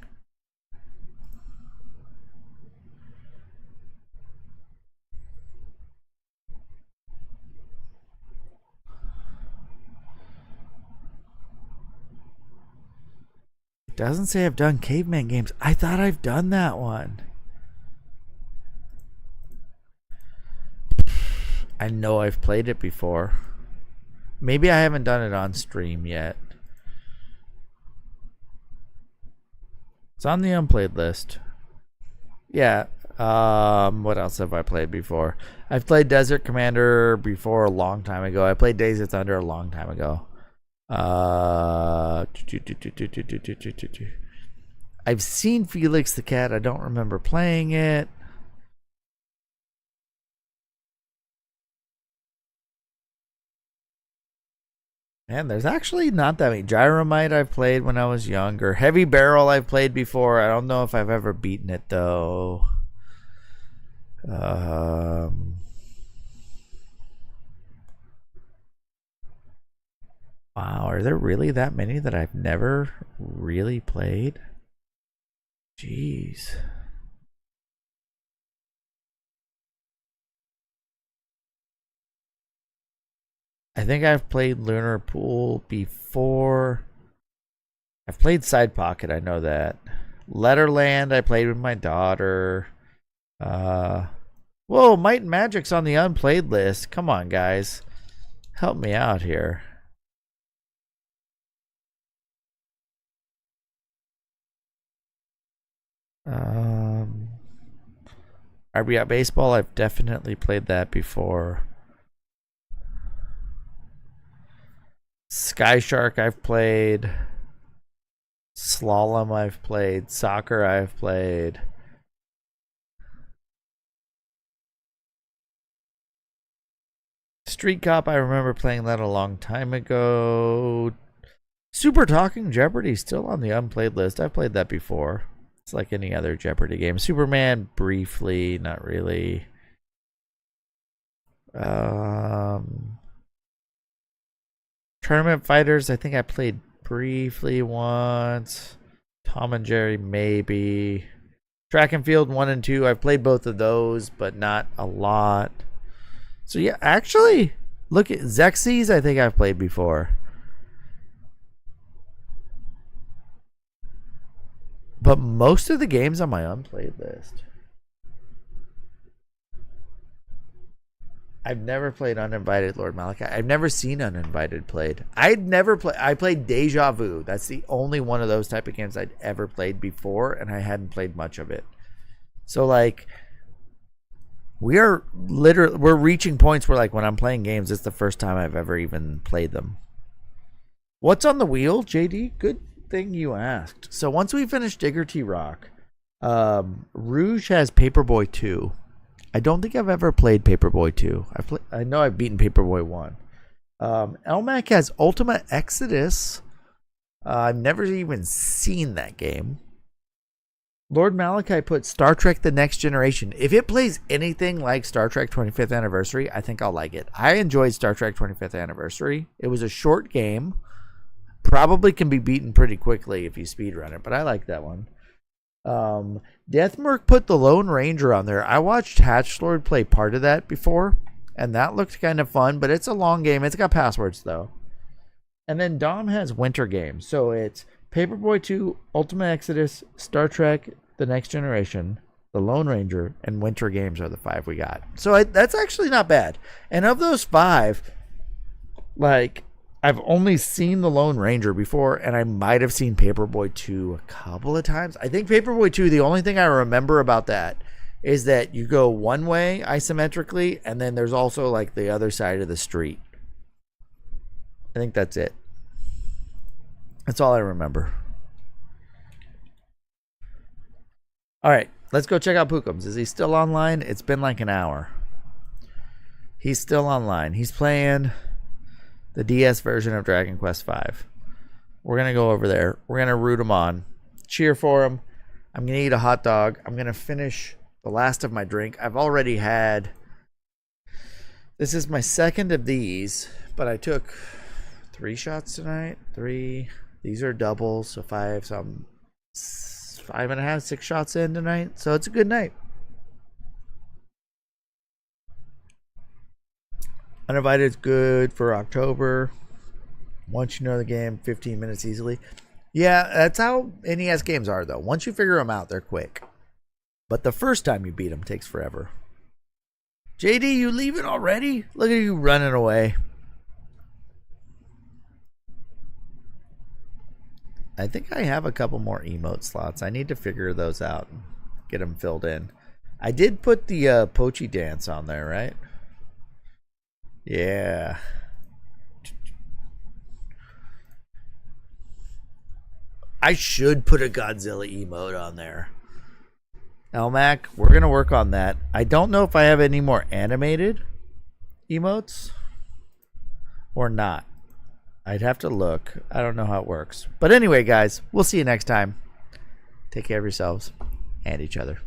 It doesn't say I've done caveman games. I thought I've done that one. I know I've played it before. Maybe I haven't done it on stream yet. It's on the unplayed list. Yeah. What else have I played before? I've played Desert Commander before a long time ago. I played Days of Thunder a long time ago. I've seen Felix the Cat. I don't remember playing it. Man, there's actually not that many. Gyromite I've played when I was younger. Heavy Barrel I've played before. I don't know if I've ever beaten it though. Wow, are there really that many that I've never really played? Jeez. I think I've played Lunar Pool before. I've played Side Pocket, I know that. Letterland, I played with my daughter. Whoa, Might and Magic's on the unplayed list. Come on, guys. Help me out here. RBI Baseball, I've definitely played that before. Sky Shark I've played. Slalom I've played. Soccer I've played. Street Cop, I remember playing that a long time ago. Super Talking Jeopardy still on the unplayed list. I've played that before. It's like any other Jeopardy game. Superman, briefly, not really. Tournament Fighters, I think I played briefly once. Tom and Jerry, maybe. Track and Field 1 and 2, I've played both of those, but not a lot. So yeah, actually, look at Xerxes, I think I've played before. But most of the games on my unplayed list. I've never played Uninvited Lord Malachi. I've never seen Uninvited played. I played Deja Vu. That's the only one of those type of games I'd ever played before, and I hadn't played much of it. So like we're reaching points where like when I'm playing games, it's the first time I've ever even played them. What's on the wheel, JD? Good thing you asked. So once we finish Digger T Rock, Rouge has Paperboy 2. I don't think I've ever played Paperboy 2. I know I've beaten Paperboy 1. Elmac has Ultima Exodus. I've never even seen that game. Lord Malachi put Star Trek The Next Generation. If it plays anything like Star Trek 25th Anniversary, I think I'll like it. I enjoyed Star Trek 25th Anniversary. It was a short game. Probably can be beaten pretty quickly if you speedrun it, but I like that one. Deathmerk put the Lone Ranger on there. I watched Hatchlord play part of that before, and that looked kind of fun, but it's a long game. It's got passwords, though. And then Dom has Winter Games. So it's Paperboy 2, Ultima Exodus, Star Trek, The Next Generation, The Lone Ranger, and Winter Games are the 5 we got. So that's actually not bad. And of those 5, like, I've only seen The Lone Ranger before, and I might have seen Paperboy 2 a couple of times. I think Paperboy 2, the only thing I remember about that is that you go one way isometrically, and then there's also like the other side of the street. I think that's it. That's all I remember. All right, let's go check out Pookums. Is he still online? It's been like an hour. He's still online. He's playing the DS version of Dragon Quest V. We're going to go over there. We're going to root him on. Cheer for him. I'm going to eat a hot dog. I'm going to finish the last of my drink. I've already had... This is my second of these, but I took 3 shots tonight. 3. These are doubles, so 5. So I'm 5.5, 6 shots in tonight. So it's a good night. Uninvited is good for October. Once you know the game, 15 minutes easily. Yeah, that's how NES games are, though. Once you figure them out, they're quick. But the first time you beat them takes forever. JD, you leaving already? Look at you running away. I think I have a couple more emote slots. I need to figure those out and get them filled in. I did put the Pochi dance on there, right? Yeah. I should put a Godzilla emote on there. Elmac, we're going to work on that. I don't know if I have any more animated emotes or not. I'd have to look. I don't know how it works. But anyway, guys, we'll see you next time. Take care of yourselves and each other.